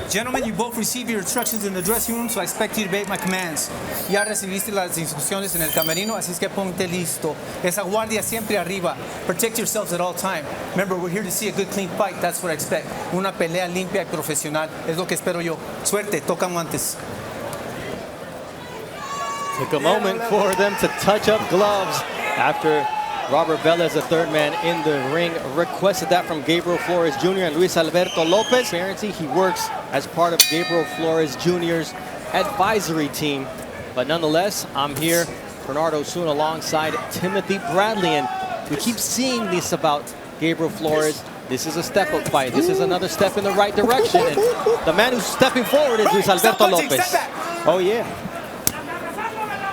Gentlemen, you both received your instructions in the dressing room, so I expect you to obey my commands. Ya recibiste las instrucciones en el camerino, así es que ponte listo. Esa guardia siempre arriba. Protect yourselves at all time. Remember, we're here to see a good, clean fight. That's what I expect. Una pelea limpia y profesional. Es lo que espero yo. Suerte, toca guantes. Took a moment for them to touch up gloves after Robert Velez, the third man in the ring, requested that from Gabriel Flores Jr. and Luis Alberto Lopez. He works as part of Gabriel Flores Jr.'s advisory team. But nonetheless, I'm here, Bernardo soon alongside Timothy Bradley. And we keep seeing this about Gabriel Flores. This is a step-up fight. This is another step in the right direction. And the man who's stepping forward is Luis Alberto Lopez. Oh, yeah.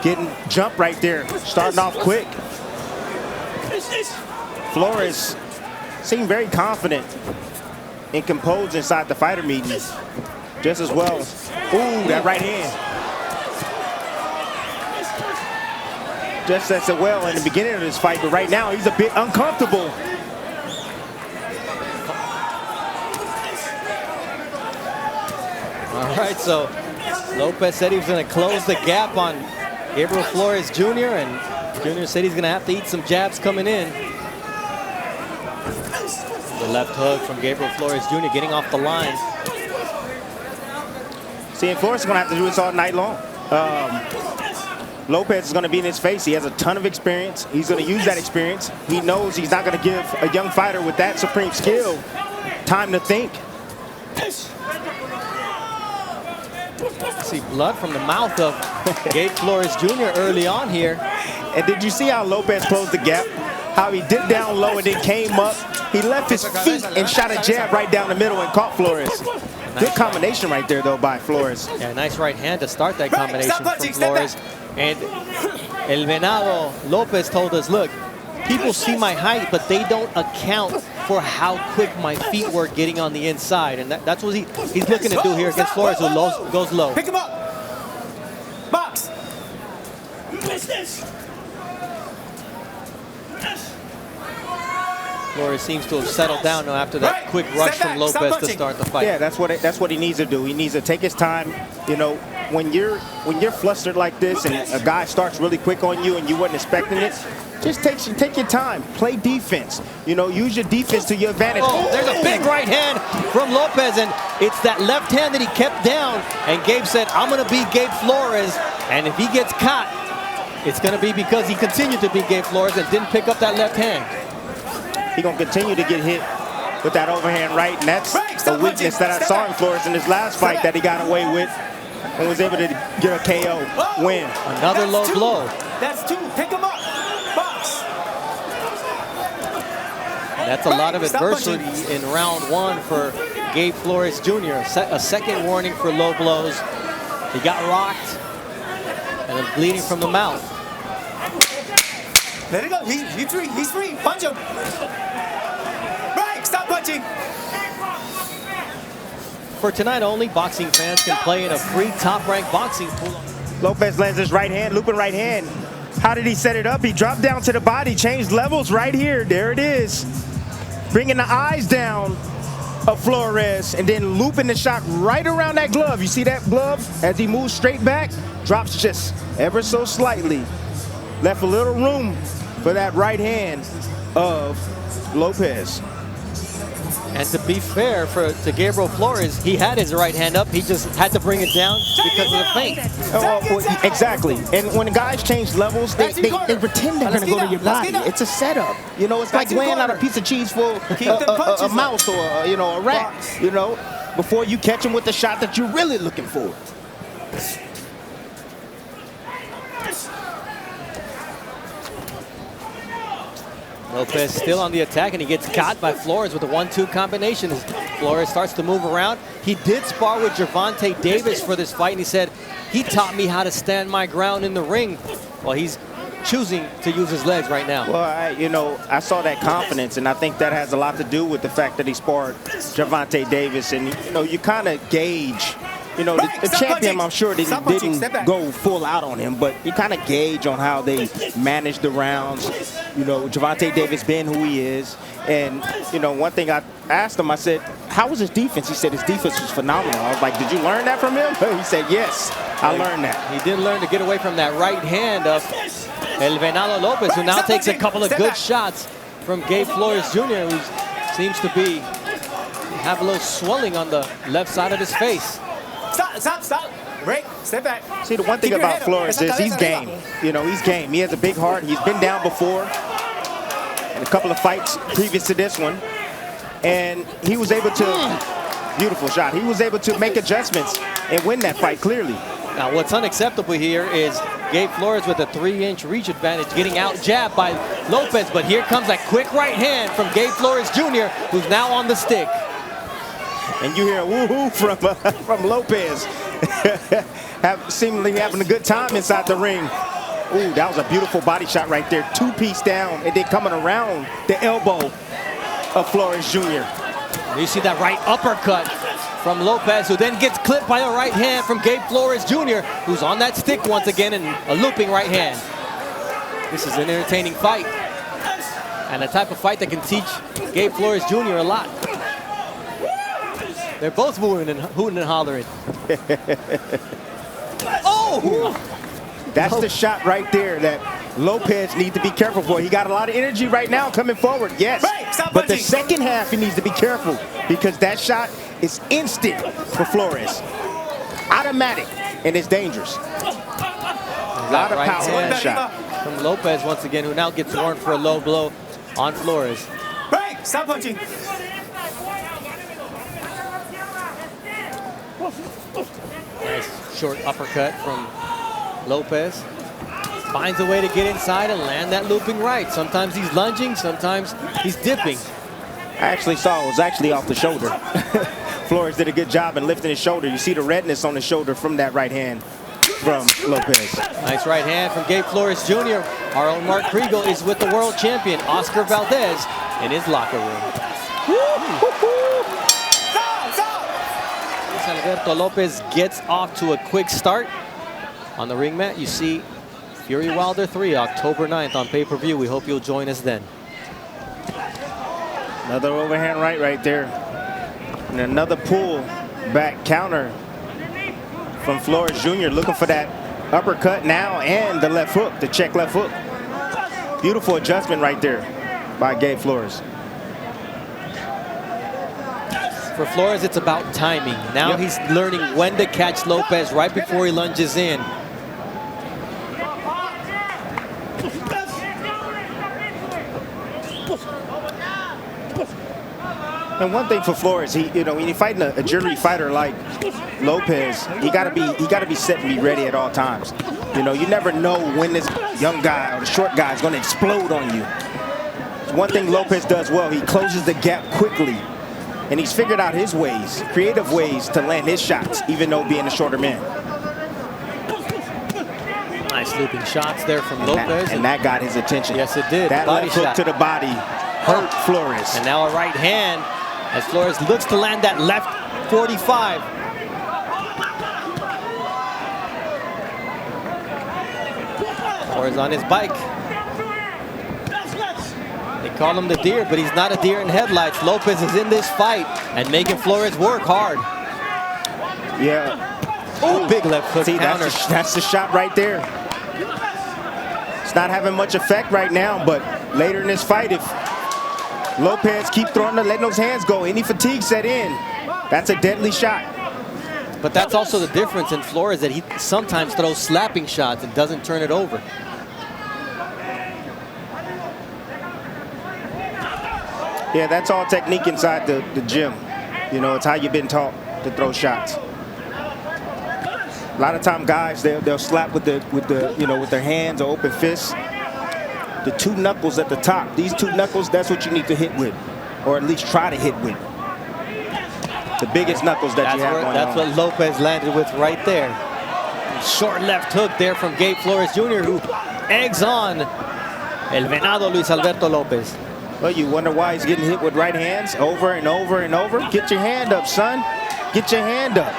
Getting jumped right there, starting off quick. Flores seemed very confident and composed inside the fighter meetings, just as well. Ooh, that right hand. Just as well in the beginning of this fight, but right now he's a bit uncomfortable. All right, so Lopez said he was going to close the gap on Gabriel Flores Jr. and Jr. said he's going to have to eat some jabs coming in. The left hook from Gabriel Flores Jr. getting off the line. See, and Flores is going to have to do this all night long. Lopez is going to be in his face. He has a ton of experience. He's going to use that experience. He knows he's not going to give a young fighter with that supreme skill time to think. See blood from the mouth of Gabe Flores Jr. early on here. And did you see how Lopez closed the gap? How he dipped down low and then came up. He left his feet and shot a jab right down the middle and caught Flores. Good combination right there, though, by Flores. Yeah, nice right hand to start that combination from Flores. And El Venado Lopez told us, look, people see my height, but they don't account for how quick my feet were getting on the inside. And that's what he's looking to do here against Flores, who goes low. Pick him up. Box. Flores seems to have settled down now after that quick rush from Lopez to start the fight. Yeah, that's what he needs to do. He needs to take his time. You know, when you're flustered like this and a guy starts really quick on you and you weren't expecting it, just take your time. Play defense. You know, use your defense to your advantage. Oh, there's a big right hand from Lopez, and it's that left hand that he kept down. And Gabe said, I'm going to beat Gabe Flores, and if he gets caught, it's going to be because he continued to beat Gabe Flores and didn't pick up that left hand. He's going to continue to get hit with that overhand right, and that's the weakness that I saw in Flores in his last fight that he got away with and was able to get a KO win. Another low blow. That's two. Pick him up. Box. That's a lot of adversity in round one for Gabe Flores Jr. A second warning for low blows. He got rocked and then bleeding from the mouth. Let it go. He's free. He's free. Punch him. Right. Stop punching. For tonight only, boxing fans can play in a free top-ranked boxing pool. Lopez lands his right hand, looping right hand. How did he set it up? He dropped down to the body, changed levels right here. There it is. Bringing the eyes down of Flores and then looping the shot right around that glove. You see that glove? As he moves straight back, drops just ever so slightly. Left a little room for that right hand of Lopez. And to be fair to Gabriel Flores, he had his right hand up. He just had to bring it down because of the feint. Well, exactly. And when the guys change levels, they pretend they're going to go to your body. It's a setup. You know, it's like laying out a piece of cheese for a mouse or a rat. You know, before you catch him with the shot that you're really looking for. Lopez still on the attack, and he gets caught by Flores with a 1-2 combination as Flores starts to move around. He did spar with Gervonta Davis for this fight, and he said, he taught me how to stand my ground in the ring. Well, he's choosing to use his legs right now. Well, I saw that confidence, and I think that has a lot to do with the fact that he sparred Gervonta Davis. And, you kind of gauge You know, the champion, I'm sure, didn't go full out on him, but you kind of gauge on how they manage the rounds. You know, Gervonta Davis being who he is. And, you know, one thing I asked him, I said, how was his defense? He said his defense was phenomenal. I was like, did you learn that from him? He said, yes, I learned that. He did learn to get away from that right hand of El Venado Lopez, who now takes a couple of good shots from Gabe Flores Jr., who seems to have a little swelling on the left side of his face. Stop. Break. Step back. See, the one thing about Flores is he's game. You know, he's game. He has a big heart. He's been down before in a couple of fights previous to this one. And he was able to, beautiful shot. He was able to make adjustments and win that fight clearly. Now, what's unacceptable here is Gabe Flores with a 3-inch reach advantage, getting out jabbed by Lopez. But here comes that quick right hand from Gabe Flores Jr., who's now on the stick. And you hear a woo-hoo from Lopez. Seemingly having a good time inside the ring. Ooh, that was a beautiful body shot right there. 2-piece down and then coming around the elbow of Flores Jr. You see that right uppercut from Lopez, who then gets clipped by a right hand from Gabe Flores Jr., who's on that stick once again, and a looping right hand. This is an entertaining fight, and a type of fight that can teach Gabe Flores Jr. a lot. They're both hooting and hollering. Oh! That's the shot right there that Lopez needs to be careful for. He got a lot of energy right now coming forward, yes. But the second half, he needs to be careful because that shot is instant for Flores. Automatic, and it's dangerous. A lot of power in that shot. From Lopez once again, who now gets warned for a low blow on Flores. Break! Stop punching! Nice short uppercut from Lopez. Finds a way to get inside and land that looping right. Sometimes he's lunging, sometimes he's dipping. I actually saw it was actually off the shoulder. Flores did a good job in lifting his shoulder. You see the redness on the shoulder from that right hand from Lopez. Nice right hand from Gabe Flores Jr. Our own Mark Kriegel is with the world champion, Oscar Valdez, in his locker room. Alberto Lopez gets off to a quick start. On the ring mat, you see Fury Wilder 3, October 9th on pay-per-view. We hope you'll join us then. Another overhand right there. And another pull back counter from Flores Jr. looking for that uppercut now and the left hook, the check left hook. Beautiful adjustment right there by Gabe Flores. For Flores, it's about timing. Now he's learning when to catch Lopez right before he lunges in. And one thing for Flores, when you're fighting a jury fighter like Lopez, you gotta be set and be ready at all times. You never know when this young guy or the short guy is gonna explode on you. One thing Lopez does well, he closes the gap quickly. And he's figured out his ways, creative ways to land his shots, even though being a shorter man. Nice looping shots there from Lopez. And that got his attention. Yes, it did. That left hook to the body hurt Flores. And now a right hand as Flores looks to land that left 45. Flores on his bike. They call him the deer, but he's not a deer in headlights. Lopez is in this fight and making Flores work hard. Yeah. Oh, big left hook counter. That's the shot right there. It's not having much effect right now, but later in this fight, if Lopez keep letting those hands go, any fatigue set in, that's a deadly shot. But that's also the difference in Flores, that he sometimes throws slapping shots and doesn't turn it over. Yeah, that's all technique inside the gym. It's how you've been taught to throw shots. A lot of time guys, they'll slap with their hands or open fists. The two knuckles at the top, these two knuckles, that's what you need to hit with, or at least try to hit with. The biggest knuckles that you have going on. That's what Lopez landed with right there. Short left hook there from Gabe Flores Jr., who eggs on El Venado Luis Alberto Lopez. Well, you wonder why he's getting hit with right hands over and over and over. Get your hand up, son. Get your hand up.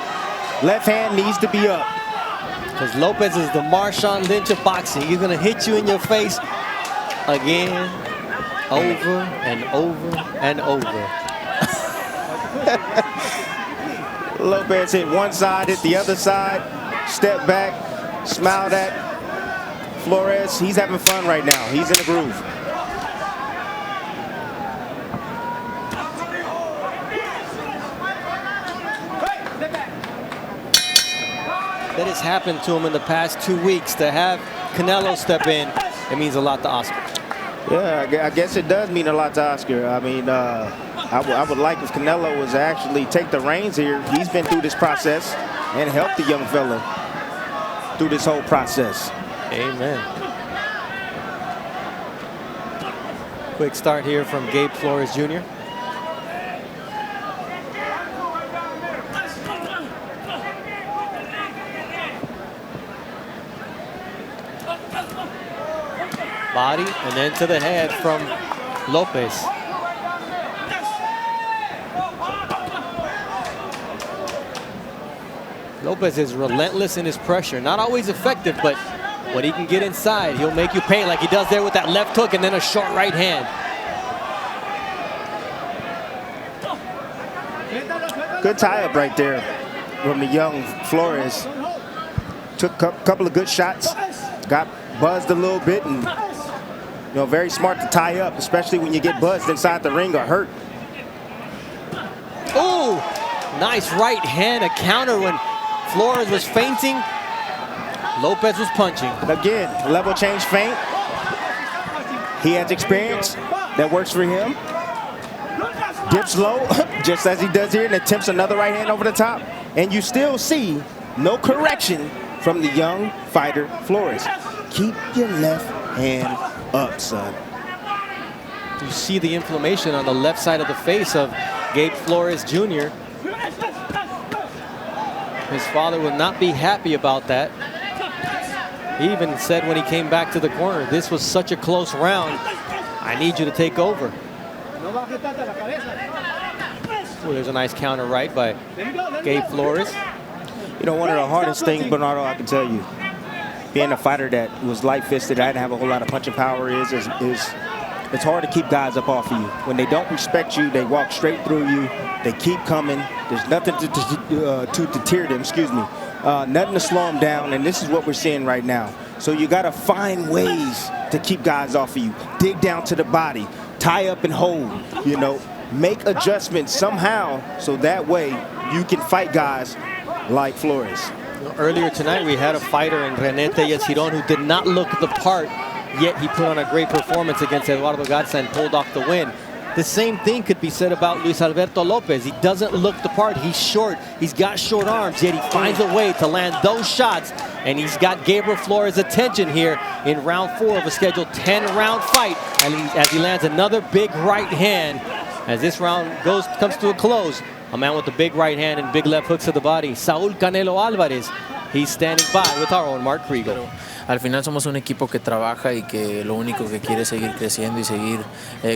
Left hand needs to be up. Because Lopez is the Marshawn Lynch of boxing. He's going to hit you in your face again, over and over and over. Lopez hit one side, hit the other side, step back, smiled at Flores. He's having fun right now. He's in the groove. That has happened to him in the past 2 weeks. To have Canelo step in, it means a lot to Oscar. Yeah, I guess it does mean a lot to Oscar. I mean, I would like if Canelo was actually take the reins here. He's been through this process and helped the young fella through this whole process. Amen. Quick start here from Gabe Flores Jr. Body and then to the head from Lopez. Lopez is relentless in his pressure. Not always effective, but when he can get inside, he'll make you pay like he does there with that left hook and then a short right hand. Good tie-up right there from the young Flores. Took a couple of good shots, got buzzed a little bit, and very smart to tie up, especially when you get buzzed inside the ring or hurt. Oh, nice right hand, a counter when Flores was feinting. Lopez was punching. Again, level change feint. He has experience that works for him. Dips low, just as he does here, and attempts another right hand over the top. And you still see no correction from the young fighter, Flores. Keep your left hand up, son. You see the inflammation on the left side of the face of Gabe Flores Jr. His father will not be happy about that. He even said when he came back to the corner, this was such a close round. I need you to take over. Oh, there's a nice counter right by Gabe Flores. One of the hardest things, Bernardo, I can tell you, being a fighter that was light-fisted, I didn't have a whole lot of punching power, is it's hard to keep guys up off of you. When they don't respect you, they walk straight through you. They keep coming. There's nothing to deter them, excuse me. Nothing to slow them down, and this is what we're seeing right now. So you got to find ways to keep guys off of you. Dig down to the body, tie up and hold, Make adjustments somehow so that way you can fight guys like Flores. Earlier tonight, we had a fighter in René Tellez Giron who did not look the part, yet he put on a great performance against Eduardo Garza and pulled off the win. The same thing could be said about Luis Alberto Lopez. He doesn't look the part. He's short. He's got short arms, yet he finds a way to land those shots. And he's got Gabriel Flores' attention here in round 4 of a scheduled 10-round fight. And as he lands another big right hand, as this round comes to a close, a man with a big right hand and big left hooks to the body, Saul Canelo Alvarez. He's standing by with our own Mark Kriegel. Al final somos un equipo que trabaja y que lo único que quiere es seguir creciendo y seguir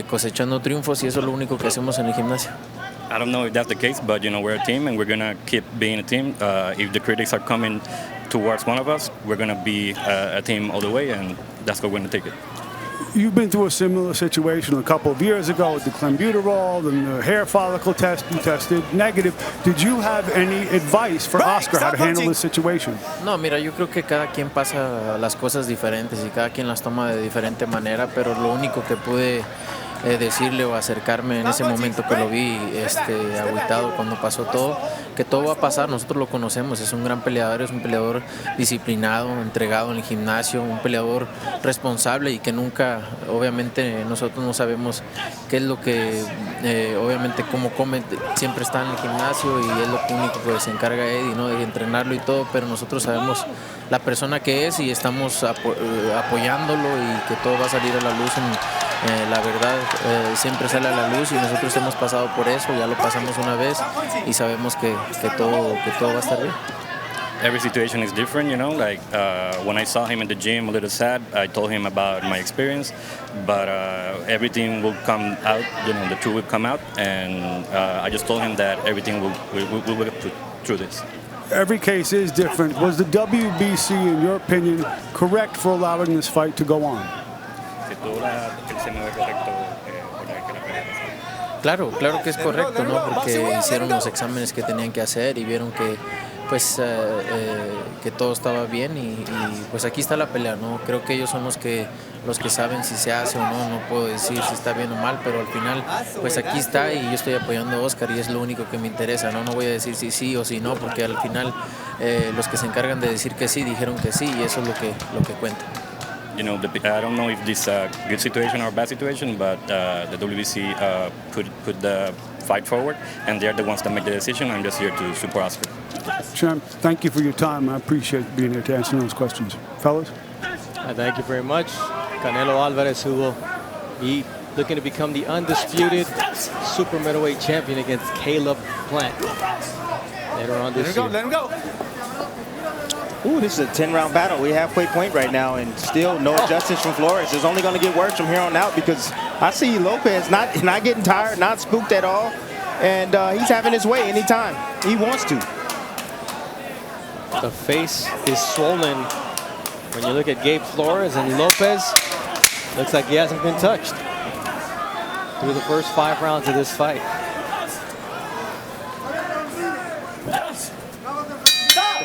cosechando triunfos, y eso es lo único que hacemos en el gimnasio. I don't know if that's the case, but we're a team and we're gonna keep being a team. If the critics are coming towards one of us, we're gonna be a team all the way, and that's how we're gonna take it. You've been through a similar situation a couple of years ago with the clenbuterol and the hair follicle test. You tested negative. Did you have any advice for Oscar how to handle this situation? No, mira, yo creo que cada quien pasa las cosas diferentes y cada quien las toma de diferente manera, pero lo único que pude decirle o acercarme en ese momento que lo vi agüitado cuando pasó todo, que todo va a pasar, nosotros lo conocemos, es un gran peleador, es un peleador disciplinado, entregado en el gimnasio, un peleador responsable y que nunca, obviamente nosotros no sabemos qué es lo que, obviamente cómo come, siempre está en el gimnasio y es lo único que se encarga Eddie, ¿no? De entrenarlo y todo, pero nosotros sabemos la persona que es y estamos apoyándolo y que todo va a salir a la luz. La verdad siempre sale a la luz y nosotros hemos pasado por eso, ya lo pasamos una vez y sabemos que todo va a estar bien. Every situation is different, like when I saw him in the gym a little sad, I told him about my experience, but everything will come out, the truth will come out, and I just told him that everything will get through this. every case is different. Was the WBC, in your opinion, correct for allowing this fight to go on? Claro, claro que es correcto, ¿no? Porque hicieron los exámenes que tenían que hacer y vieron que pues que todo estaba bien y pues aquí está la pelea, ¿no? Creo que ellos son los que saben si se hace o no. No puedo decir si está bien o mal, pero al final pues aquí está y yo estoy apoyando a Oscar y es lo único que me interesa, ¿no? No voy a decir si sí o si no, porque al final los que se encargan de decir que sí dijeron que sí y eso es lo que cuenta. You know, I don't know if this is a good situation or a bad situation, but the WBC put the fight forward, and they're the ones that make the decision. I'm just here to support Oscar. Champ, thank you for your time. I appreciate being here to answer those questions. Fellas? Thank you very much. Canelo Alvarez, who will be looking to become the undisputed super middleweight champion against Caleb Plant later on this year. Let him go. Ooh, this is a 10-round battle. We're halfway point right now, and still no adjustments from Flores. It's only going to get worse from here on out because I see Lopez not getting tired, not spooked at all, and he's having his way anytime he wants to. The face is swollen when you look at Gabe Flores, and Lopez looks like he hasn't been touched through the first 5 rounds of this fight.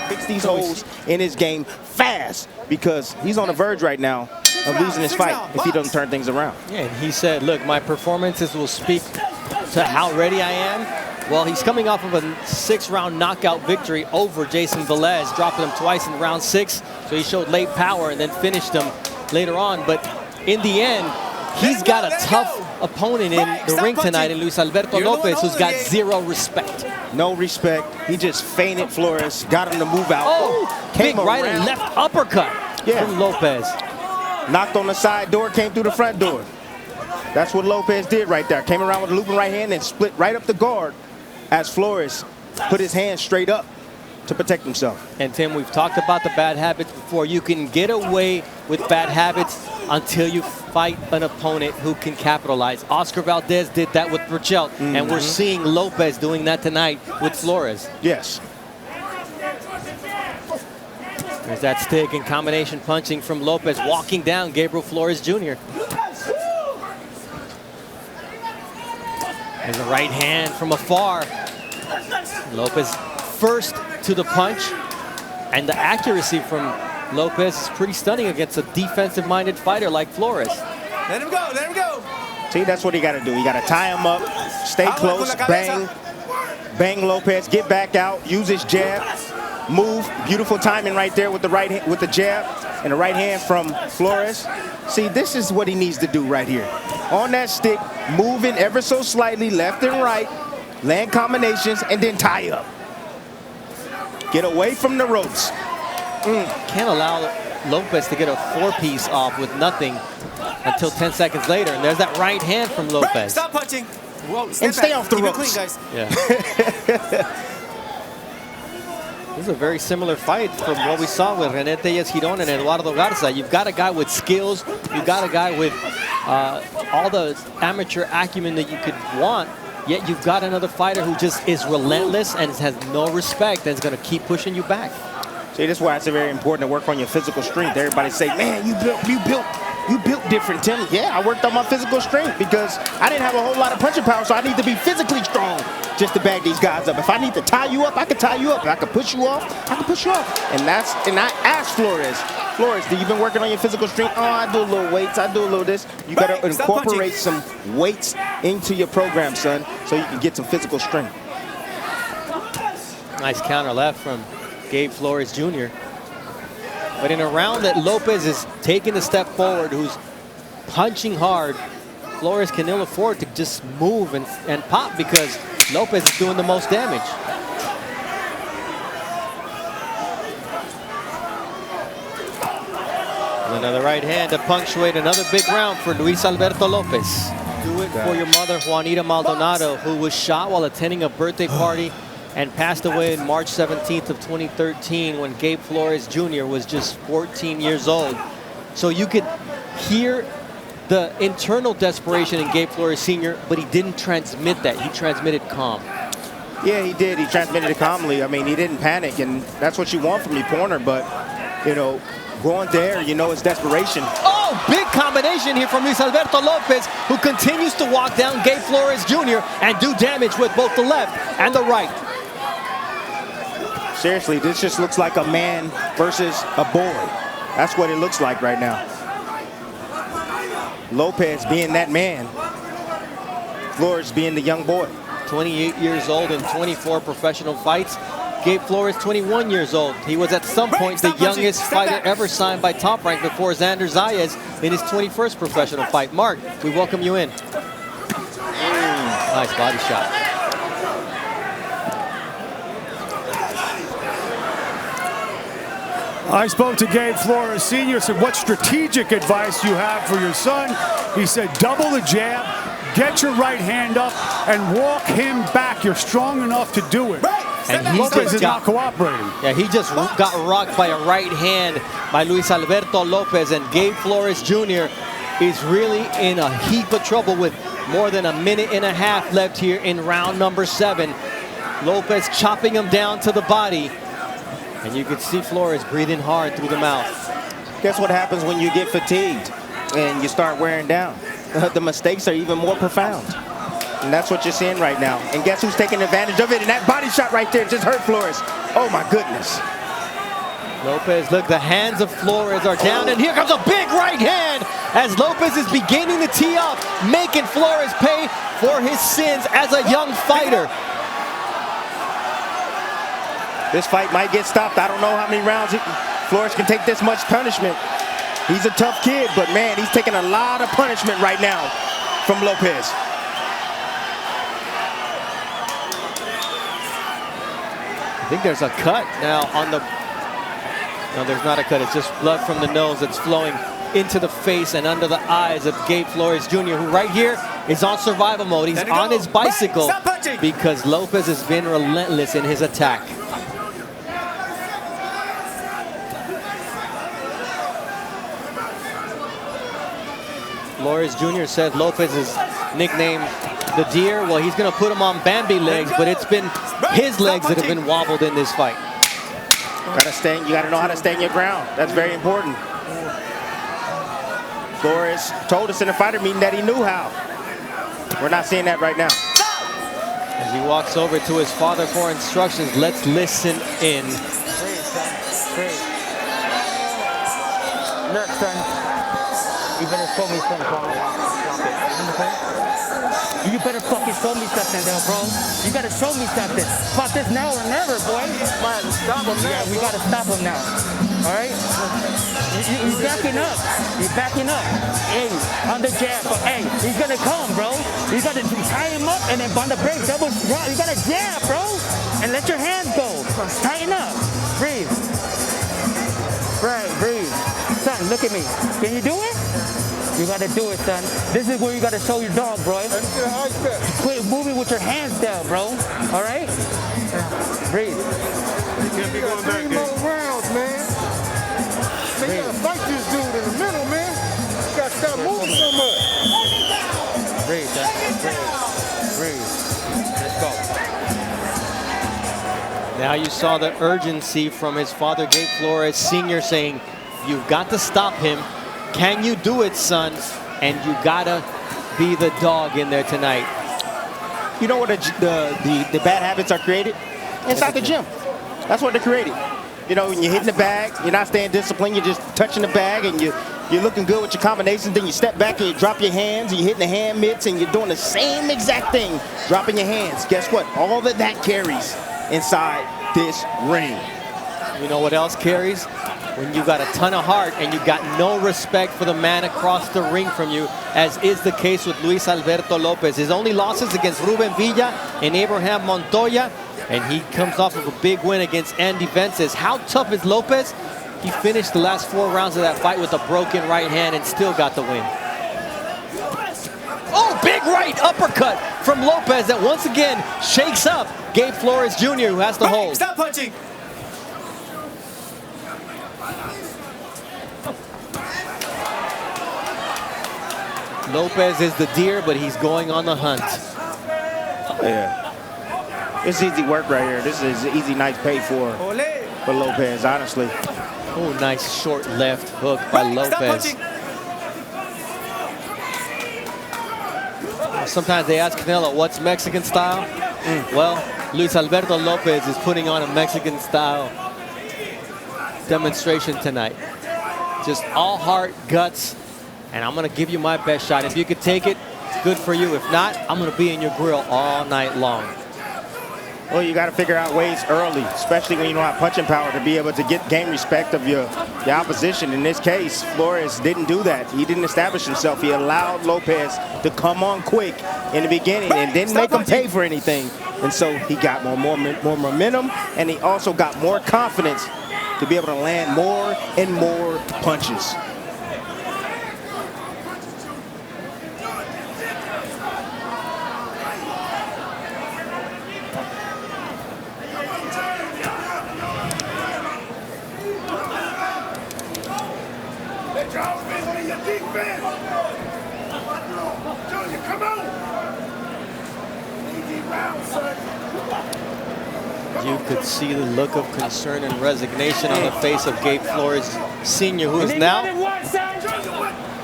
Fix these holes in his game fast because he's on the verge right now of losing his fight if he doesn't turn things around. Yeah, and he said, look, my performances will speak to how ready I am. Well, he's coming off of a 6-round knockout victory over Jason Velez, dropping him twice in round 6. So he showed late power and then finished him later on. But in the end, he's got a tough opponent in the ring tonight in Luis Alberto Lopez, who's got zero respect. No respect. He just feinted Flores, got him to move out. Oh, came big right around. and left uppercut from Lopez. Knocked on the side door, came through the front door. That's what Lopez did right there. Came around with a looping right hand and split right up the guard as Flores put his hand straight up to protect himself. And Tim, we've talked about the bad habits before. You can get away with bad habits until you fight an opponent who can capitalize. Oscar Valdez did that with Burchell, and we're seeing Lopez doing that tonight with Flores. Yes. There's that stick and combination punching from Lopez, walking down Gabriel Flores Jr. There's a right hand from afar. Lopez first to the punch, and the accuracy from Lopez is pretty stunning against a defensive-minded fighter like Flores. Let him go, let him go. See, that's what he got to do. He got to tie him up, stay close, bang, bang Lopez, get back out, use his jab, move. Beautiful timing right there with the right hand, with the jab and the right hand from Flores. See, this is what he needs to do right here. On that stick, moving ever so slightly left and right, land combinations, and then tie up. Get away from the ropes. Can't allow Lopez to get a 4-piece off with nothing until 10 seconds later. And there's that right hand from Lopez. Stop punching. Whoa, And stay off the Keep it ropes. clean, guys. Yeah. This is a very similar fight from what we saw with René Tellez Giron and Eduardo Garza. You've got a guy with skills. You've got a guy with all the amateur acumen that you could want. Yet you've got another fighter who just is relentless and has no respect and is going to keep pushing you back. See, that's why it's very important to work on your physical strength. Everybody say, man, you built different, Tim. Yeah, I worked on my physical strength because I didn't have a whole lot of punching power, so I need to be physically strong just to bag these guys up. If I need to tie you up, I can tie you up. If I can push you off, I can push you off. And I asked Flores, do you been working on your physical strength? Oh, I do a little weights, I do a little this. You got to incorporate some weights into your program, son, so you can get some physical strength. Nice counter left from Gabe Flores Jr. But in a round that Lopez is taking a step forward, who's punching hard, Flores can ill afford to just move and pop because Lopez is doing the most damage. And another right hand to punctuate another big round for Luis Alberto Lopez. Do it for your mother, Juanita Maldonado, who was shot while attending a birthday party and passed away on March 17th of 2013 when Gabe Flores Jr. was just 14 years old. So you could hear the internal desperation in Gabe Flores Sr., but he didn't transmit that. He transmitted calm. Yeah, he did. He transmitted it calmly. I mean, he didn't panic, and that's what you want from your corner. But, you know, going there, you know, it's desperation. Oh, big combination here from Luis Alberto Lopez, who continues to walk down Gabe Flores Jr. and do damage with both the left and the right. Seriously, this just looks like a man versus a boy. That's what it looks like right now. Lopez being that man, Flores being the young boy. 28 years old and 24 professional fights. Gabe Flores, 21 years old. He was at some point the youngest fighter ever signed by Top Rank before Xander Zayas in his 21st professional fight. Mark, we welcome you in. Nice body shot. I spoke to Gabe Flores Sr., said, what strategic advice do you have for your son? He said, double the jab, get your right hand up, and walk him back. You're strong enough to do it. And Lopez is not cooperating. Yeah, he just got rocked by a right hand by Luis Alberto Lopez, and Gabe Flores Jr. is really in a heap of trouble with more than a minute and a half left here in round number 7. Lopez chopping him down to the body. And you can see Flores breathing hard through the mouth. Guess what happens when you get fatigued and you start wearing down? The mistakes are even more profound. And that's what you're seeing right now. And guess who's taking advantage of it? And that body shot right there just hurt Flores. Oh, my goodness. Lopez, look, the hands of Flores are down. And here comes a big right hand as Lopez is beginning to tee up, making Flores pay for his sins as a young fighter. This fight might get stopped. I don't know how many rounds Flores can take this much punishment. He's a tough kid, but man, he's taking a lot of punishment right now from Lopez. I think there's a cut now on the... No, there's not a cut. It's just blood from the nose that's flowing into the face and under the eyes of Gabe Flores Jr., who right here is on survival mode. He's on his bicycle because Lopez has been relentless in his attack. Flores Jr. said Lopez is nicknamed the deer. Well, he's going to put him on Bambi legs, but it's been his legs that have been wobbled in this fight. You gotta know how to stand your ground. That's very important. Flores told us in the fighter meeting that he knew how. We're not seeing that right now. As he walks over to his father for instructions, let's listen in. Look, son, you better show me something. You better fucking show me something, though, bro. You gotta show me something. Fuck this now or never, boy. Man, stop him now. Yeah, we gotta stop him now. All right? You're backing up. You're backing up. Hey, on the jab. But hey, he's gonna come, bro. You gotta tie him up and then on the break, double. You gotta jab, bro. And let your hands go. Tighten up. Breathe. Right, breathe. Son, look at me. Can you do it? You gotta do it, son. This is where you gotta show your dog, bro. Quit moving with your hands down, bro. All right? Breathe. You can't be going back 3 more rounds, man. Man, you gotta fight this dude in the middle, man. You gotta stop moving so much. Breathe, son. Breathe. Breathe. Let's go. Now you saw the urgency from his father, Gabe Flores Sr., saying, you've got to stop him. Can you do it, son? And you gotta be the dog in there tonight. You know where the bad habits are created? Inside the gym. That's what they're created. You know, when you're hitting the bag, you're not staying disciplined, you're just touching the bag and you're looking good with your combinations, then you step back and you drop your hands, and you're hitting the hand mitts and you're doing the same exact thing, dropping your hands. Guess what? All of that carries inside this ring. You know what else carries? When you got a ton of heart and you got no respect for the man across the ring from you, as is the case with Luis Alberto Lopez. His only losses against Ruben Villa and Abraham Montoya, and he comes off of a big win against Andy Vences. How tough is Lopez? He finished the last 4 rounds of that fight with a broken right hand and still got the win. Oh, big right uppercut from Lopez that once again shakes up Gabe Flores Jr., who has to hold. Stop punching. Lopez is the deer, but he's going on the hunt. Yeah. This is easy work right here. This is easy, nice pay for Lopez, honestly. Oh, nice short left hook by Lopez. Sometimes they ask Canelo, what's Mexican style? Well, Luis Alberto Lopez is putting on a Mexican style demonstration tonight. Just all heart, guts, and I'm gonna give you my best shot. If you could take it, it's good for you. If not, I'm gonna be in your grill all night long. Well, you got to figure out ways early, especially when you don't have punching power, to be able to gain respect of your opposition. In this case, Flores didn't do that. He didn't establish himself. He allowed Lopez to come on quick in the beginning and didn't make him pay for anything. And so he got more momentum, and he also got more confidence to be able to land more and more punches. You could see the look of concern and resignation on the face of Gabe Flores Sr., who is now,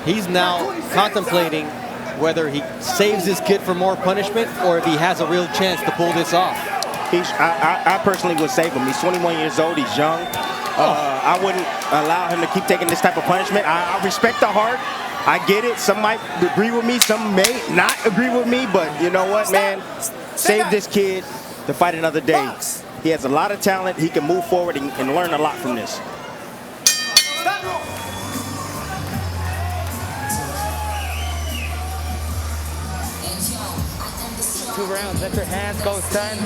he's now contemplating whether he saves his kid for more punishment or if he has a real chance to pull this off. I personally would save him. He's 21 years old. He's young. I wouldn't allow him to keep taking this type of punishment. I respect the heart. I get it. Some might agree with me. Some may not agree with me. But you know what, man? Save this kid to fight another day. He has a lot of talent. He can move forward and learn a lot from this. 2 rounds. Let your hands go, son.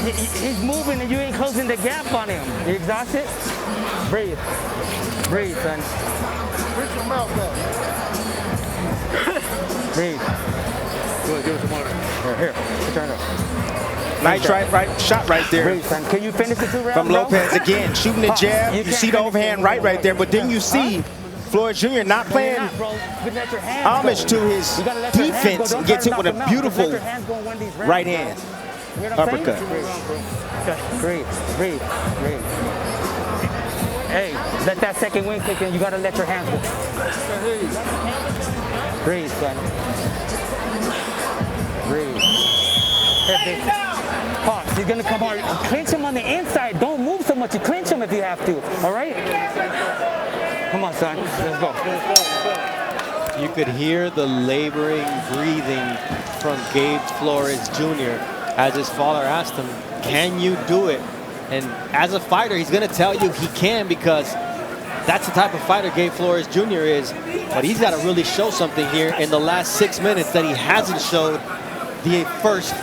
He's moving and you ain't closing the gap on him. You exhausted? Breathe. Breathe, son. Bring your mouth back. Breathe. Good, give it some water. Here, turn it up. Nice shot right there. Breathe, son. Can you finish the 2 rounds, from Lopez again, shooting the jab. You see the overhand right there, but then you see Flores Jr. not playing homage to his defense and gets hit with a beautiful right hand uppercut. Breathe, breathe, breathe. Hey, let that second wing kick in. You gotta let your hands go. Breathe, son. Breathe. Pause. He's gonna come hard. Clinch him on the inside. Don't move so much. You clinch him if you have to. All right? Come on, son. Let's go. You could hear the laboring breathing from Gabe Flores Jr. as his father asked him, can you do it? And as a fighter, he's going to tell you he can, because that's the type of fighter Gabe Flores Jr. is. But he's got to really show something here in the last 6 minutes that he hasn't showed the first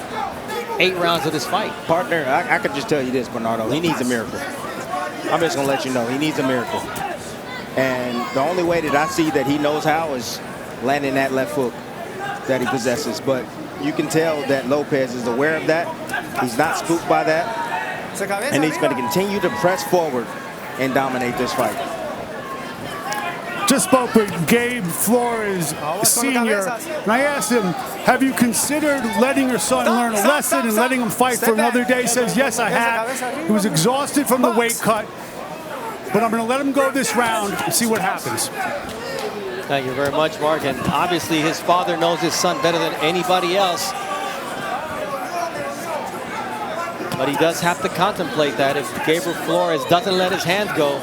8 rounds of this fight. Partner, I could just tell you this, Bernardo. He needs a miracle. I'm just going to let you know. He needs a miracle. And the only way that I see that he knows how is landing that left hook that he possesses. But you can tell that Lopez is aware of that. He's not spooked by that. And he's going to continue to press forward and dominate this fight. Just spoke with Gabe Flores Sr. And I asked him, have you considered letting your son learn a lesson and letting him fight for another day? He says, yes, I have. He was exhausted from the weight cut. But I'm going to let him go this round and see what happens. Thank you very much, Mark. And obviously his father knows his son better than anybody else. But he does have to contemplate that if Gabriel Flores doesn't let his hands go,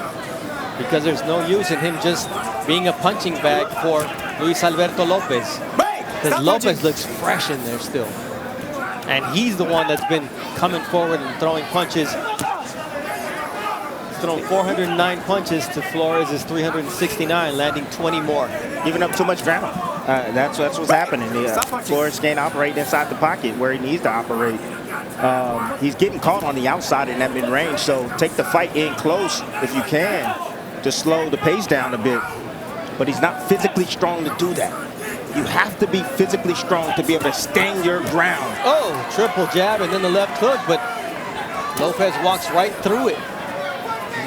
because there's no use in him just being a punching bag for Luis Alberto Lopez. Because Lopez looks fresh in there still. And he's the one that's been coming forward and throwing punches. Thrown 409 punches to Flores' 369, landing 20 more. Giving up too much ground. That's what's happening. Flores can't operate inside the pocket where he needs to operate. He's getting caught on the outside in that mid-range, so take the fight in close if you can to slow the pace down a bit. But he's not physically strong to do that. You have to be physically strong to be able to stand your ground. Oh, triple jab and then the left hook, but Lopez walks right through it.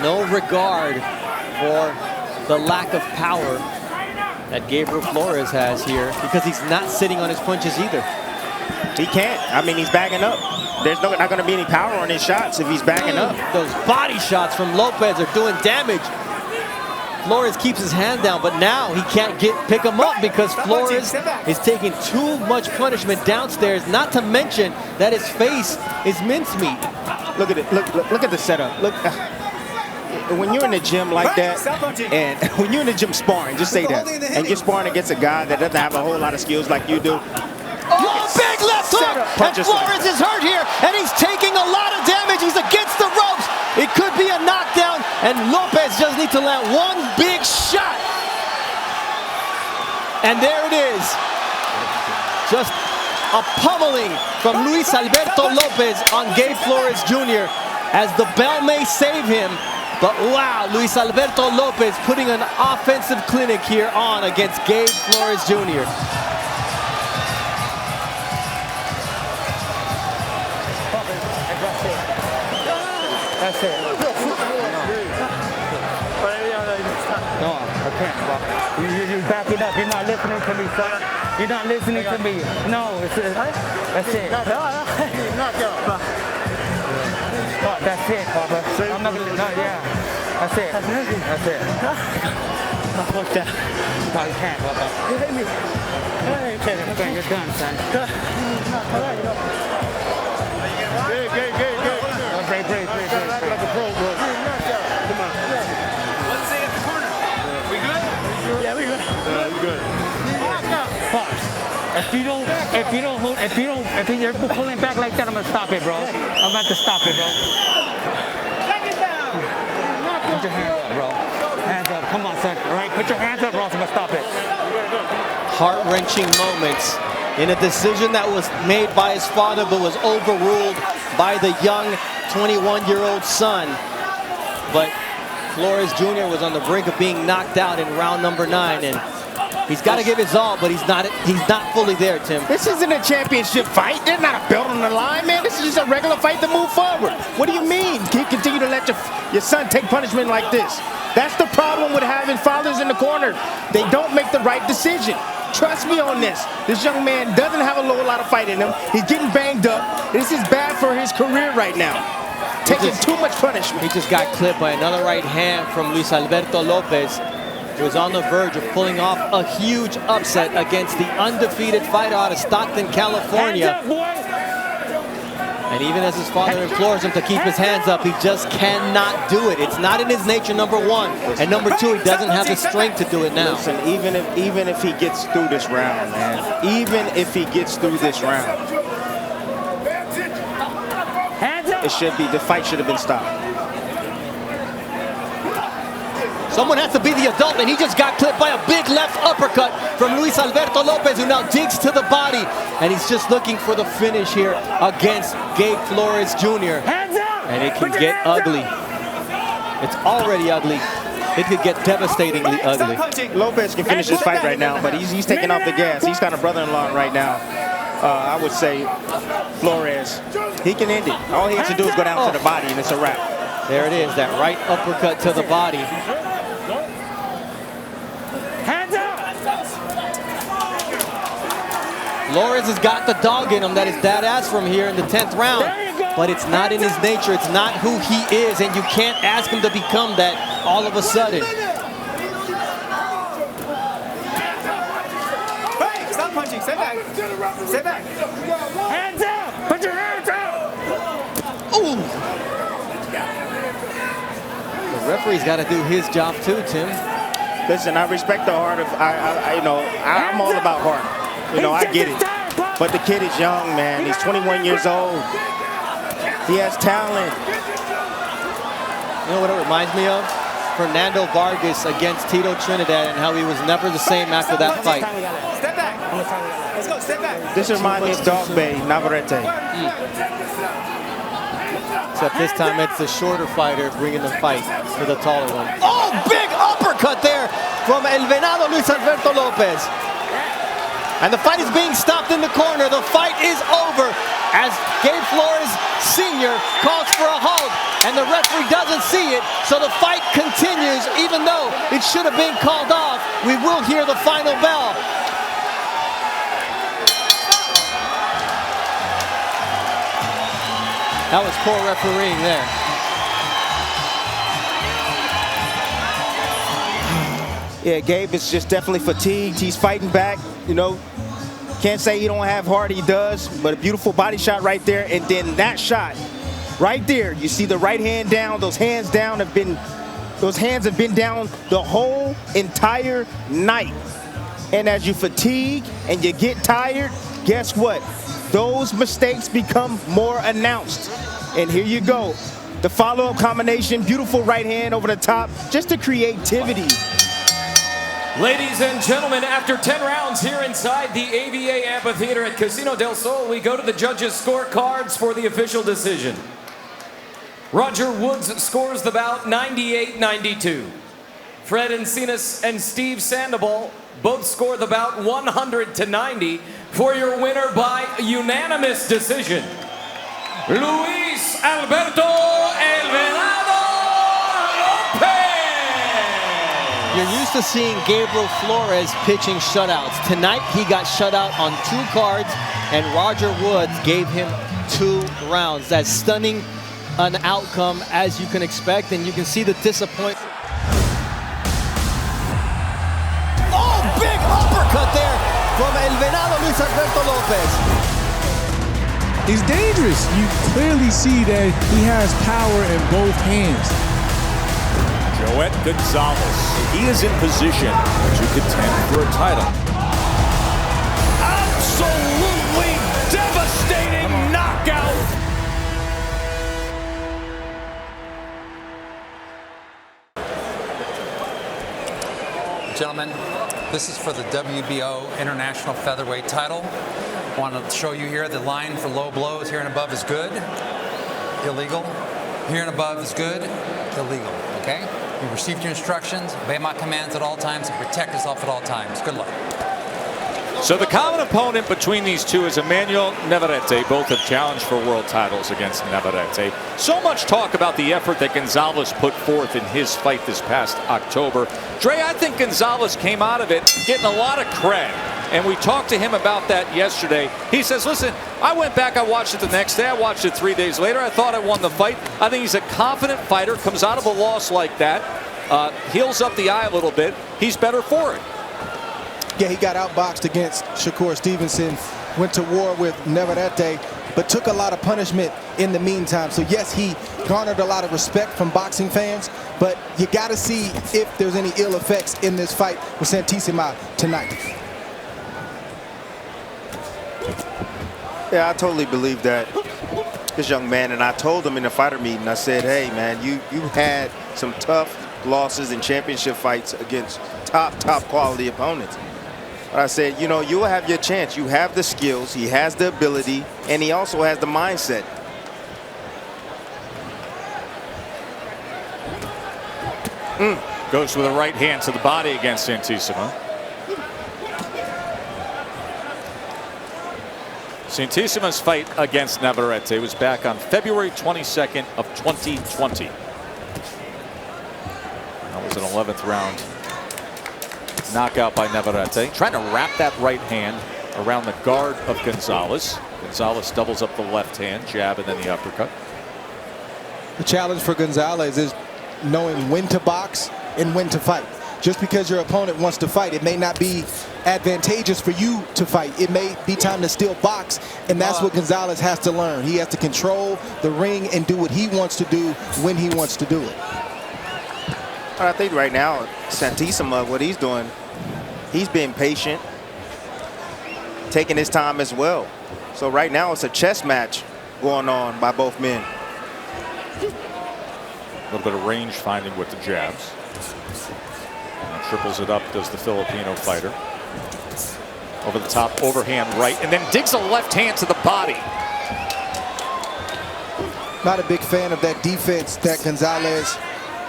No regard for the lack of power that Gabriel Flores has here, because he's not sitting on his punches either. He can't. I mean, he's backing up. There's not going to be any power on his shots if he's backing up. Those body shots from Lopez are doing damage. Flores keeps his hand down, but now he can't pick him up because Flores is taking too much punishment downstairs, not to mention that his face is mincemeat. Look at it. Look at the setup. Look. When you're in the gym like that, and when you're in the gym sparring, just say that, and you're sparring against a guy that doesn't have a whole lot of skills like you do. Oh, big left hook! And Flores is hurt here, and he's taking a lot of damage. He's against the ropes. It could be a knockdown, and Lopez just needs to land one big shot. And there it is. Just a pummeling from Luis Alberto Lopez on Gabe Flores Jr. as the bell may save him. But wow, Luis Alberto Lopez putting an offensive clinic here on against Gabe Flores Jr. That's it. No, I can't. You're backing up. You're not listening to me, son. You're not listening to me. No, that's it. That's it, Papa. I'm not gonna. No, yeah. That's it. That's it. Fuck that. No, you can't, Papa. You hit me. You're done, son. Break. Like a pro, bro. Come on. Let's say at the corner. We good? Yeah, we good. We good. If you're pulling back like that, I'm gonna stop it, bro. I'm about to stop it, bro. Take it down. Put your hands up, bro. Hands up. Come on, son. All right, put your hands up, bro. I'm gonna stop it. Heart-wrenching moments in a decision that was made by his father but was overruled by the young 21-year-old son. But Flores Jr. was on the brink of being knocked out in round number 9, and he's got to give his all, but he's not fully there, Tim. This isn't a championship fight. There's not a belt on the line, man. This is just a regular fight to move forward. What do you mean? Can you continue to let your son take punishment like this? That's the problem with having fathers in the corner. They don't make the right decision. Trust me on this. This young man doesn't have a lot of fight in him. He's getting banged up. This is bad for his career right now. Taking too much punishment. He just got clipped by another right hand from Luis Alberto Lopez. He was on the verge of pulling off a huge upset against the undefeated fighter out of Stockton, California. And even as his father implores him to keep his hands up, he just cannot do it. It's not in his nature, number one. And number two, he doesn't have the strength to do it now. Listen, even if he gets through this round, man, even if he gets through this round, the fight should have been stopped. Someone has to be the adult, and he just got clipped by a big left uppercut from Luis Alberto Lopez, who now digs to the body. And he's just looking for the finish here against Gabe Flores Jr. And it can get ugly. It's already ugly. It could get devastatingly ugly. Lopez can finish this fight right now, but he's taking off the gas. He's got a brother-in-law right now. I would say Flores, he can end it. All he has to do is go down to the body, and it's a wrap. There it is, that right uppercut to the body. Flores has got the dog in him that is dad ass from here in the 10th round. But it's not in his nature. It's not who he is. And you can't ask him to become that all of a sudden. Hey, stop punching. Stay back. Stay back. Hands up. Put your hands up. Ooh. The referee's got to do his job too, Tim. Listen, I respect the heart of, I'm all about heart. You know, I get it. But the kid is young, man. He's 21 years old. He has talent. You know what it reminds me of? Fernando Vargas against Tito Trinidad and how he was never the same after that fight. Step back. Let's go. Step back. This reminds me of Dog Bay, Navarrete. Except this time it's the shorter fighter bringing the fight for the taller one. Oh, big uppercut there from El Venado Luis Alberto Lopez. And the fight is being stopped in the corner. The fight is over as Gabe Flores Sr. calls for a halt, and the referee doesn't see it, so the fight continues. Even though it should have been called off, we will hear the final bell. That was poor refereeing there. Yeah, Gabe is just definitely fatigued. He's fighting back, you know. Can't say he don't have heart, he does, but a beautiful body shot right there. And then that shot right there, you see the right hand down, those hands have been down the whole entire night. And as you fatigue and you get tired, guess what? Those mistakes become more announced. And here you go. The follow-up combination, beautiful right hand over the top, just the creativity. Ladies and gentlemen, after 10 rounds here inside the AVA Amphitheater at Casino del Sol, we go to the judges' scorecards for the official decision. Roger Woods scores the bout 98-92. Fred Encinas and Steve Sandoval both score the bout 100-90 for your winner by unanimous decision, Luis Alberto El Venado Lopez. You're used to seeing Gabriel Flores pitching shutouts. Tonight, he got shut out on 2 cards, and Roger Woods gave him 2 rounds. That's stunning an outcome, as you can expect, and you can see the disappointment. Oh, big uppercut there from El Venado, Luis Alberto Lopez. He's dangerous. You clearly see that he has power in both hands. Joet Gonzalez, he is in position to contend for a title. Absolutely devastating knockout. Gentlemen, this is for the WBO International Featherweight title. I want to show you here the line for low blows. Here and above is good, illegal. Here and above is good, illegal, okay? You received your instructions, obey my commands at all times, and protect yourself at all times. Good luck. So the common opponent between these two is Emmanuel Navarrete. Both have challenged for world titles against Navarrete. So much talk about the effort that Gonzalez put forth in his fight this past October. Dre, I think Gonzalez came out of it getting a lot of cred. And we talked to him about that yesterday. He says, listen, I went back, I watched it the next day, I watched it 3 days later. I thought I won the fight. I think he's a confident fighter, comes out of a loss like that, heals up the eye a little bit. He's better for it. Yeah, he got outboxed against Shakur Stevenson, went to war with Navarrete, but took a lot of punishment in the meantime. So yes, he garnered a lot of respect from boxing fans, but you got to see if there's any ill effects in this fight with Santisima tonight. Yeah, I totally believe that. This young man, and I told him in the fighter meeting, I said, hey, man, you had some tough losses in championship fights against top quality opponents. But I said, you know, you'll have your chance. You have the skills, he has the ability, and he also has the mindset. Goes with a right hand to the body against Santisima. Santisima's fight against Navarrete was back on February 22nd of 2020. That was an 11th round knockout by Navarrete. Trying to wrap that right hand around the guard of Gonzalez. Gonzalez doubles up the left hand, jab, and then the uppercut. The challenge for Gonzalez is knowing when to box and when to fight. Just because your opponent wants to fight, it may not be advantageous for you to fight. It may be time to still box, and that's what Gonzalez has to learn. He has to control the ring and do what he wants to do when he wants to do it. I think right now, Santisima, what he's doing, he's being patient, taking his time as well. So right now, it's a chess match going on by both men. A little bit of range finding with the jabs. And triples it up, does the Filipino fighter. Over the top, overhand right, and then digs a left hand to the body. Not a big fan of that defense that Gonzalez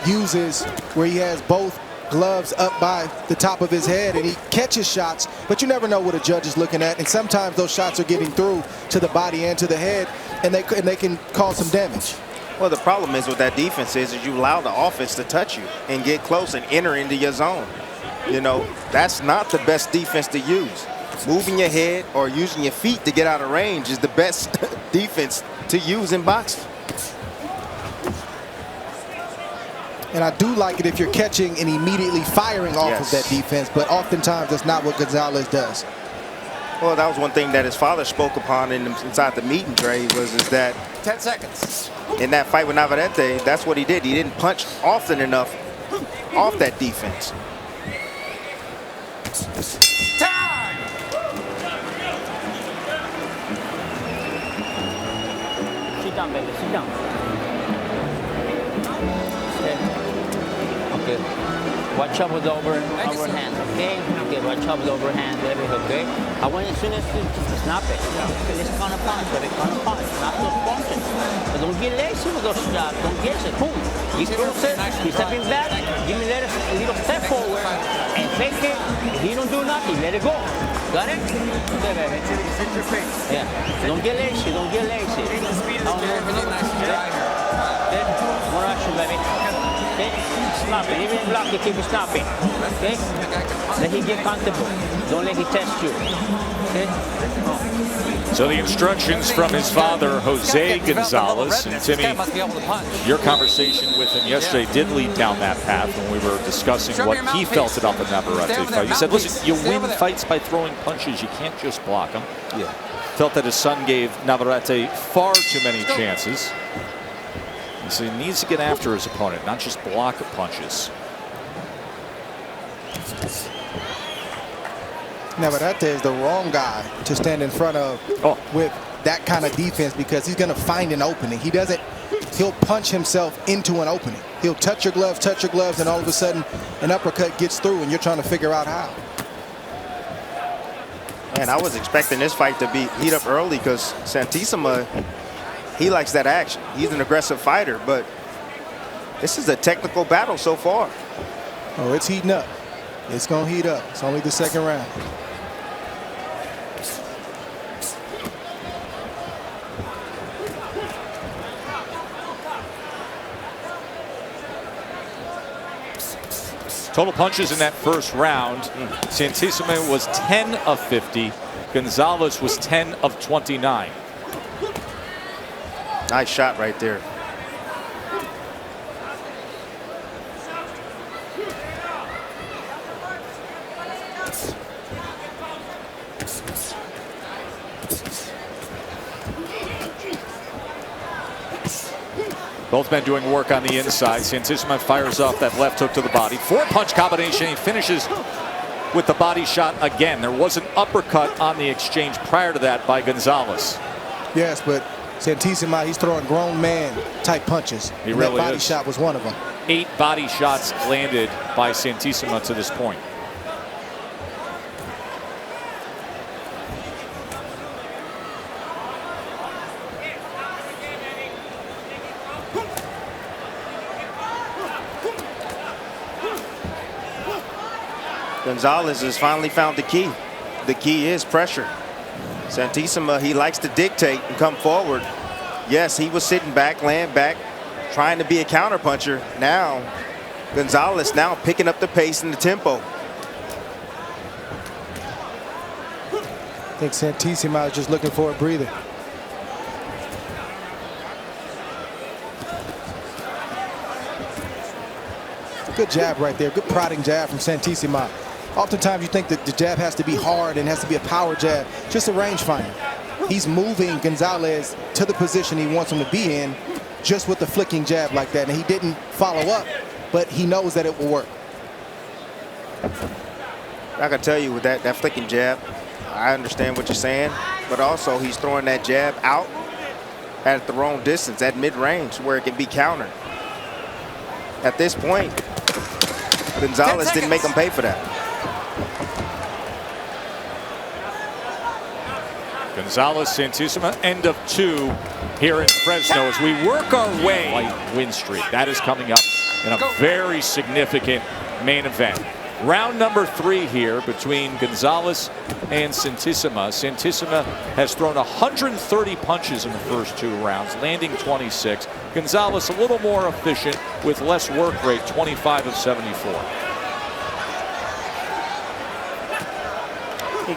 uses, where he has both gloves up by the top of his head and he catches shots, but you never know what a judge is looking at, and sometimes those shots are getting through to the body and to the head, and they can cause some damage. Well, the problem is with that defense is you allow the offense to touch you and get close and enter into your zone. You know, that's not the best defense to use. Moving your head or using your feet to get out of range is the best defense to use in boxing. And I do like it if you're catching and immediately firing off of that defense, but oftentimes that's not what Gonzalez does. Well, that was one thing that his father spoke upon inside the meeting, Dre, is that 10 seconds. In that fight with Navarrete, that's what he did. He didn't punch often enough off that defense. Time! Sit down, baby, sit down. Okay. Watch out with the overhand, okay? Okay, watch out with the overhand, baby, okay? I want as soon as you snap it. Okay, let's count a punch, baby, count a punch. Not those punches. But don't get lazy with those shots. Don't get it. Boom. He's closer, he's stepping back, give me a little step forward, and fake it. If he don't do nothing, let it go. Got it? Okay, baby. Hit your face. Yeah. Don't get lazy, don't get lazy. More action, baby. Okay? Snap it. Even block it, keep it snapping. Okay? Let him get comfortable. Don't let him test you. Okay? So the instructions from his father, Jose Gonzalez. And Timmy, your conversation with him yesterday did lead down that path when we were discussing what he felt about the Navarrete fight. You said, listen, you win fights by throwing punches. You can't just block them. Yeah. Felt that his son gave Navarrete far too many chances. So he needs to get after his opponent, not just block punches. Navarrete is the wrong guy to stand in front of with that kind of defense, because he's going to find an opening. He'll punch himself into an opening. He'll touch your gloves, and all of a sudden an uppercut gets through, and you're trying to figure out how. Man, I was expecting this fight to be heat up early because Santisima, he likes that action. He's an aggressive fighter, but this is a technical battle so far. Oh, it's heating up. It's going to heat up. It's only the second round. Total punches in that first round. Santisima was 10 of 50. Gonzalez was 10 of 29. Nice shot right there. Both men doing work on the inside. Santisima fires off that left hook to the body. 4-punch combination. He finishes with the body shot again. There was an uppercut on the exchange prior to that by Gonzalez. Yes, but Santisima, he's throwing grown man type punches. He really that body is. shot was one of them. 8 body shots landed by Santisima to this point. Gonzalez has finally found the key. The key is pressure. Santisima, he likes to dictate and come forward. Yes, he was sitting back, laying back, trying to be a counterpuncher. Now, Gonzalez now picking up the pace and the tempo. I think Santisima is just looking for a breather. Good jab right there. Good prodding jab from Santisima. Oftentimes you think that the jab has to be hard and has to be a power jab. Just a rangefinder. He's moving Gonzalez to the position he wants him to be in just with the flicking jab like that. And he didn't follow up, but he knows that it will work. I can tell you with that flicking jab, I understand what you're saying, but also he's throwing that jab out at the wrong distance, at mid-range, where it can be countered. At this point, Gonzalez didn't make him pay for that. Gonzalez, Santisima, end of 2 here in Fresno as we work our way. Light win streak. That is coming up in a very significant main event. Round number 3 here between Gonzalez and Santisima. Santisima has thrown 130 punches in the first 2 rounds, landing 26. Gonzalez a little more efficient with less work rate, 25 of 74.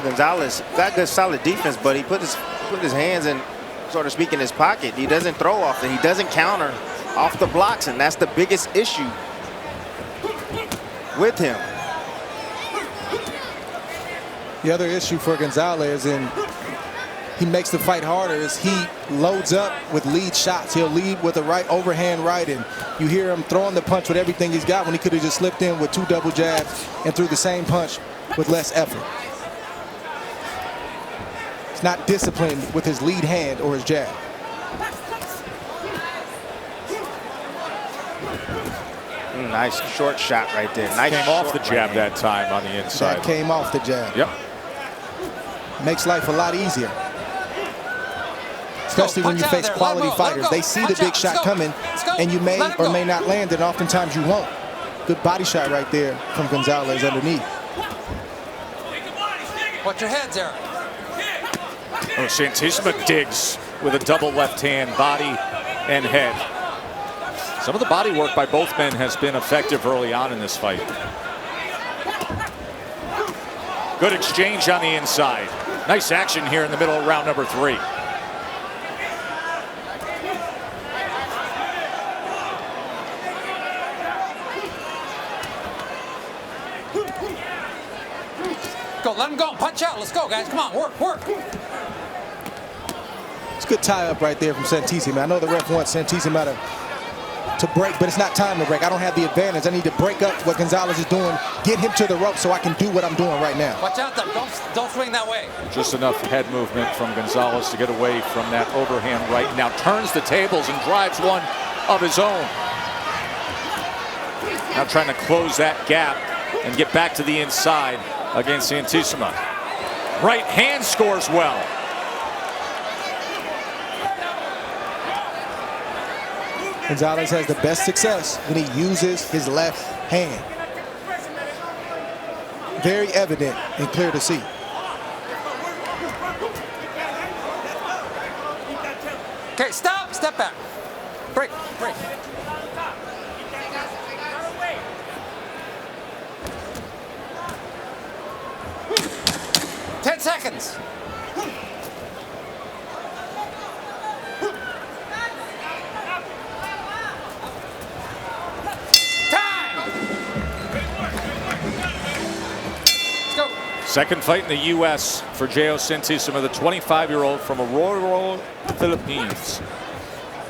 Gonzalez got good solid defense, but he put his hands in so to speak, in his pocket. He doesn't throw often. He doesn't counter off the blocks, and that's the biggest issue with him. The other issue for Gonzalez, and he makes the fight harder, is he loads up with lead shots. He'll lead with a right overhand right, and you hear him throwing the punch with everything he's got when he could have just slipped in with 2 double jabs and threw the same punch with less effort. He's not disciplined with his lead hand or his jab. Nice short shot right there. Nice. Came off the jab that time on the inside. That came off the jab. Yep. Makes life a lot easier. Especially when you face quality fighters. They see the big shot coming, and you may or may not land it. Oftentimes you won't. Good body shot right there from Gonzalez underneath. Watch your heads, Eric. Oh, Santisima digs with a double left hand, body and head. Some of the body work by both men has been effective early on in this fight. Good exchange on the inside. Nice action here in the middle of round number 3. Go, let him go. Punch out. Let's go, guys. Come on, work, work. It's a good tie-up right there from Santisima. I know the ref wants Santisima to break, but it's not time to break. I don't have the advantage. I need to break up what Gonzalez is doing, get him to the rope so I can do what I'm doing right now. Watch out, though. Don't swing that way. Just enough head movement from Gonzalez to get away from that overhand right. Now turns the tables and drives one of his own. Now trying to close that gap and get back to the inside against Santisima. Right hand scores well. Gonzalez has the best success when he uses his left hand. Very evident and clear to see. Okay, stop, step back. Break, break. Ten seconds. Second fight in the U.S. for Joet Santisima, the 25-year-old from Aurora, Philippines.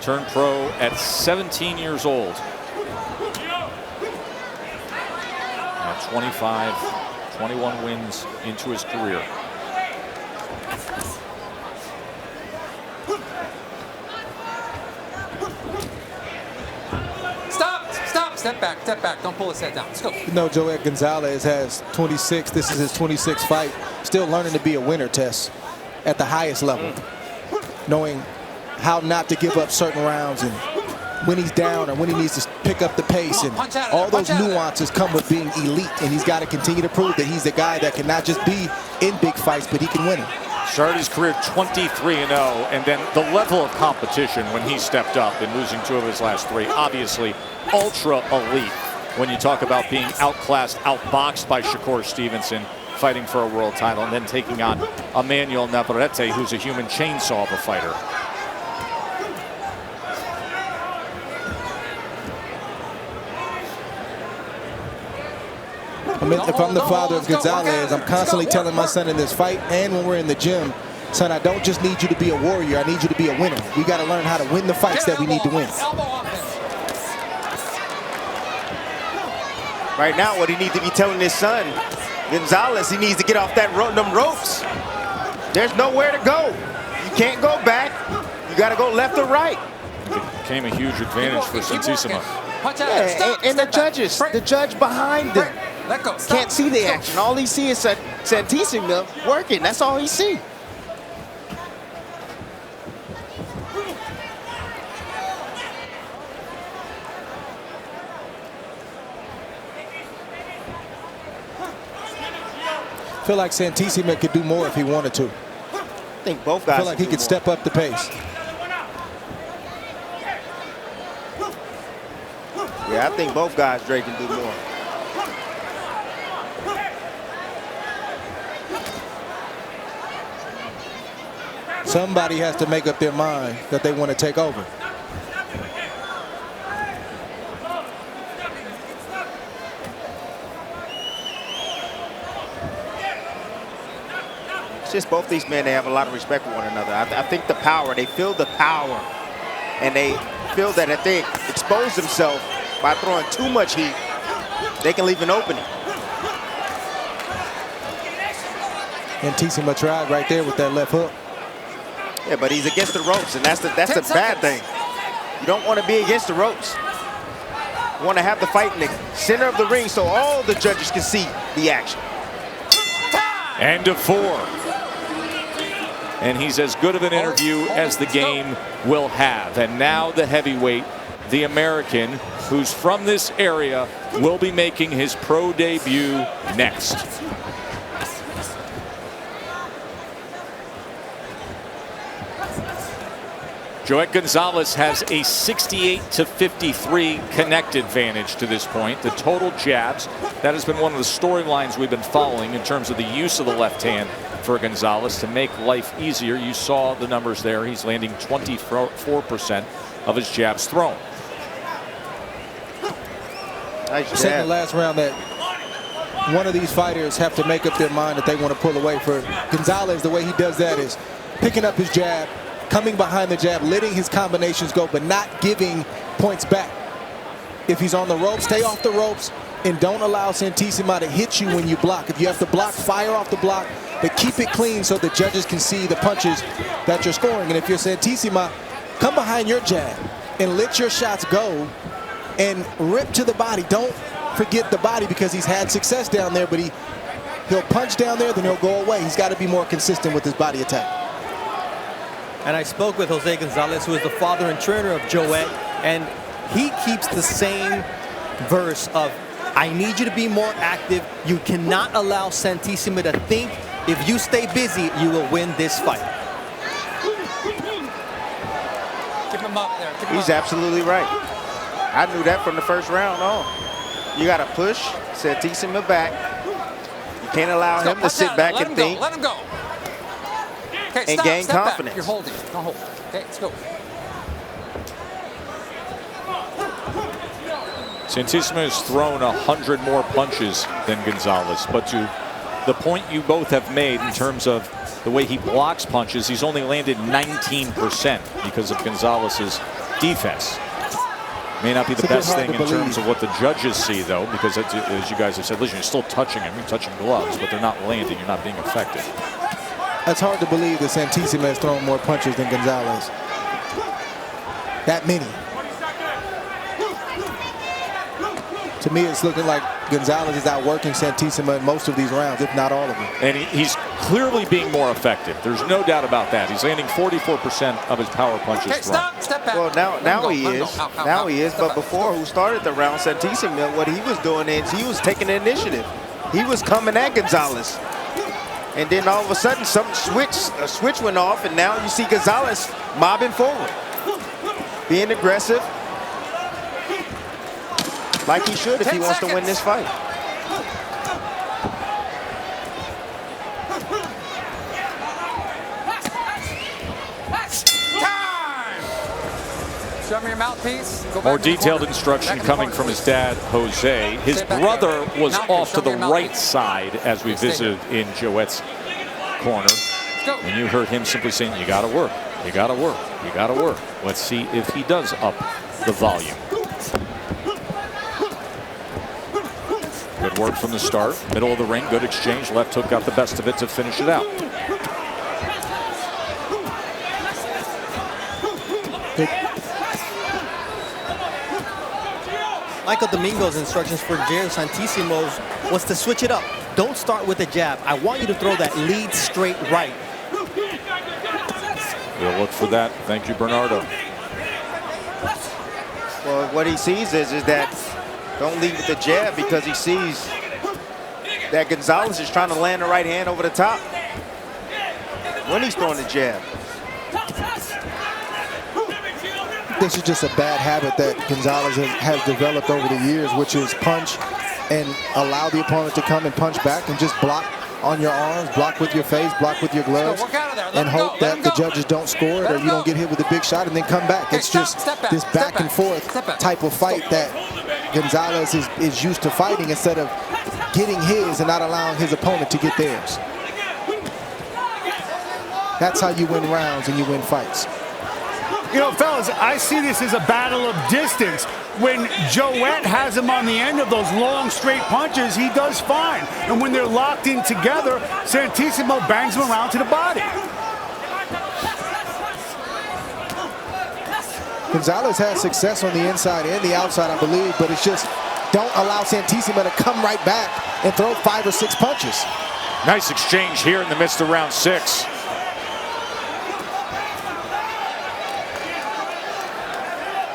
Turned pro at 17 years old. Now 21 wins into his career. Step back, don't pull his head down. Let's go. You know, Joet Gonzalez has 26. This is his 26th fight. Still learning to be a winner, Tess, at the highest level. Knowing how not to give up certain rounds and when he's down or when he needs to pick up the pace. And all those nuances come with being elite. And he's got to continue to prove that he's the guy that can not just be in big fights, but he can win them. Started his career 23-0, and then the level of competition when he stepped up and losing 2 of his last 3, obviously ultra elite when you talk about being outclassed, outboxed by Shakur Stevenson, fighting for a world title, and then taking on Emmanuel Navarrete, who's a human chainsaw of a fighter. If I'm the father of Gonzalez, I'm constantly telling my son in this fight and when we're in the gym, son, I don't just need you to be a warrior, I need you to be a winner. We got to learn how to win the fights that we need to win. Right now, what he needs to be telling his son, Gonzalez, he needs to get off them ropes. There's nowhere to go. You can't go back. You got to go left or right. It became a huge advantage for Santisima. Yeah, and the judges, the judge behind them, can't see the action. All he sees is Santisima working. That's all he sees. I feel like Santisima could do more if he wanted to. I think both guys. I feel like he could step up the pace. Yeah, I think both guys, Drake, can do more. Somebody has to make up their mind that they want to take over. It's just both these men, they have a lot of respect for one another. I think the power, they feel the power, and they feel that if they expose themselves by throwing too much heat, they can leave an opening. Santisima tried right there with that left hook. Yeah, but he's against the ropes, and that's the bad thing. You don't want to be against the ropes. You want to have the fight in the center of the ring so all the judges can see the action. And a 4. And he's as good of an interview as the game will have. And now the heavyweight, the American, who's from this area, will be making his pro debut next. Joet Gonzalez has a 68-53 connect advantage to this point. The total jabs, that has been one of the storylines we've been following in terms of the use of the left hand for Gonzalez to make life easier. You saw the numbers there. He's landing 24% of his jabs thrown. Said in the last round that one of these fighters have to make up their mind that they want to pull away. For Gonzalez, the way he does that is picking up his jab, coming behind the jab, letting his combinations go, but not giving points back. If he's on the ropes, stay off the ropes, and don't allow Santisima to hit you when you block. If you have to block, fire off the block, but keep it clean so the judges can see the punches that you're scoring. And if you're Santisima, come behind your jab and let your shots go and rip to the body. Don't forget the body, because he's had success down there, but he'll punch down there, then he'll go away. He's got to be more consistent with his body attack. And I spoke with Joet Gonzalez, who is the father and trainer of Joet, and he keeps the same verse of, I need you to be more active. You cannot allow Santisima to think if you stay busy, you will win this fight. Keep him up there. Keep him He's up. absolutely right. I knew that from the first round on. You got to push Santisima back. You can't allow him to sit back and think. Let him go. Okay, and stop, gain step confidence. Back. You're holding. Don't hold. Okay, let's go. Santisima has thrown 100 more punches than Gonzalez, but to the point you both have made in terms of the way he blocks punches, he's only landed 19% because of Gonzalez's defense. May not be the best thing in terms of what the judges see, though, because as you guys have said, listen, you're still touching him, you're touching gloves, but they're not landing, you're not being effective. It's hard to believe that Santisima has thrown more punches than Gonzalez. That many. To me, it's looking like Gonzalez is outworking Santisima in most of these rounds, if not all of them. And he's clearly being more effective. There's no doubt about that. He's landing 44% of his power punches thrown. Step back. Well, now he is. Now he is. But before, who started the round, Santisima, what he was doing is he was taking the initiative. He was coming at Gonzalez. And then all of a sudden, a switch went off, and now you see Gonzalez mobbing forward, being aggressive, like he should if he wants to win this fight. Show me your mouthpiece. More detailed instruction coming from his dad, Jose. His brother was off to the right side as we visited in Joet's corner. And you heard him simply saying, you gotta work, you gotta work, you gotta work. Let's see if he does up the volume. Good work from the start. Middle of the ring, good exchange. Left hook got the best of it to finish it out. Michael Domingo's instructions for Jair Santisima was to switch it up. Don't start with a jab. I want you to throw that lead straight right. We'll look for that. Thank you, Bernardo. Well, what he sees is that don't lead with the jab, because he sees that Gonzalez is trying to land the right hand over the top when he's throwing the jab. This is just a bad habit that Gonzalez has developed over the years, which is punch and allow the opponent to come and punch back and just block on your arms, block with your face, block with your gloves, and hope that the judges don't score it or you don't get hit with a big shot and then come back. It's just this back and forth type of fight that Gonzalez is used to fighting instead of getting his and not allowing his opponent to get theirs. That's how you win rounds and you win fights. You know, fellas, I see this as a battle of distance. When Joet has him on the end of those long, straight punches, he does fine. And when they're locked in together, Santisima bangs him around to the body. Gonzalez has success on the inside and the outside, I believe, but it's just don't allow Santisima to come right back and throw 5 or 6 punches. Nice exchange here in the midst of round 6.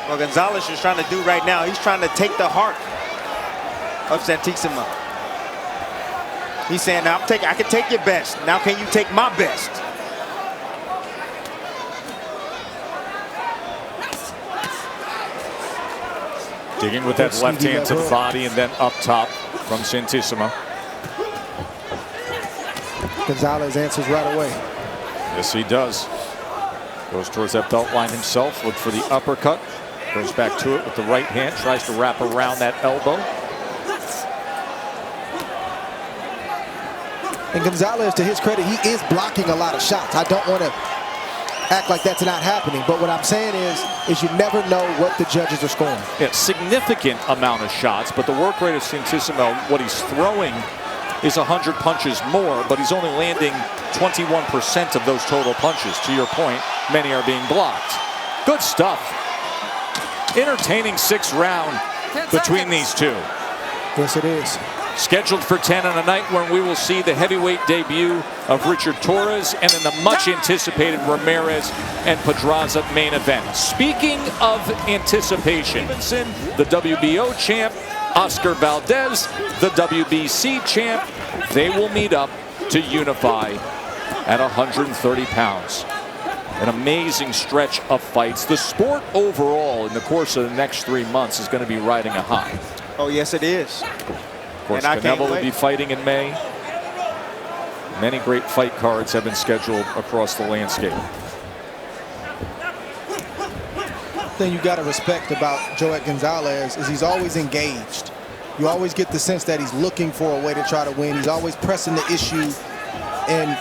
What Gonzalez is trying to do right now, he's trying to take the heart of Santisima. He's saying, now I can take your best. Now can you take my best? Digging with that left hand to the body and then up top from Santisima. Gonzalez answers right away. Yes, he does. Goes towards that belt line himself. Look for the uppercut. Goes back to it with the right hand. Tries to wrap around that elbow. And Gonzalez, to his credit, he is blocking a lot of shots. I don't want to act like that's not happening, but what I'm saying is you never know what the judges are scoring. Yeah, significant amount of shots, but the work rate of Santisima, what he's throwing is 100 punches more, but he's only landing 21% of those total punches. To your point, many are being blocked. Good stuff. Entertaining 6th round between these two. Yes, it is. Scheduled for 10 on a night when we will see the heavyweight debut of Richard Torres and then the much anticipated Ramirez and Pedraza main event. Speaking of anticipation, the WBO champ, Oscar Valdez, the WBC champ, they will meet up to unify at 130 pounds. An amazing stretch of fights. The sport overall in the course of the next 3 months is going to be riding a high. Oh, yes, it is. Of course, Canelo will be fighting in May. Many great fight cards have been scheduled across the landscape. The thing you got to respect about Joet Gonzalez is he's always engaged. You always get the sense that he's looking for a way to try to win. He's always pressing the issue, and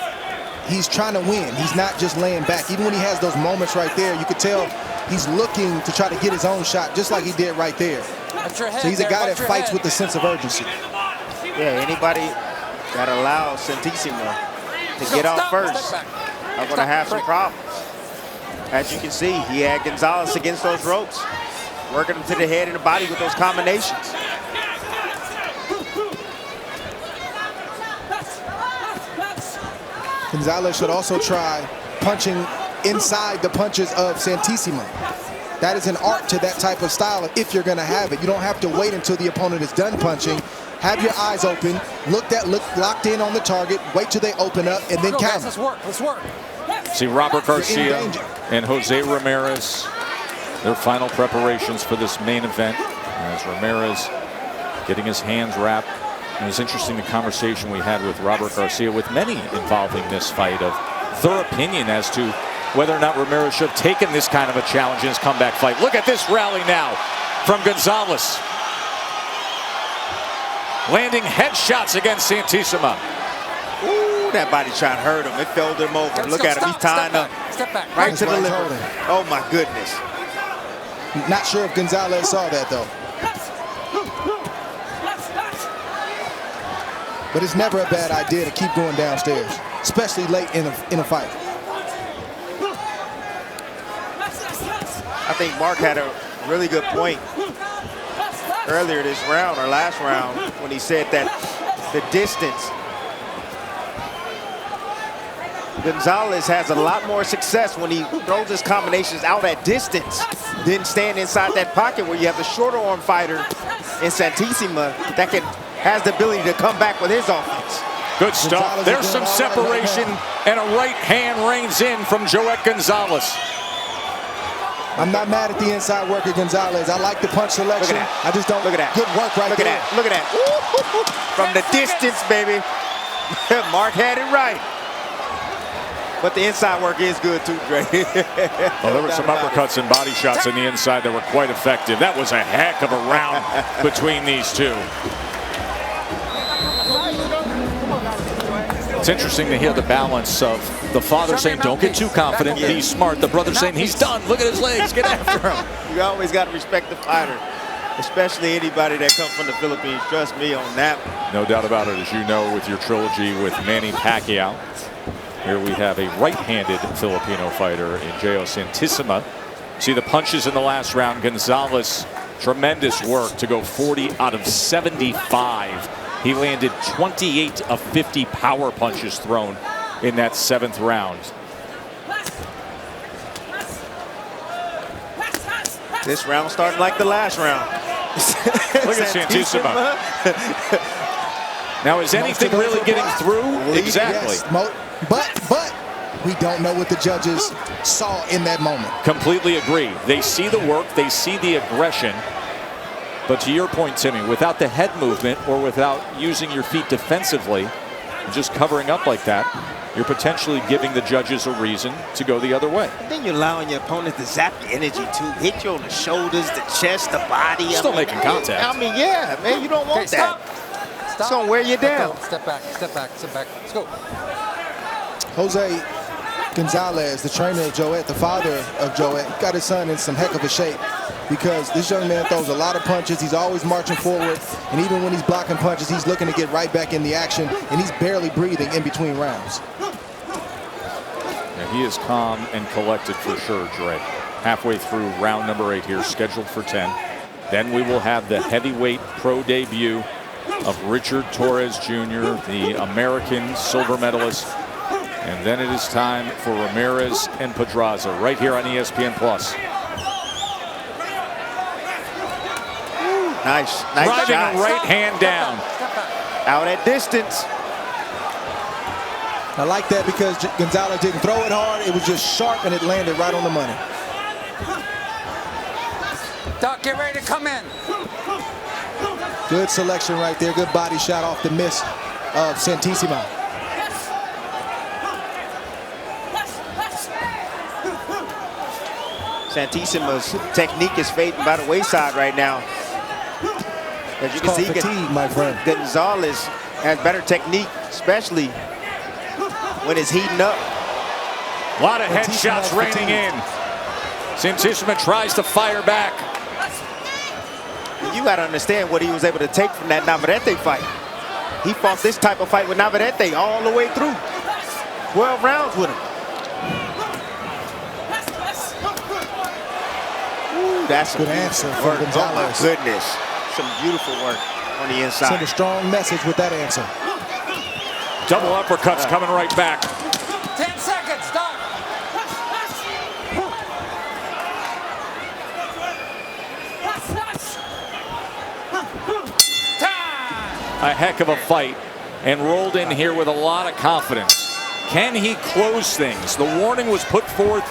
he's trying to win. He's not just laying back. Even when he has those moments right there, you could tell he's looking to try to get his own shot, just like he did right there. So he's a guy that fights with a sense of urgency. Yeah, anybody that allows Santisima to get out first are going to have some problems. As you can see, he had Gonzalez against those ropes, working him to the head and the body with those combinations. Gonzalez should also try punching inside the punches of Santisima. That is an art to that type of style if you're going to have it. You don't have to wait until the opponent is done punching. Have your eyes open, look locked in on the target, wait till they open up, and then counter. Let's work, let's work. See Robert Garcia and Jose Ramirez, their final preparations for this main event. As Ramirez getting his hands wrapped. It was interesting the conversation we had with Robert Garcia, with many involving this fight, of their opinion as to whether or not Ramirez should have taken this kind of a challenge in his comeback fight. Look at this rally now from Gonzalez. Landing headshots against Santisima. Ooh, that body shot hurt him. It filled him over. Look at him. He's tying up right to the liver. Oh, my goodness. Not sure if Gonzalez saw that, though. But it's never a bad idea to keep going downstairs, especially late in a fight. I think Mark had a really good point earlier this round, or last round, when he said that the distance, Gonzalez has a lot more success when he throws his combinations out at distance than stand inside that pocket where you have the shorter arm fighter in Santisima that has the ability to come back with his offense. Good stuff. There's some separation, and a right hand reins in from Joet Gonzalez. I'm not mad at the inside work of Gonzalez. I like the punch selection. I just don't. Look at that. Good work right there. Look at that. Look at that. From the distance, baby. Mark had it right. But the inside work is good too, Dre. Well, there were some uppercuts and body shots on the inside that were quite effective. That was a heck of a round between these two. It's interesting to hear the balance of the father saying, don't get too confident, be smart. The brother saying, he's done, look at his legs, get after him. You always got to respect the fighter, especially anybody that comes from the Philippines. Trust me on that. No doubt about it, as you know, with your trilogy with Manny Pacquiao. Here we have a right-handed Filipino fighter in Joet Santisima. See the punches in the last round. Gonzalez, tremendous work to go 40 out of 75. He landed 28 of 50 power punches thrown in that 7th round. This round started like the last round. Look at Santisima. Now, is anything really getting through? Exactly. Yes. But we don't know what the judges saw in that moment. Completely agree. They see the work, they see the aggression. But to your point, Timmy, without the head movement or without using your feet defensively, and just covering up like that, you're potentially giving the judges a reason to go the other way. And then you're allowing your opponent to zap your energy too. Hit you on the shoulders, the chest, the body. Still making contact. I mean, yeah, man, you don't want that. Stop. It's gonna wear you down. Step back, step back, step back. Let's go. Jose Gonzalez, the trainer of Joet, the father of Joet, got his son in some heck of a shape because this young man throws a lot of punches. He's always marching forward, and even when he's blocking punches, he's looking to get right back in the action, and he's barely breathing in between rounds. Yeah, he is calm and collected for sure, Dre. Halfway through round number 8 here, scheduled for 10. Then we will have the heavyweight pro debut of Richard Torres Jr., the American silver medalist. And then it is time for Ramirez and Pedraza right here on ESPN+. Nice Driving shot. a right hand down. Out at distance. I like that because Gonzalez didn't throw it hard. It was just sharp, and it landed right on the money. Doc, get ready to come in. Good selection right there. Good body shot off the miss of Santisima. Santisima's technique is fading by the wayside right now. As you can see, fatigue, my friend. Gonzalez has better technique, especially when it's heating up. A lot of headshots raining in. Santisima tries to fire back. You got to understand what he was able to take from that Navarrete fight. He fought this type of fight with Navarrete all the way through. 12 rounds with him. Ooh, that's a good answer for work. Gonzalez. Oh my goodness. Some beautiful work on the inside. Send a strong message with that answer. Double uppercuts coming right back. 10 seconds, stop. A heck of a fight, and rolled in here with a lot of confidence. Can he close things? The warning was put forth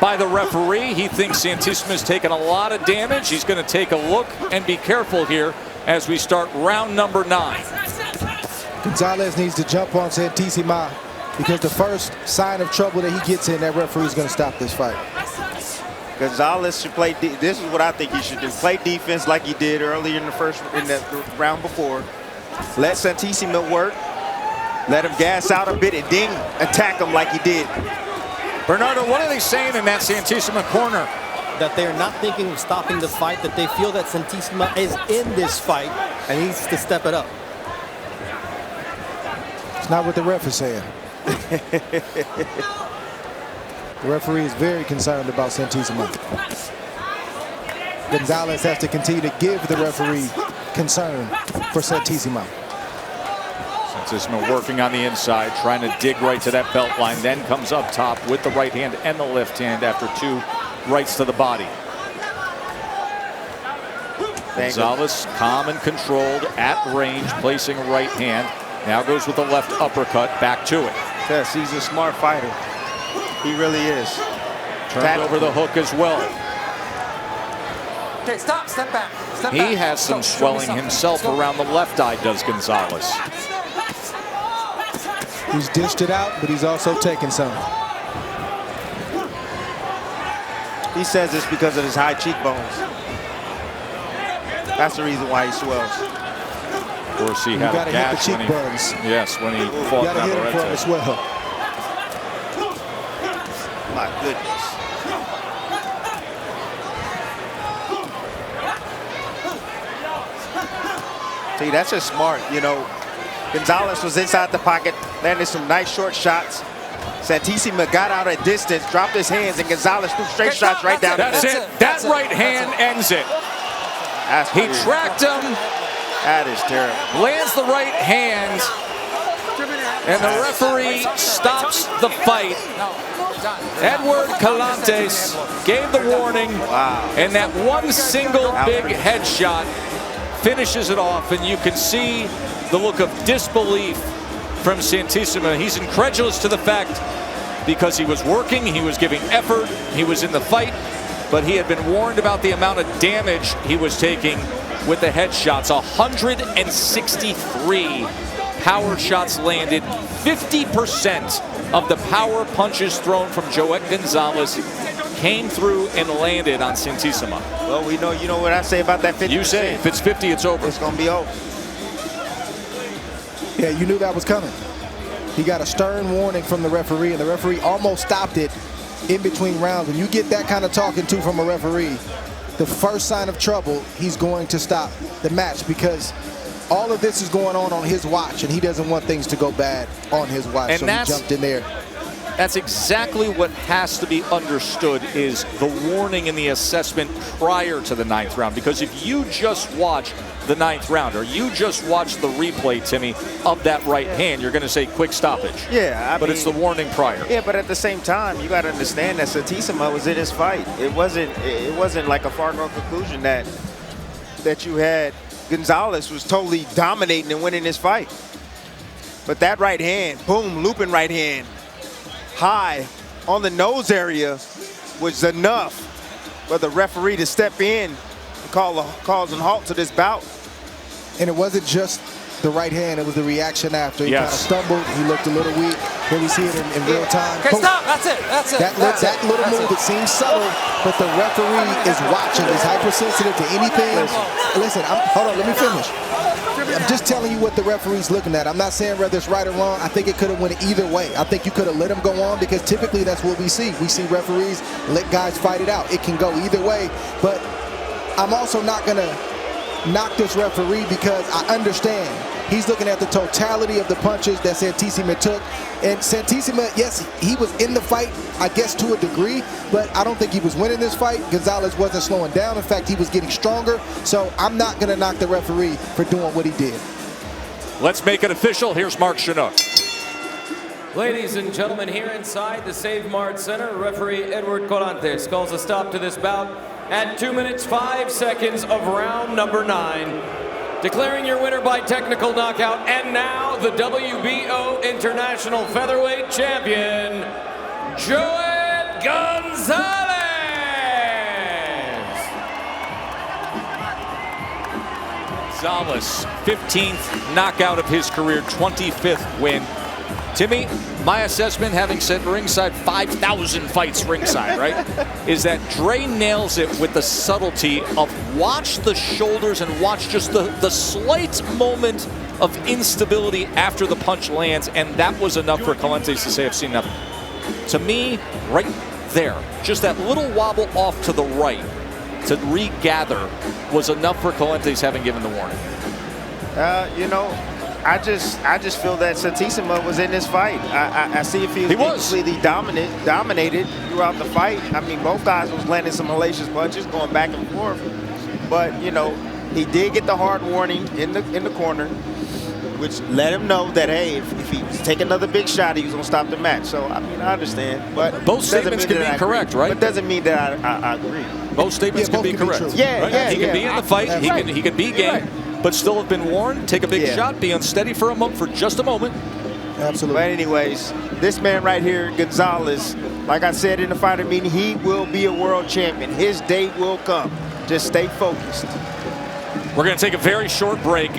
by the referee. He thinks Santisima's taken a lot of damage. He's going to take a look and be careful here as we start round number 9. Gonzalez needs to jump on Santisima because the first sign of trouble that he gets in, that referee is going to stop this fight. Gonzalez should play. This is what I think he should do. Play defense like he did earlier in the round before. Let Santisima work. Let him gas out a bit and then attack him like he did. Bernardo, what are they saying in that Santisima corner? That they're not thinking of stopping the fight, that they feel that Santisima is in this fight and needs to step it up. It's not what the ref is saying. The referee is very concerned about Santisima. Gonzalez has to continue to give the referee concern for Santisima. Santisima working on the inside, trying to dig right to that belt line, then comes up top with the right hand and the left hand after 2 rights to the body. Gonzalez calm and controlled at range, placing a right hand. Now goes with the left uppercut, back to it. Yes, he's a smart fighter. He really is. Turned over the hook as well. Okay, stop, step back. Step He back. has some swelling himself around the left eye, does Gonzalez. He's dished it out, but he's also taken some. He says it's because of his high cheekbones. That's the reason why he swells. Of course, he had a gash when he, when he fought Navarrete. You gotta hit him for it as well. My goodness. See, that's just smart, you know. Gonzalez was inside the pocket, landed some nice short shots. Santisima got out at distance, dropped his hands, and Gonzalez threw straight shots right down. That's it. That right hand ends it. He tracked him. That is terrible. Lands the right hand, and the referee stops the fight. Edward Calantes gave the warning, and that one single big headshot finishes it off, and you can see the look of disbelief from Santisima. He's incredulous to the fact because he was working, he was giving effort, he was in the fight, but he had been warned about the amount of damage he was taking with the headshots. 163 power shots landed. 50% of the power punches thrown from Joet Gonzalez came through and landed on Santisima. Well, we know, you know what I say about that 50%? You say if it's 50, it's over. It's going to be over. Yeah, you knew that was coming. He got a stern warning from the referee, and the referee almost stopped it in between rounds. When you get that kind of talking to from a referee, the first sign of trouble, he's going to stop the match because all of this is going on his watch, and he doesn't want things to go bad on his watch, and so he jumped in there. That's exactly what has to be understood is the warning and the assessment prior to the 9th round. Because if you just watch the 9th round or you just watch the replay, Timmy, of that right hand, you're going to say quick stoppage. Yeah, but it's the warning prior. Yeah, but at the same time, you got to understand that Santisima was in his fight. It wasn't like a foregone conclusion that you had Gonzalez was totally dominating and winning this fight. But that right hand, boom, looping right hand, high on the nose area was enough for the referee to step in and cause a halt to this bout. And it wasn't just the right hand, it was the reaction after. He kind of stumbled, he looked a little weak. Here we see it in real time. Okay, stop, that's it, that's it. That little move, it seems subtle, but the referee is watching, is hypersensitive to anything. Listen, hold on, let me finish. I'm just telling you what the referee's looking at. I'm not saying whether it's right or wrong. I think it could have went either way. I think you could have let him go on because typically that's what we see. We see referees let guys fight it out. It can go either way, but I'm also not going to knock this referee because I understand. He's looking at the totality of the punches that Santisima took. And Santisima, yes, he was in the fight, I guess, to a degree, but I don't think he was winning this fight. Gonzalez wasn't slowing down. In fact, he was getting stronger. So I'm not going to knock the referee for doing what he did. Let's make it official. Here's Mark Chino. Ladies and gentlemen, here inside the Save Mart Center, referee Edward Calantes calls a stop to this bout at 2 minutes, 5 seconds of round number 9. Declaring your winner by technical knockout, and now the WBO International Featherweight Champion, Joet Gonzalez! Gonzalez, 15th knockout of his career, 25th win. Timmy, my assessment, having said ringside 5,000 fights ringside, right, is that Dre nails it with the subtlety of watch the shoulders and watch just the slight moment of instability after the punch lands, and that was enough for Calantes to say, I've seen nothing. To me, right there, just that little wobble off to the right to regather was enough for Calantes having given the warning. You know, I just feel that Santisima was in this fight. I see if he was completely dominated throughout the fight. I mean, both guys was landing some hellacious punches, going back and forth. But you know, he did get the hard warning in the corner, which let him know that hey, if he take another big shot, he was gonna stop the match. So I mean, I understand. But both statements can be correct, right? But doesn't mean that I agree. Both statements can be correct. Yeah, He can be in the fight. He can be game. But still have been warned, take a big shot, be unsteady for just a moment. Absolutely. But anyways, this man right here, Gonzalez, like I said in the fighter meeting, he will be a world champion. His day will come. Just stay focused. We're going to take a very short break.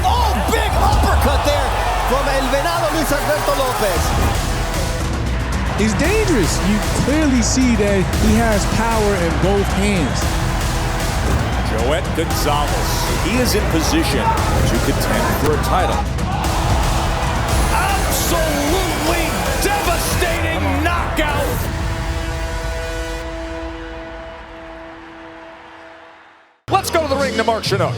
Oh, big uppercut there from El Venado, Luis Alberto Lopez. He's dangerous. You clearly see that he has power in both hands. Joet Gonzalez. He is in position to contend for a title. Absolutely devastating knockout. Let's go to the ring to Mark Chinook.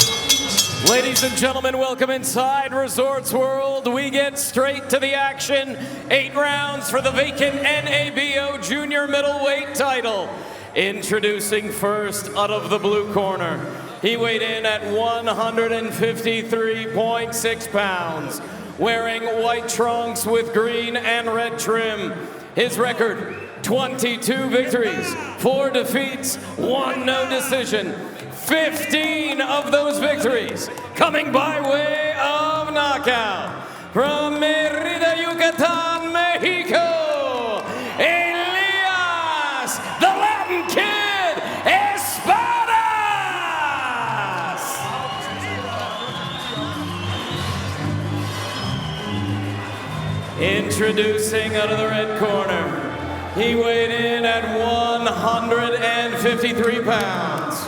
Ladies and gentlemen, welcome inside Resorts World. We get straight to the action. 8 rounds for the vacant NABO junior middleweight title. Introducing first out of the blue corner. He weighed in at 153.6 pounds, wearing white trunks with green and red trim. His record, 22 victories, 4 defeats, 1 no decision. 15 of those victories coming by way of knockout. From Mérida, Yucatán, Mexico, Elias, the Latin Kid, Espadas! Introducing out of the red corner, he weighed in at 153 pounds.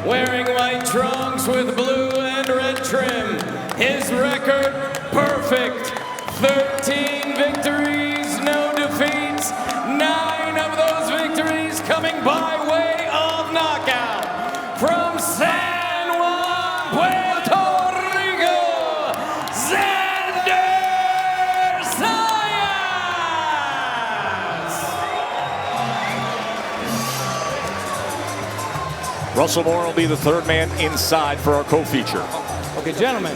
Wearing white trunks with blue and red trim. His record, perfect. 13 victories, no defeats. 9 of those victories coming by way of knockout. From San Juan, Puerto Rico, Xander Zayas! Russell Moore will be the third man inside for our co-feature. Okay, gentlemen,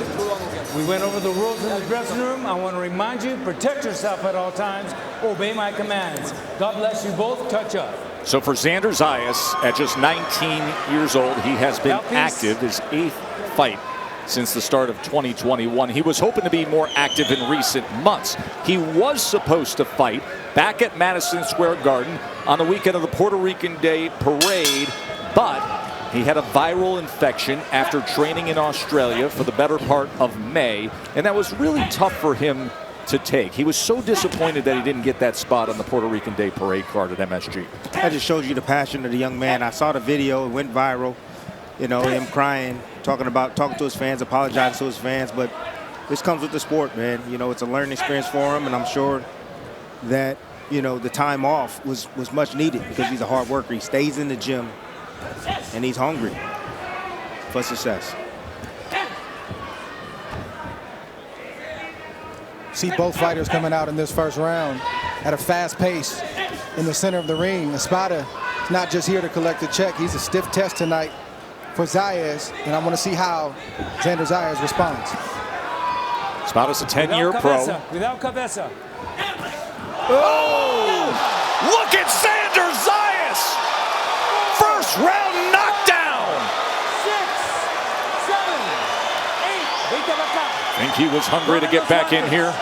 we went over the rules in the dressing room. I want to remind you, protect yourself at all times. Obey my commands. God bless you both. Touch up. So for Xander Zayas, at just 19 years old, he has been active, his 8th fight since the start of 2021. He was hoping to be more active in recent months. He was supposed to fight back at Madison Square Garden on the weekend of the Puerto Rican Day Parade, but he had a viral infection after training in Australia for the better part of May, and that was really tough for him to take. He was so disappointed that he didn't get that spot on the Puerto Rican Day Parade card at MSG. That just shows you the passion of the young man. I saw the video, it went viral. You know, him crying, talking to his fans, apologizing to his fans, but this comes with the sport, man. You know, it's a learning experience for him, and I'm sure that, you know, the time off was much needed because he's a hard worker. He stays in the gym, and he's hungry for success. See both fighters coming out in this first round at a fast pace in the center of the ring. Espada is not just here to collect a check. He's a stiff test tonight for Zayas, and I want to see how Xander Zayas responds. Espada's a 10-year pro. Without cabeza. Oh! Look at Xander Zayas! First round knockdown! 6, 7, 8. Think he was hungry to get back in here.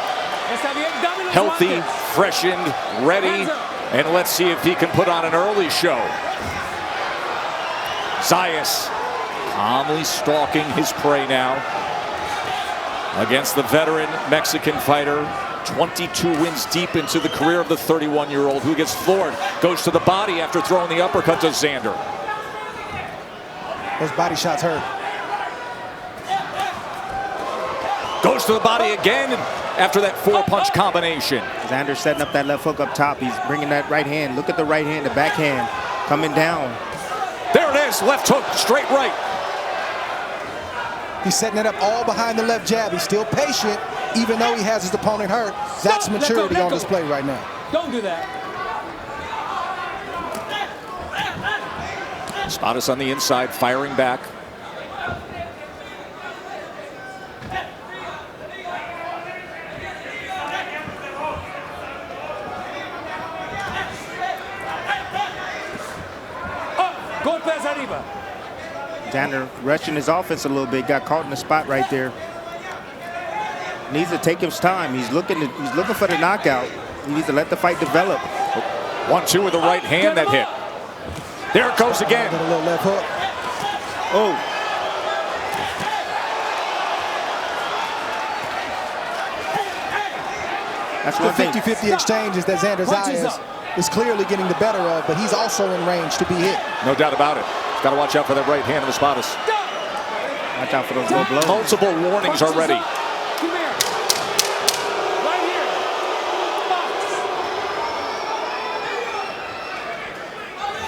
Healthy, freshened, ready, and let's see if he can put on an early show. Zayas calmly stalking his prey now against the veteran Mexican fighter. 22 wins deep into the career of the 31-year-old who gets floored. Goes to the body after throwing the uppercut to Xander. Those body shots hurt. Goes to the body again after that 4-punch combination. Xander setting up that left hook up top. He's bringing that right hand. Look at the right hand, the backhand coming down. There it is, left hook, straight right. He's setting it up all behind the left jab. He's still patient, even though he has his opponent hurt. That's maturity on display right now. Don't do that. Espadas on the inside, firing back. Golpes arriba. Xander rushing his offense a little bit, got caught in the spot right there. Needs to take his time. He's looking for the knockout. He needs to let the fight develop. 1-2 with the right hand that hit. There it goes again. Got a little left hook. Oh. That's the 50-50 exchanges that Xander Zayas is clearly getting the better of, but he's also in range to be hit. No doubt about it. Got to watch out for that right hand of Espadas. Watch out for those low blows. Multiple warnings already.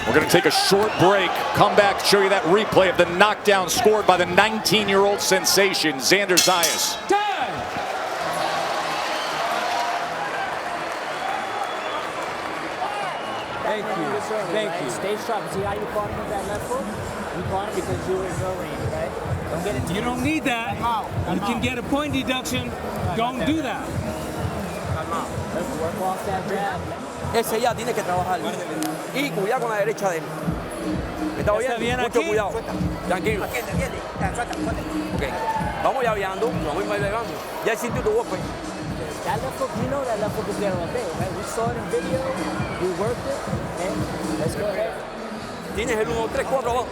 We're going to take a short break, come back, show you that replay of the knockdown scored by the 19-year-old sensation, Xander Zayas. Thank you. Thank you. Stay sharp. See how you caught him with that left hook? You caught him because you were in no range, right? Don't get it. You don't need that. You can get a point deduction. Don't do that. Let's work off that jab. Ese ya tiene que trabajar. Y cuidado con la derecha de él. ¿Me está oyendo? Mucho cuidado. Tranquilo. Ok. Vamos llaveando. Vamos llaveando. Ya el sitio tu golpe. That left hook, you know that left hook is there all day, right? We saw it in video. We worked it. And let's go ahead. Tienes el 1, 3, 4 abajo.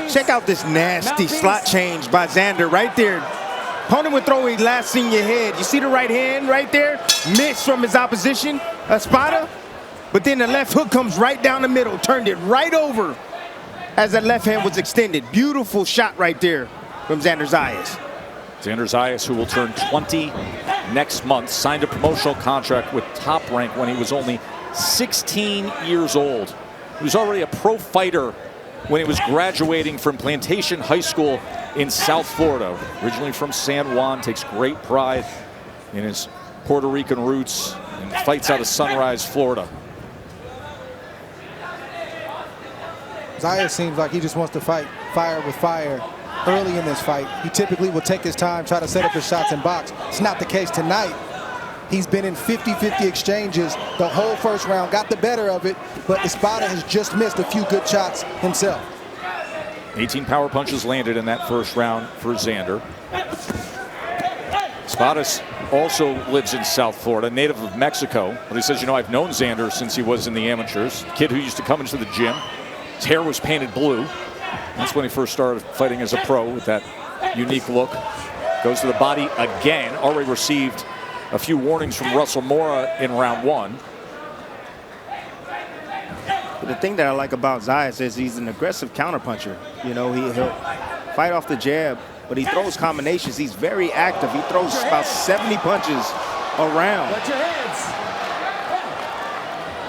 Check out this nasty slot change by Xander right there. Opponent would throw a last senior head. You see the right hand right there? Miss from his opposition, Espada. But then the left hook comes right down the middle, turned it right over as that left hand was extended. Beautiful shot right there from Xander Zayas. Xander Zayas, who will turn 20 next month, signed a promotional contract with Top Rank when he was only 16 years old. He was already a pro fighter when he was graduating from Plantation High School in South Florida. Originally from San Juan, takes great pride in his Puerto Rican roots and fights out of Sunrise, Florida. Zayas seems like he just wants to fight fire with fire early in this fight. He typically will take his time, try to set up his shots and box. It's not the case tonight. He's been in 50-50 exchanges the whole first round, got the better of it, but Espada has just missed a few good shots himself. 18 power punches landed in that first round for Xander. Espadas also lives in South Florida, native of Mexico. But he says, you know, I've known Xander since he was in the amateurs. Kid who used to come into the gym. His hair was painted blue. That's when he first started fighting as a pro with that unique look. Goes to the body again. Already received a few warnings from Russell Mora in round one. But the thing that I like about Zayas is he's an aggressive counterpuncher. You know, he'll fight off the jab, but he throws combinations. He's very active. He throws about 70 punches around.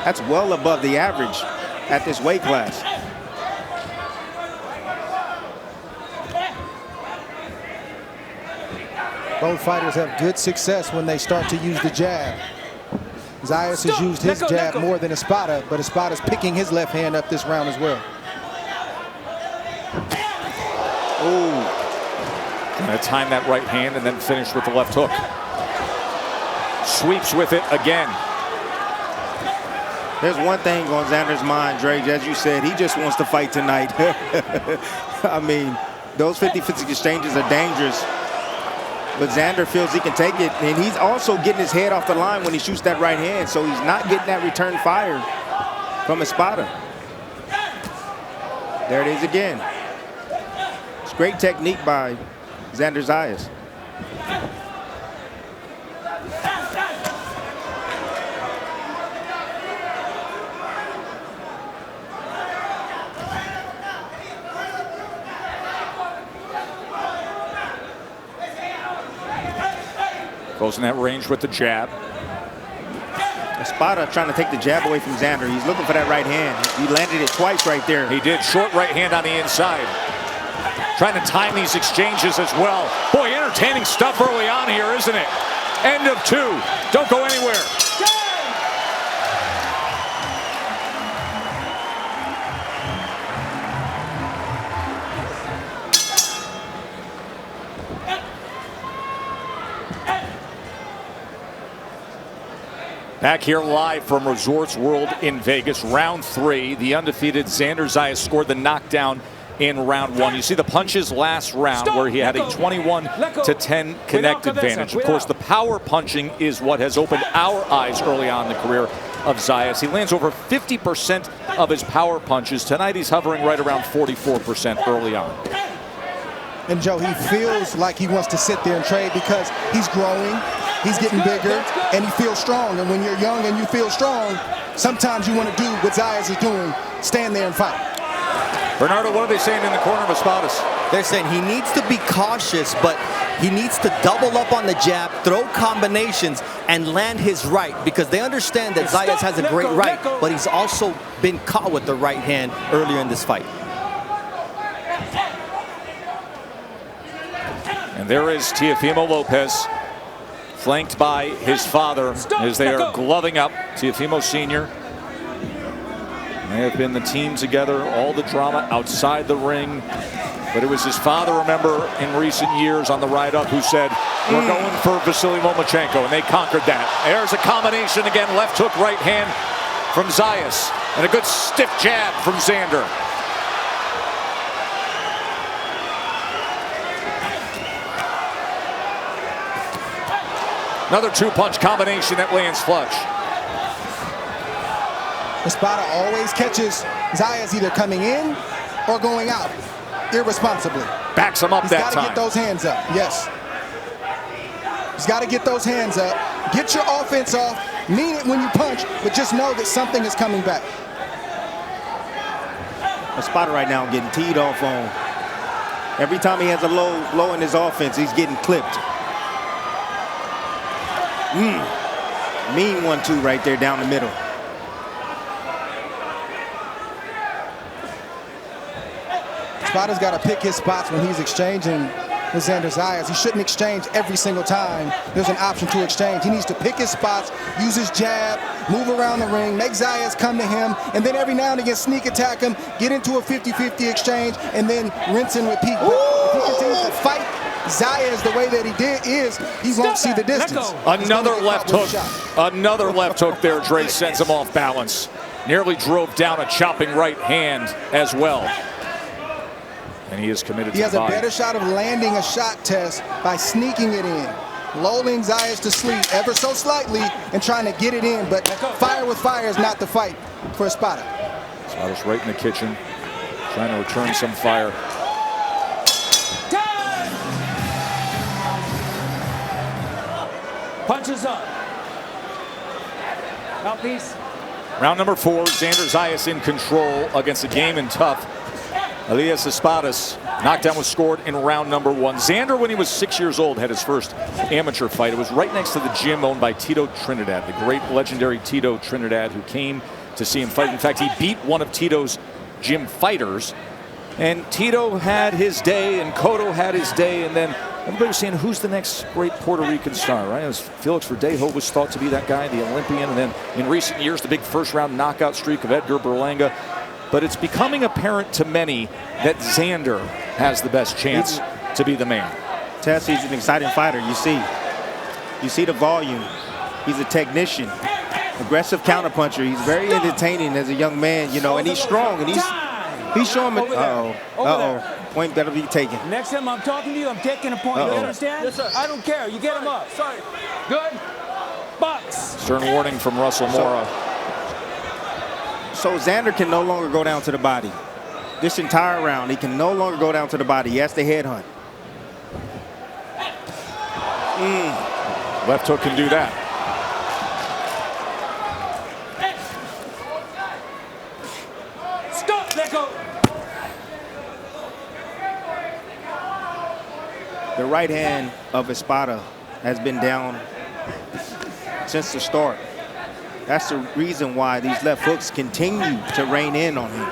That's well above the average at this weight class. Both fighters have good success when they start to use the jab. Zayas has used his jab more than Espada, but Espada's picking his left hand up this round as well. Ooh. Gonna time that right hand and then finish with the left hook. Sweeps with it again. There's one thing on Xander's mind, Dre, as you said, he just wants to fight tonight. I mean, those 50-50 exchanges are dangerous. But Xander feels he can take it, and he's also getting his head off the line when he shoots that right hand, so he's not getting that return fire from Espada. There it is again. It's great technique by Xander Zayas. Goes in that range with the jab. Espada trying to take the jab away from Xander. He's looking for that right hand. He landed it twice right there. He did. Short right hand on the inside. Trying to time these exchanges as well. Boy, entertaining stuff early on here, isn't it? End of two. Don't go anywhere. Back here live from Resorts World in Vegas, round three. The undefeated Xander Zayas scored the knockdown in round one. You see the punches last round where he had a 21-10 connect advantage. Of course, the power punching is what has opened our eyes early on in the career. of Zayas. He lands over 50% of his power punches. Tonight he's hovering right around 44% early on. And Joe, he feels like he wants to sit there and trade because he's growing, he's getting bigger, and he feels strong. And when you're young and you feel strong, sometimes you want to do what Zayas is doing, stand there and fight. Bernardo, what are they saying in the corner of Espadas? They're saying he needs to be cautious, but he needs to double up on the jab, throw combinations, and land his right, because they understand that Zayas has a great right, but he's also been caught with the right hand earlier in this fight. And there is Teofimo Lopez, flanked by his father as they are gloving up. Teofimo Sr. They have been the team together, all the drama outside the ring. But it was his father, remember, in recent years on the ride up who said, we're going for Vasily Lomachenko, and they conquered that. There's a combination again, left hook, right hand from Zayas, and a good stiff jab from Xander. Another two-punch combination that lands flush. Espada always catches Zayas either coming in or going out irresponsibly. Backs him up that time. He's got to get those hands up, yes. He's got to get those hands up. Get your offense off. Mean it when you punch, but just know that something is coming back. Espada right now getting teed off on. Every time he has a low in his offense, he's getting clipped. Mean 1-2 right there down the middle. Espada's got to pick his spots when he's exchanging with Xander Zayas. He shouldn't exchange every single time there's an option to exchange. He needs to pick his spots, use his jab, move around the ring, make Zayas come to him, and then every now and again sneak attack him, get into a 50-50 exchange, and then rinse and repeat. But if he continues to fight Zayas the way that he won't see the distance. Another left hook. Another left hook there. Dre sends him off balance. Nearly drove down a chopping right hand as well. And he is committed to the body. He has a better shot of landing a shot test by sneaking it in, lulling Zayas to sleep ever so slightly and trying to get it in. But fire with fire is not the fight for Espada. Espada's right in the kitchen, trying to return some fire. Punches up. Mouthpiece. Round number 4, Xander Zayas in control against a game and tough Elias Espadas. Knockdown was scored in round number 1. Xander, when he was 6 years old, had his first amateur fight. It was right next to the gym owned by Tito Trinidad, the great legendary Tito Trinidad, who came to see him fight. In fact, he beat one of Tito's gym fighters. And Tito had his day, and Cotto had his day, and then everybody was saying, who's the next great Puerto Rican star, right? It was Felix Verdejo was thought to be that guy, the Olympian, and then in recent years, the big first-round knockout streak of Edgar Berlanga. But it's becoming apparent to many that Xander has the best chance to be the man. Tess, he's an exciting fighter. You see the volume. He's a technician, aggressive counterpuncher. He's very entertaining as a young man, you know, and he's strong, and he's showing me. Point better be taken. Next time I'm talking to you, I'm taking a point. You understand? Yes, sir. I don't care. You get him up. Sorry. Good. Box. Stern warning from Russell Mora. So Xander can no longer go down to the body. This entire round, he can no longer go down to the body. He has to headhunt. Left hook can do that. Stop. Let go. The right hand of Espada has been down since the start. That's the reason why these left hooks continue to rain in on him.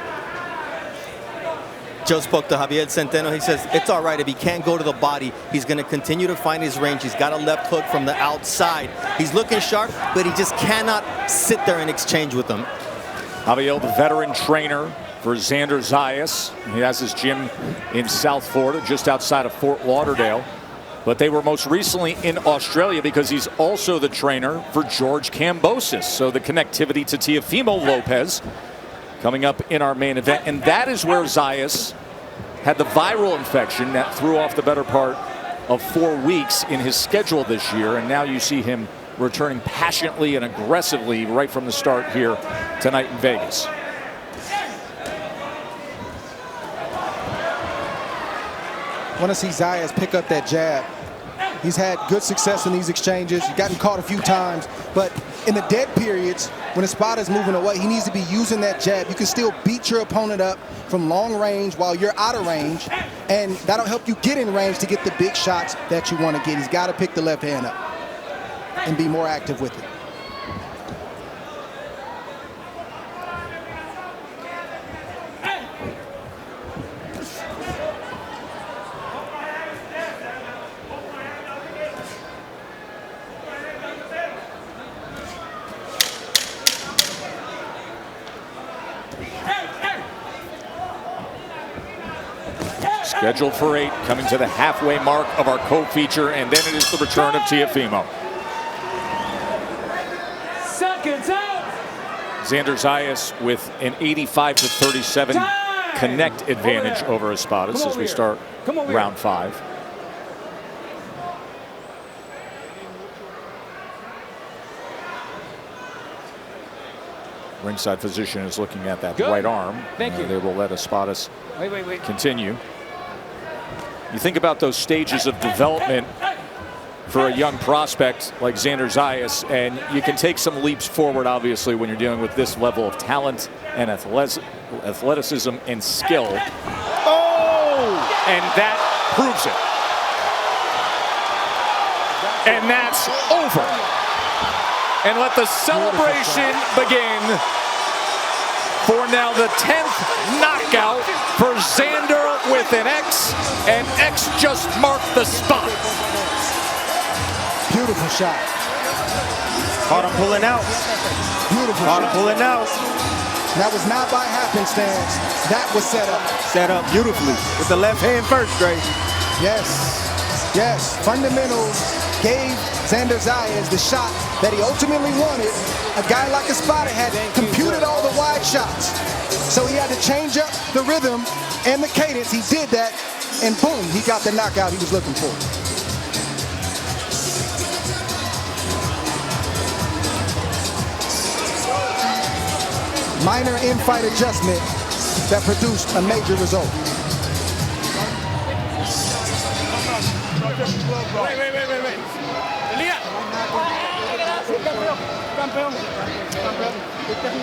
Joe spoke to Javier Centeno. He says it's all right if he can't go to the body. He's going to continue to find his range. He's got a left hook from the outside. He's looking sharp, but he just cannot sit there and exchange with them. Javier, the veteran trainer for Xander Zayas. He has his gym in South Florida, just outside of Fort Lauderdale. But they were most recently in Australia because he's also the trainer for George Kambosos. So the connectivity to Teofimo Lopez coming up in our main event. And that is where Zayas had the viral infection that threw off the better part of 4 weeks in his schedule this year. And now you see him returning passionately and aggressively right from the start here tonight in Vegas. Want to see Zayas pick up that jab. He's had good success in these exchanges. He's gotten caught a few times, but in the dead periods, when Espada's moving away, he needs to be using that jab. You can still beat your opponent up from long range while you're out of range, and that'll help you get in range to get the big shots that you want to get. He's got to pick the left hand up and be more active with it. Scheduled for 8, coming to the halfway mark of our co-feature, and then it is the return of Teofimo. Seconds out. Xander Zayas with an 85-37 connect advantage over Espadas as we start round 5. Ringside physician is looking at that right arm. Thank you. They will let Espadas Wait. continue. You think about those stages of development for a young prospect like Xander Zayas, and you can take some leaps forward, obviously, when you're dealing with this level of talent and athleticism and skill. Oh! And that proves it. And that's over. And let the celebration begin for now the 10th knockout for Xander with an X, and X just marked the spot. Beautiful shot. Caught him pulling out. Beautiful Caught shot. him pulling out. That was not by happenstance. That was set up. Set up beautifully with the left hand first, Dre. Yes. Fundamentals gave Xander Zayas the shot that he ultimately wanted. A guy like Espada had computed all the wide shots. So he had to change up the rhythm and the cadence. He did that, and boom, he got the knockout he was looking for. Minor in-fight adjustment that produced a major result.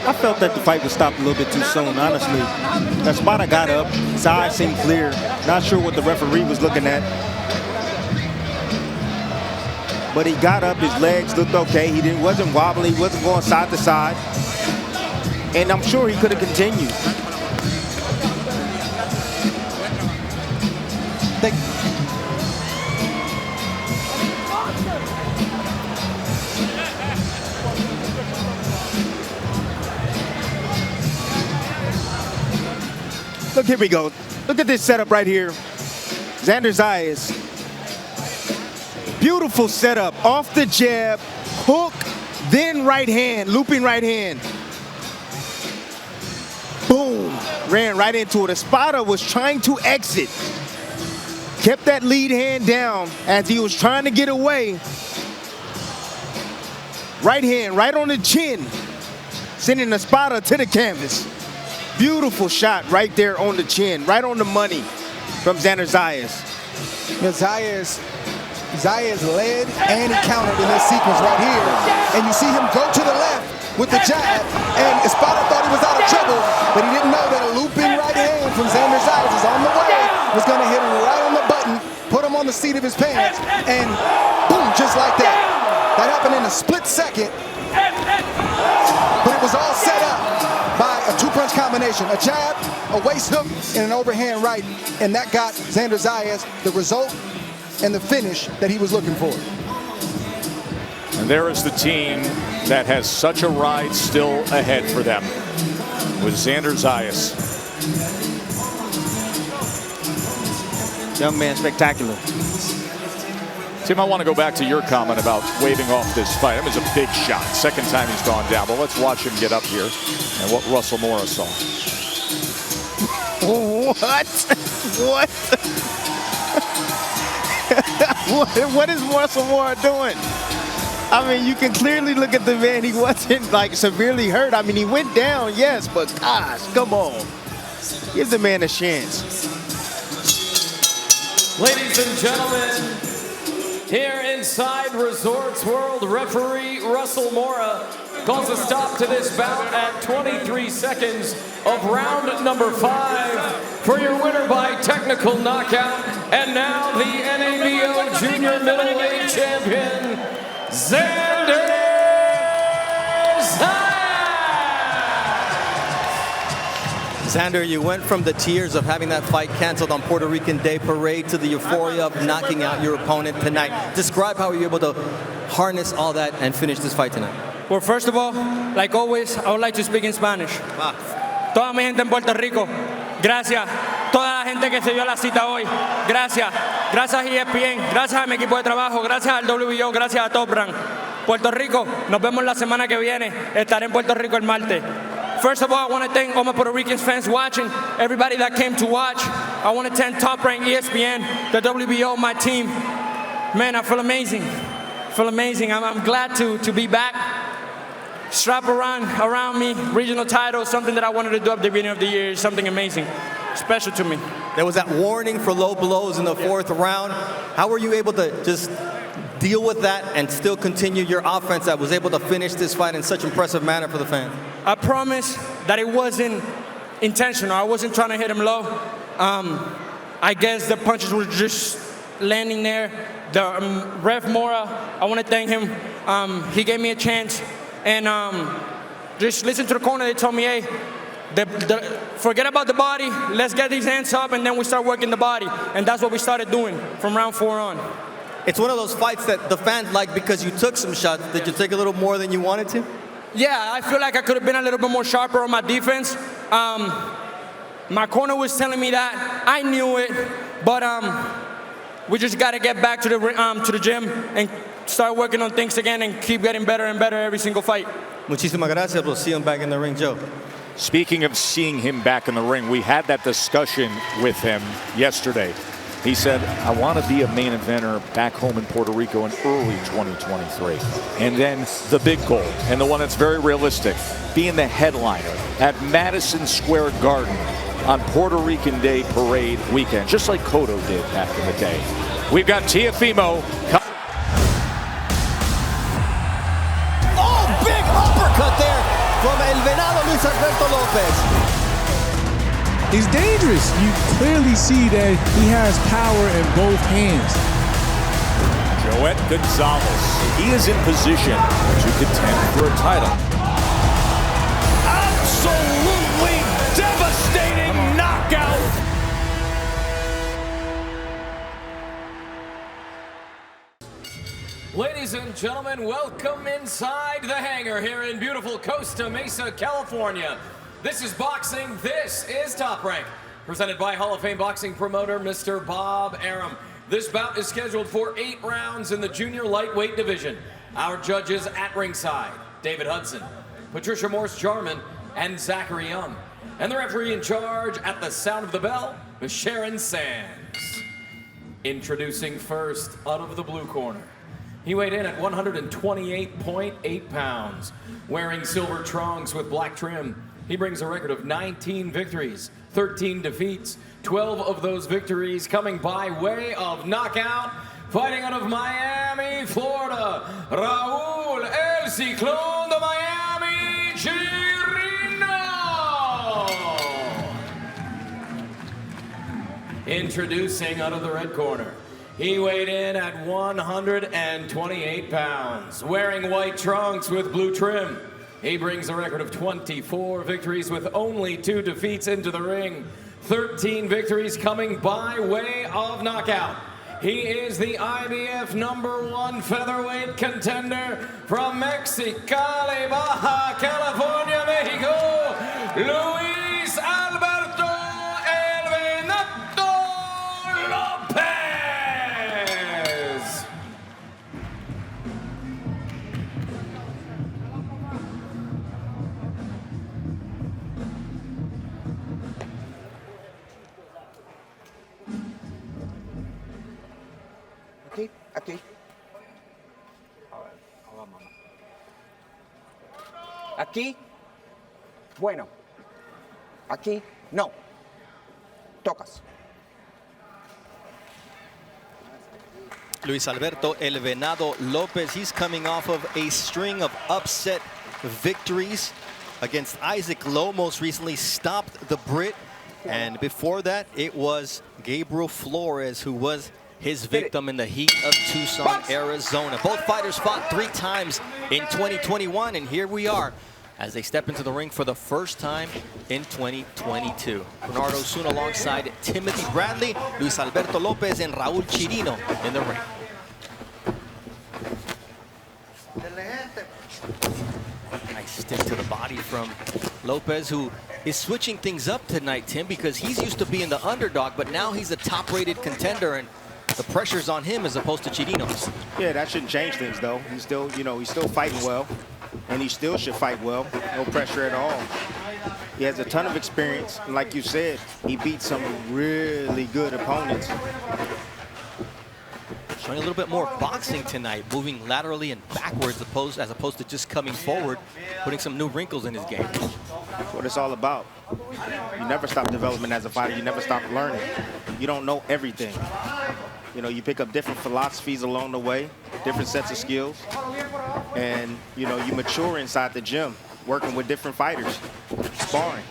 I felt that the fight was stopped a little bit too soon, honestly. Espada got up, his eyes seemed clear. Not sure what the referee was looking at. But he got up, his legs looked okay. He wasn't wobbly, he wasn't going side to side. And I'm sure he could have continued. Look, here we go. Look at this setup right here. Xander Zayas. Beautiful setup. Off the jab, hook, then right hand, looping right hand. Boom. Ran right into it. Espada was trying to exit. Kept that lead hand down as he was trying to get away. Right hand, right on the chin. Sending Espada to the canvas. Beautiful shot right there on the chin, right on the money from Xander Zayas. Zayas led and he countered in this sequence right here. And you see him go to the left with the jab, and Espada thought he was out of trouble, but he didn't know that a looping right hand from Xander Zayas is on the way, was gonna hit him right on the button, put him on the seat of his pants, and boom, just like that. That happened in a split second, but it was all set up by a two-punch combination, a jab, a waist hook, and an overhand right, and that got Xander Zayas the result and the finish that he was looking for. And there is the team that has such a ride still ahead for them with Xander Zayas. Young man, spectacular. Tim, I want to go back to your comment about waving off this fight. I mean, it's a big shot. Second time he's gone down, but let's watch him get up here and what Russell Morris saw. What is Russell Morris doing? I mean, you can clearly look at the man. He wasn't like severely hurt. I mean, he went down, yes, but gosh, come on. Give the man a chance. Ladies and gentlemen, here inside Resorts World, referee Russell Mora calls a stop to this bout at 23 seconds of round number 5 for your winner by technical knockout, and now the NABO Junior Middleweight Champion, Xander Zayas! Xander, you went from the tears of having that fight canceled on Puerto Rican Day Parade to the euphoria of knocking out your opponent tonight. Describe how you were able to harness all that and finish this fight tonight. Well, first of all, like always, I would like to speak in Spanish. Toda mi gente en Puerto Rico, gracias. Toda la gente que se dio la cita hoy, gracias. Gracias ESPN, gracias a mi equipo de trabajo, gracias al WBO, gracias a Top Rank. Puerto Rico, nos vemos la semana que viene. Estaré en Puerto Rico el martes. First of all, I want to thank all my Puerto Rican fans watching, everybody that came to watch. I want to thank Top Rank, ESPN, the WBO, my team. Man, I feel amazing. I'm glad to be back. Strap around me, regional title, something that I wanted to do at the beginning of the year, something amazing, special to me. There was that warning for low blows in the 4th round. How were you able to just deal with that and still continue your offense that was able to finish this fight in such impressive manner for the fans? I promise that it wasn't intentional. I wasn't trying to hit him low. I guess the punches were just landing there. The ref Mora, I want to thank him. He gave me a chance. And just listen to the corner. They told me, hey, forget about the body. Let's get these hands up, and then we start working the body. And that's what we started doing from round 4 on. It's one of those fights that the fans like because you took some shots. Did you take a little more than you wanted to? Yeah, I feel like I could have been a little bit more sharper on my defense. My corner was telling me that. I knew it, but we just got to get back to the gym and start working on things again and keep getting better and better every single fight. Muchísimas gracias. We'll see him back in the ring, Joe. Speaking of seeing him back in the ring, we had that discussion with him yesterday. He said, I want to be a main eventer back home in Puerto Rico in early 2023. And then the big goal, and the one that's very realistic, being the headliner at Madison Square Garden on Puerto Rican Day Parade weekend, just like Cotto did back in the day. We've got Teofimo. Oh, big uppercut there from El Venado, Alberto Lopez. He's dangerous. You clearly see that he has power in both hands. Joet Gonzalez. He is in position to contend for a title. Absolutely devastating knockout. Ladies and gentlemen, welcome inside the hangar here in beautiful Costa Mesa, California. This is boxing. This is Top Rank, presented by Hall of Fame boxing promoter Mr. Bob Arum. This bout is scheduled for 8 rounds in the junior lightweight division. Our judges at ringside, David Hudson, Patricia Morse-Jarman, and Zachary Young. And the referee in charge at the sound of the bell, Ms. Sharon Sands. Introducing first, out of the blue corner. He weighed in at 128.8 pounds, wearing silver trunks with black trim. He brings a record of 19 victories, 13 defeats, 12 of those victories coming by way of knockout. Fighting out of Miami, Florida, Raul El Ciclón de Miami, Chino. Introducing out of the red corner. He weighed in at 128 pounds, wearing white trunks with blue trim. He brings a record of 24 victories with only 2 defeats into the ring. 13 victories coming by way of knockout. He is the IBF #1 featherweight contender from Mexicali, Baja California, Mexico, Luis Alberto El Venado Lopez. Aquí. Aquí, bueno. Aquí, no. Tocas. Luis Alberto El Venado Lopez, he's coming off of a string of upset victories against Isaac Lowe. Most recently stopped the Brit. And before that, it was Gabriel Flores who was his victim in the heat of Tucson, Arizona. Both fighters fought 3 times in 2021, and here we are as they step into the ring for the first time in 2022. Bernardo Osuna alongside Timothy Bradley, Luis Alberto Lopez, and Raul Chirino in the ring. Nice stick to the body from Lopez, who is switching things up tonight, Tim, because he's used to being the underdog, but now he's a top-rated contender, and the pressure's on him as opposed to Chirino's. Yeah, that shouldn't change things, though. He's still, he's still fighting well, and he still should fight well. No pressure at all. He has a ton of experience, and like you said, he beat some really good opponents. Showing a little bit more boxing tonight, moving laterally and backwards as opposed to just coming forward, putting some new wrinkles in his game. That's what it's all about. You never stop development as a fighter. You never stop learning. You don't know everything. You pick up different philosophies along the way, different sets of skills, and you mature inside the gym, working with different fighters, sparring.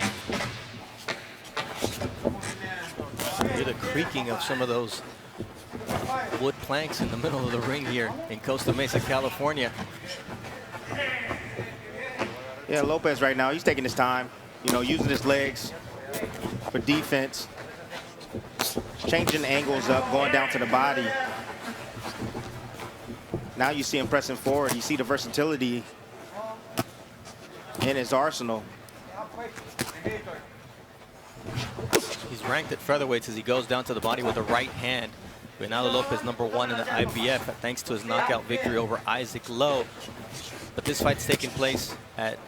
Hear the creaking of some of those wood planks in the middle of the ring here in Costa Mesa, California. Yeah, Lopez right now, he's taking his time, using his legs for defense, changing the angles up, going down to the body. Now you see him pressing forward. You see the versatility in his arsenal. He's ranked at featherweights as he goes down to the body with the right hand. Venado Lopez, #1 in the IBF, thanks to his knockout victory over Isaac Lowe. But this fight's taking place at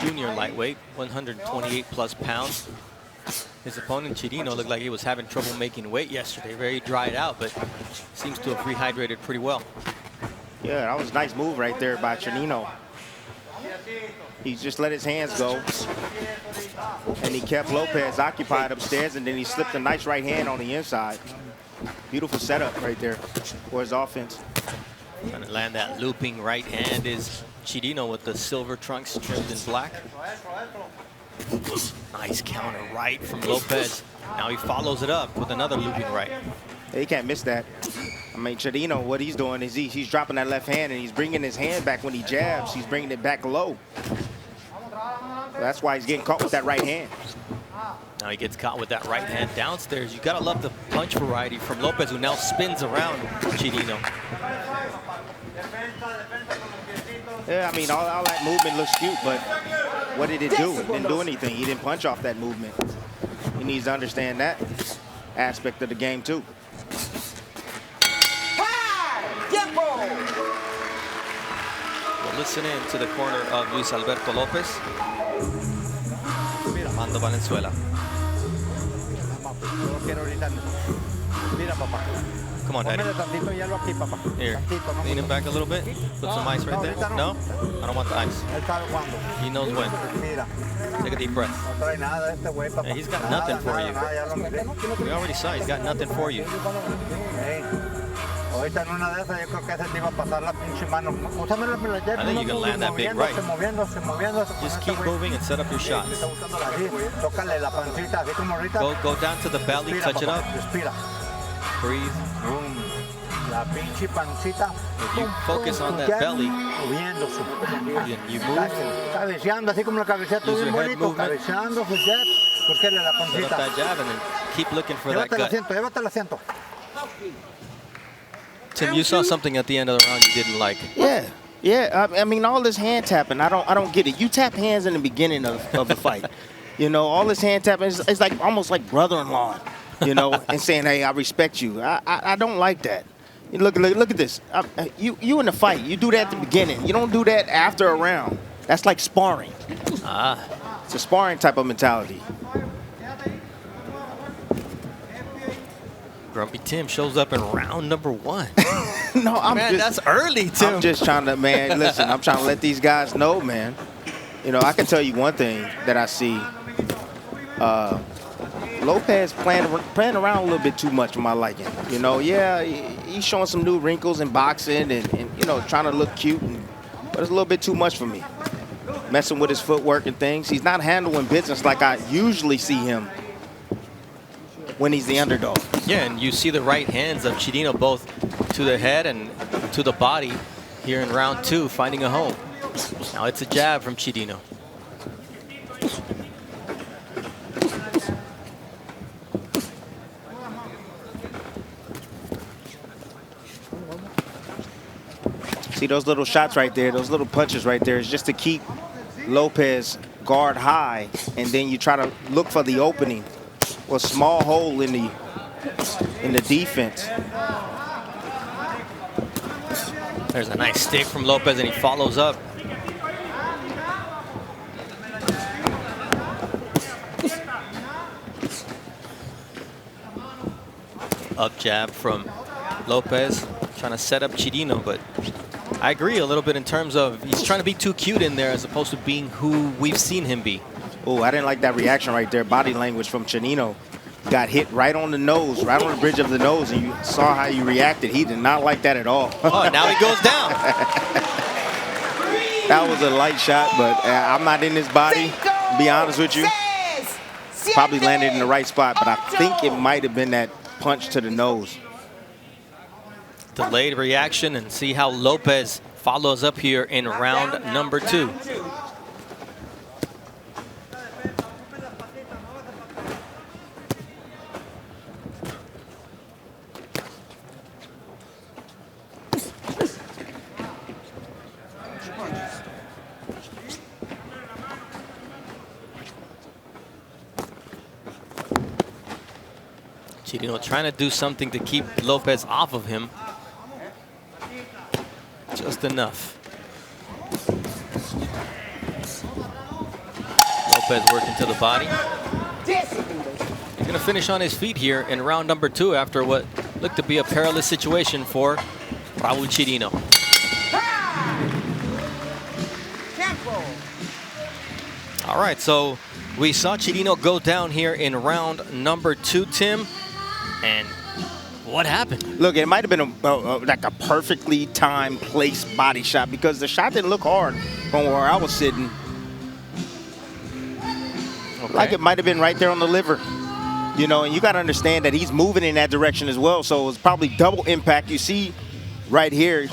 junior lightweight, 128+ pounds. His opponent, Chirino, looked like he was having trouble making weight yesterday. Very dried out, but seems to have rehydrated pretty well. Yeah, that was a nice move right there by Chirino. He just let his hands go, and he kept Lopez occupied upstairs, and then he slipped a nice right hand on the inside. Beautiful setup right there for his offense. Trying to land that looping right hand is Chirino with the silver trunks trimmed in black. Nice counter right from Lopez. Now he follows it up with another looping right. Yeah, he can't miss that. I mean, Chirino, what he's doing is he's dropping that left hand, and he's bringing his hand back when he jabs. He's bringing it back low. That's why he's getting caught with that right hand. Now he gets caught with that right hand downstairs. You gotta love the punch variety from Lopez, who now spins around Chirino. Yeah, I mean, all that movement looks cute, but what did it do? It didn't do anything. He didn't punch off that movement. He needs to understand that aspect of the game, too. We'll listen in to the corner of Luis Alberto Lopez. Armando Valenzuela. Come on, Daddy. Here, lean him back a little bit. Put some ice right there. No? I don't want the ice. He knows when. Take a deep breath. Yeah, he's got nothing for you. We already saw he's got nothing for you. I think you can land that big right. Just keep moving and set up your shots. Go down to the belly, touch it up. Breathe. If you focus on that belly, you move. Use your head movement. Set up that jab and then keep looking for that gut. Tim, you saw something at the end of the round you didn't like. Yeah. I mean, all this hand tapping, I don't get it. You tap hands in the beginning of the fight. All this hand tapping is like almost like brother-in-law, and saying, "Hey, I respect you." I don't like that. Look at this. You in the fight, you do that at the beginning. You don't do that after a round. That's like sparring. It's a sparring type of mentality. Grumpy Tim shows up in round number 1. No, that's early, Tim. I'm just trying to, man, listen, I'm trying to let these guys know, man. You know, I can tell you one thing that I see. Lopez playing around a little bit too much for my liking. You know, yeah, he's showing some new wrinkles in boxing and you know, trying to look cute, but it's a little bit too much for me. Messing with his footwork and things. He's not handling business like I usually see him when he's the underdog. Yeah, and you see the right hands of Chino both to the head and to the body here in round 2, finding a home. Now it's a jab from Chino. See those little shots right there, those little punches right there, is just to keep Lopez guard high, and then you try to look for the opening or small hole in the defense. There's a nice stick from Lopez, and he follows up. Up jab from Lopez, trying to set up Chino, but I agree a little bit in terms of he's trying to be too cute in there as opposed to being who we've seen him be. Oh, I didn't like that reaction right there. Body language from Chino. Got hit right on the nose, right on the bridge of the nose, and you saw how he reacted. He did not like that at all. Oh, now he goes down. That was a light shot, but I'm not in his body, to be honest with you. Probably landed in the right spot, but I think it might have been that punch to the nose. Delayed reaction, and see how Lopez follows up here in round number 2. Chino trying to do something to keep Lopez off of him. Just enough. Lopez working to the body. He's going to finish on his feet here in round number 2 after what looked to be a perilous situation for Raul Chino. All right, so we saw Chino go down here in round number 2, Tim. And what happened? Look, it might have been like a perfectly timed placed body shot because the shot didn't look hard from where I was sitting. Okay. Like it might have been right there on the liver. You know, and you got to understand that he's moving in that direction as well, so it was probably double impact. You see right here,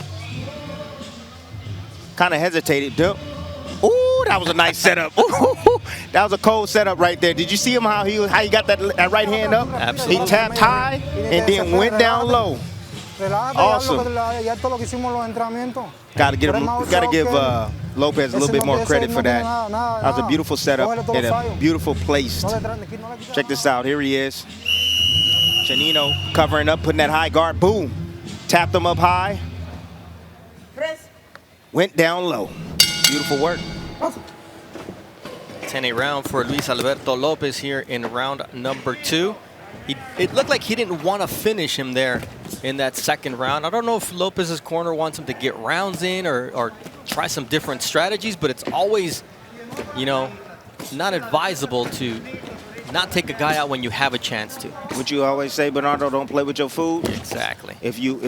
kind of hesitated. Ooh, that was a nice setup. Ooh, that was a cold setup right there. Did you see him how he got that right hand up? Absolutely. He tapped high and then went down low. Awesome. Gotta give Lopez a little bit more credit for that. That was a beautiful setup and a beautiful place. Check this out. Here he is. Chino covering up, putting that high guard. Boom. Tapped him up high. Went down low. Beautiful work. 10-8 round for Luis Alberto Lopez here in round number 2. It looked like he didn't want to finish him there in that second round. I don't know if Lopez's corner wants him to get rounds in or try some different strategies, but it's always, you know, not advisable to not take a guy out when you have a chance to. What you always say, Bernardo, don't play with your food. Exactly. If you're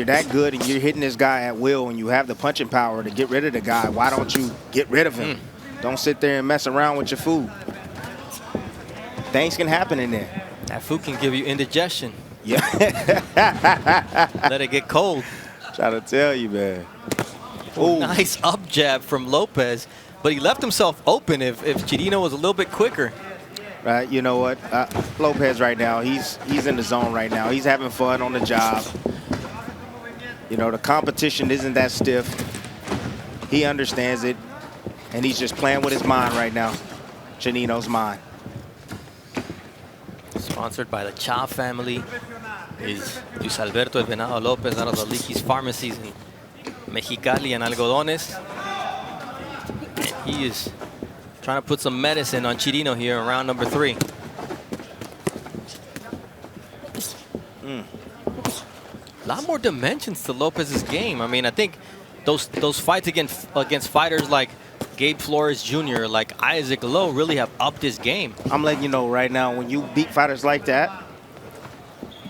that good and you're hitting this guy at will and you have the punching power to get rid of the guy, why don't you get rid of him? Don't sit there and mess around with your food. Things can happen in there. That food can give you indigestion. Yeah. Let it get cold. Try to tell you, man. Ooh. Nice up jab from Lopez, but he left himself open if Chino was a little bit quicker. Right, you know what? Lopez right now, he's in the zone right now. He's having fun on the job. You know, the competition isn't that stiff. He understands it, and he's just playing with his mind right now. Chino's mind. Sponsored by the Cha family is Luis Alberto Venado Lopez out of the Liquis Pharmacies in Mexicali and Algodones. And he is trying to put some medicine on Chino here in round number 3. A lot more dimensions to Lopez's game. I mean, I think those fights against fighters like Gabe Flores Jr., like Isaac Lowe, really have upped his game. I'm letting you know right now, when you beat fighters like that,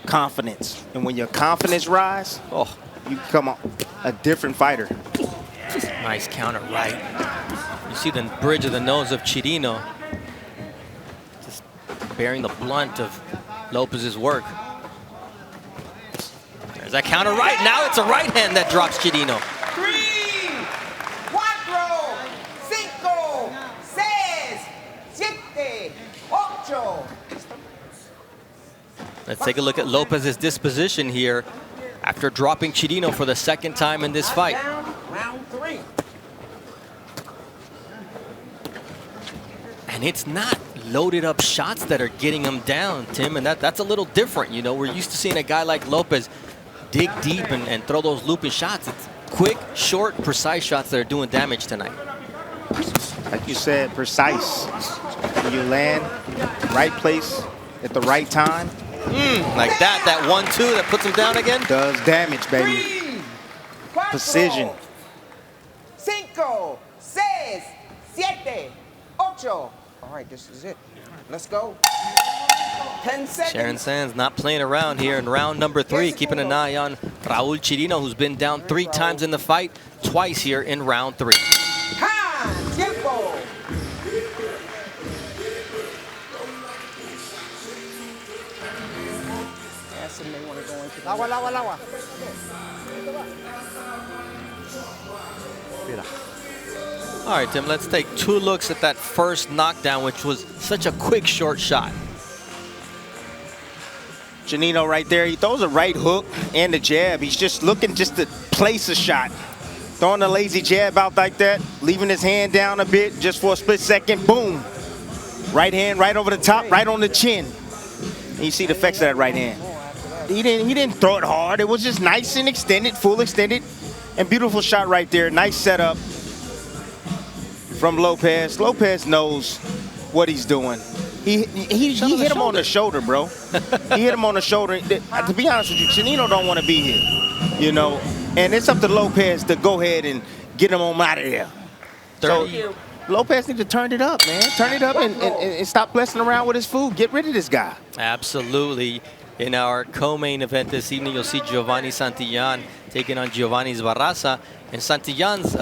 confidence. And when your confidence rise, oh, you become a different fighter. Nice counter right. You see the bridge of the nose of Chino. Just bearing the blunt of Lopez's work. There's that counter right. Now it's a right hand that drops Chino. 3, 4, 5, 6, 7, 8. Let's take a look at Lopez's disposition here after dropping Chino for the second time in this fight. Round 3. And it's not loaded up shots that are getting him down, Tim, and that's a little different. You know, we're used to seeing a guy like Lopez dig deep and throw those looping shots. It's quick, short, precise shots that are doing damage tonight. Like you said, precise. When you land, right place at the right time. Like that 1-2 that puts him down again? Does damage, baby. 3, 4, Precision. 5, 6, 7, 8. All right, this is it. Let's go. 10 seconds. Sharon Sands not playing around here in round number 3, keeping an eye on Raul Chirino, who's been down 3 times in the fight, twice here in round 3. Time, tiempo. Agua. All right, Tim, let's take 2 looks at that first knockdown, which was such a quick, short shot. Chino right there, he throws a right hook and a jab. He's just looking just to place a shot. Throwing a lazy jab out like that, leaving his hand down a bit just for a split second, boom. Right hand right over the top, right on the chin. And you see the effects of that right hand. He didn't throw it hard. It was just nice and extended, full extended, and beautiful shot right there. Nice setup from Lopez. Lopez knows what he's doing. He hit him on the shoulder, bro. He hit him on the shoulder. To be honest with you, Chino don't want to be here, you know. And it's up to Lopez to go ahead and get him on out of there. So Lopez needs to turn it up, man. Turn it up and stop messing around with his food. Get rid of this guy. Absolutely. In our co-main event this evening, you'll see Giovanni Santillan taking on Giovanni Barraza. And Santillan's,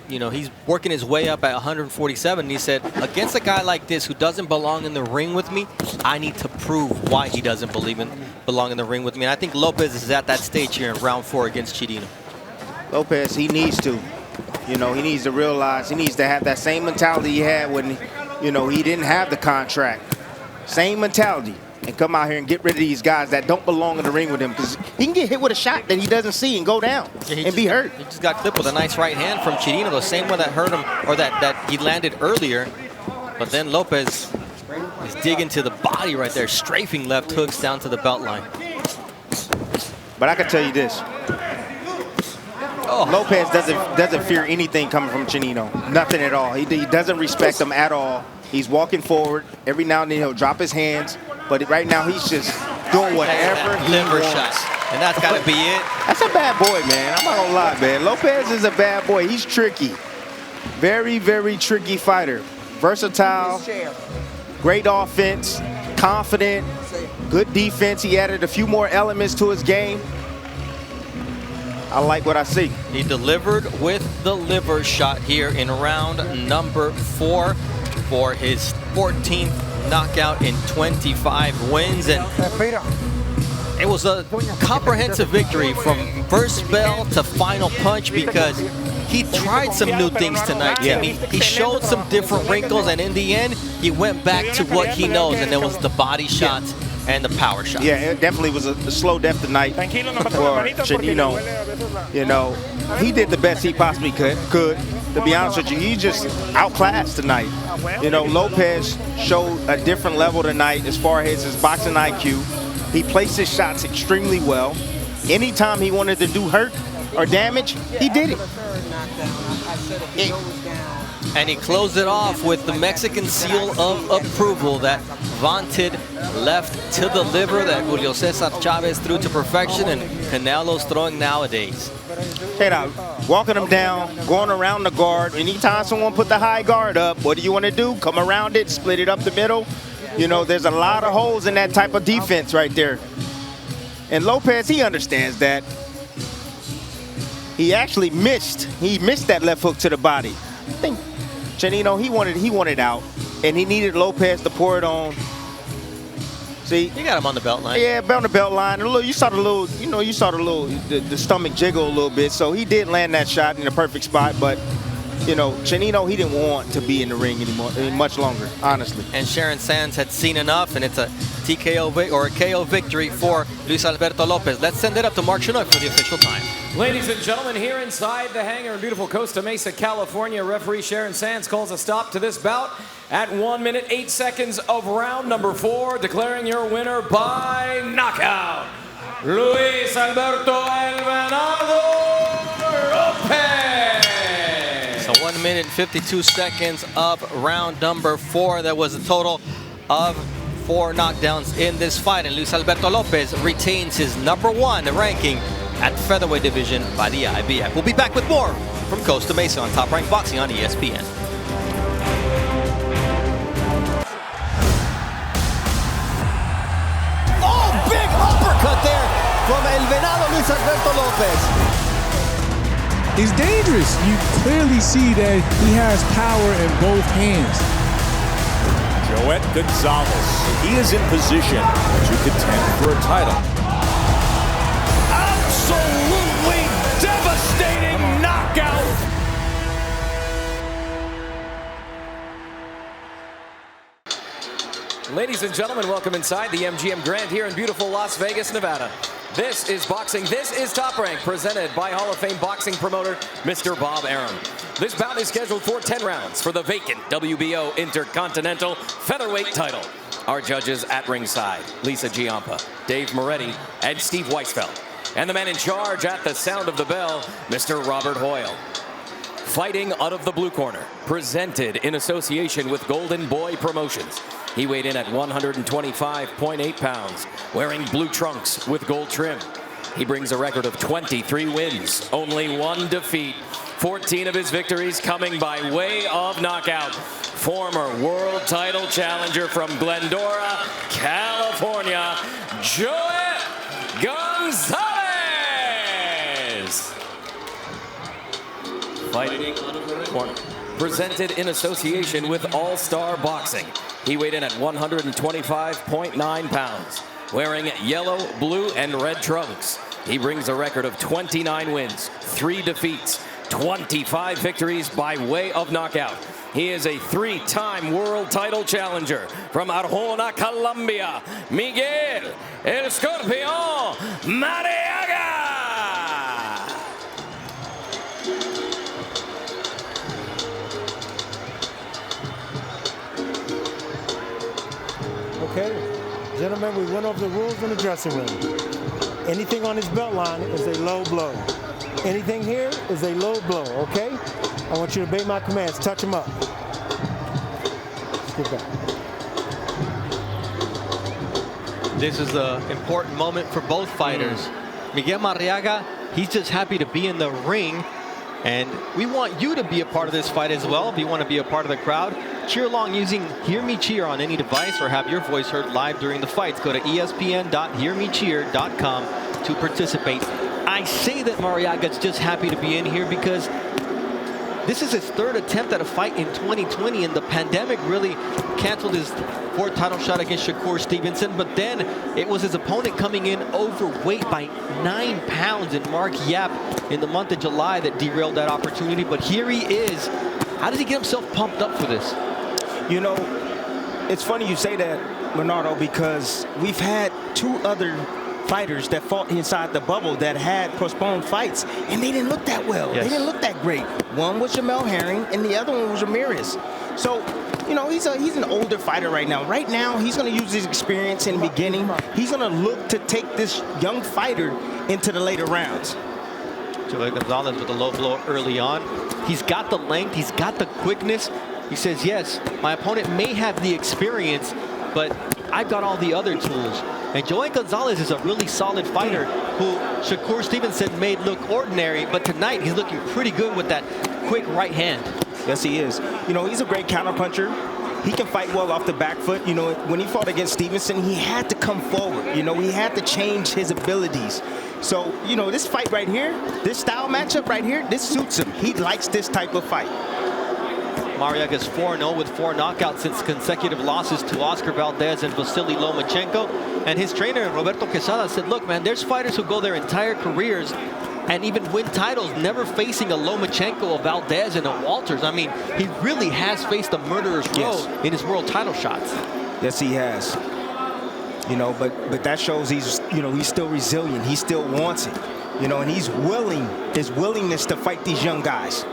you know, he's working his way up at 147. And he said, against a guy like this who doesn't belong in the ring with me, I need to prove why he doesn't belong in the ring with me. And I think Lopez is at that stage here in round 4 against Chirino. Lopez, he needs to. You know, he needs to realize, he needs to have that same mentality he had when, you know, he didn't have the contract. Same mentality. And come out here and get rid of these guys that don't belong in the ring with him, because he can get hit with a shot that he doesn't see and go down and be hurt. He just got clipped with a nice right hand from Chirino, the same one that hurt him, or that he landed earlier. But then Lopez is digging to the body right there, strafing left hooks down to the belt line. But I can tell you this. Lopez doesn't fear anything coming from Chino. Nothing at all. He doesn't respect him at all. He's walking forward. Every now and then he'll drop his hands. But right now he's just doing whatever he wants. Shot. And that's got to be it. That's a bad boy, man. I'm not going to lie, man. Lopez is a bad boy. He's tricky. Very, very tricky fighter. Versatile. Great offense. Confident. Good defense. He added a few more elements to his game. I like what I see. He delivered with the liver shot here in round number 4 for his 14th knockout in 25 wins. And it was a comprehensive victory from first bell to final punch, because he tried some new things tonight, Timmy. He showed some different wrinkles, and in the end, he went back to what he knows, and it was the body shots and the power shots. Yeah, it definitely was a slow death tonight for Chino. You know, he did the best he possibly could. To be honest with you, he just outclassed tonight. You know, Lopez showed a different level tonight as far as his boxing IQ. He placed his shots extremely well. Anytime he wanted to do hurt or damage, he did it. And he closed it off with the Mexican seal of approval, that vaunted left to the liver that Julio Cesar Chavez threw to perfection, and Canelo's throwing nowadays. Hey, now, walking him down, going around the guard. Anytime someone put the high guard up, what do you want to do? Come around it, split it up the middle. You know, there's a lot of holes in that type of defense right there. And Lopez, he understands that. He actually missed. He missed that left hook to the body. I think Chino, he wanted out, and he needed Lopez to pour it on. See, you got him on the belt line. Yeah, on the belt line. You saw the stomach jiggle a little bit. So he did land that shot in the perfect spot, but you know, Chino, he didn't want to be in the ring anymore, much longer, honestly. And Sharon Sands had seen enough, and it's a TKO or a KO victory for Luis Alberto Lopez. Let's send it up to Mark Chinook for the official time. Ladies and gentlemen, here inside the hangar in beautiful Costa Mesa, California, referee Sharon Sands calls a stop to this bout at 1 minute, 8 seconds of round number 4, declaring your winner by knockout, Luis Alberto El Venado Lopez. So 1 minute, 52 seconds of round number 4. That was a total of 4 knockdowns in this fight, and Luis Alberto Lopez retains his #1 ranking at featherweight division by the IBF. We'll be back with more from Costa Mesa on Top Rank Boxing on ESPN. Oh, big uppercut there from El Venado Luis Alberto Lopez. He's dangerous. You clearly see that he has power in both hands. Joet Gonzalez, he is in position to contend for a title. Absolutely devastating knockout. Ladies and gentlemen, welcome inside the MGM Grand here in beautiful Las Vegas, Nevada. This is boxing. This is Top Rank, presented by Hall of Fame boxing promoter Mr. Bob Arum. This bout is scheduled for 10 rounds for the vacant WBO Intercontinental Featherweight title. Our judges at ringside, Lisa Giampa, Dave Moretti, and Steve Weisfeld. And the man in charge at the sound of the bell, Mr. Robert Hoyle. Fighting out of the blue corner, presented in association with Golden Boy Promotions. He weighed in at 125.8 pounds, wearing blue trunks with gold trim. He brings a record of 23 wins, only 1 defeat. 14 of his victories coming by way of knockout. Former world title challenger from Glendora, California, Joet Gonzalez. Fighting out of the corner, presented in association with All Star Boxing. He weighed in at 125.9 pounds, wearing yellow, blue, and red trunks. He brings a record of 29 wins, 3 defeats, 25 victories by way of knockout. He is a 3-time world title challenger from Arjona, Colombia, Miguel El Scorpion Maraga. Okay, gentlemen, we went over the rules in the dressing room. Anything on his belt line is a low blow. Anything here is a low blow, okay? I want you to obey my commands. Touch him up. Let's get back. This is an important moment for both fighters. Miguel Marriaga, he's just happy to be in the ring. And we want you to be a part of this fight as well. If you want to be a part of the crowd, cheer along using Hear Me Cheer on any device or have your voice heard live during the fights. Go to espn.hearmecheer.com to participate. I say that Marriaga's just happy to be in here because this is his 3rd attempt at a fight in 2020, and the pandemic really canceled his 4th title shot against Shakur Stevenson. But then it was his opponent coming in overweight by 9 pounds in Mark Yap in the month of July that derailed that opportunity. But here he is. How does he get himself pumped up for this? You know, it's funny you say that, Bernardo, because we've had 2 other fighters that fought inside the bubble that had postponed fights, and they didn't look that well. Yes. They didn't look that great. One was Jamel Herring, and the other one was Ramirez. So, you know, he's an older fighter right now. Right now, he's going to use his experience in the beginning. He's going to look to take this young fighter into the later rounds. Joet Gonzalez with a low blow early on. He's got the length, he's got the quickness. He says, yes, my opponent may have the experience, but I've got all the other tools. And Joet Gonzalez is a really solid fighter who Shakur Stevenson made look ordinary, but tonight he's looking pretty good with that quick right hand. Yes, he is. You know, he's a great counterpuncher. He can fight well off the back foot. You know, when he fought against Stevenson, he had to come forward. You know, he had to change his abilities. So, you know, this fight right here, this style matchup right here, this suits him. He likes this type of fight. Maraga's 4-0 with 4 knockouts since consecutive losses to Oscar Valdez and Vasily Lomachenko. And his trainer, Roberto Quesada, said, look, man, there's fighters who go their entire careers and even win titles never facing a Lomachenko, a Valdez, and a Walters. I mean, he really has faced a murderer's row in his world title shots. Yes, he has. You know, but that shows he's, you know, he's still resilient. He still wants it. You know, and he's willing, his willingness to fight these young guys.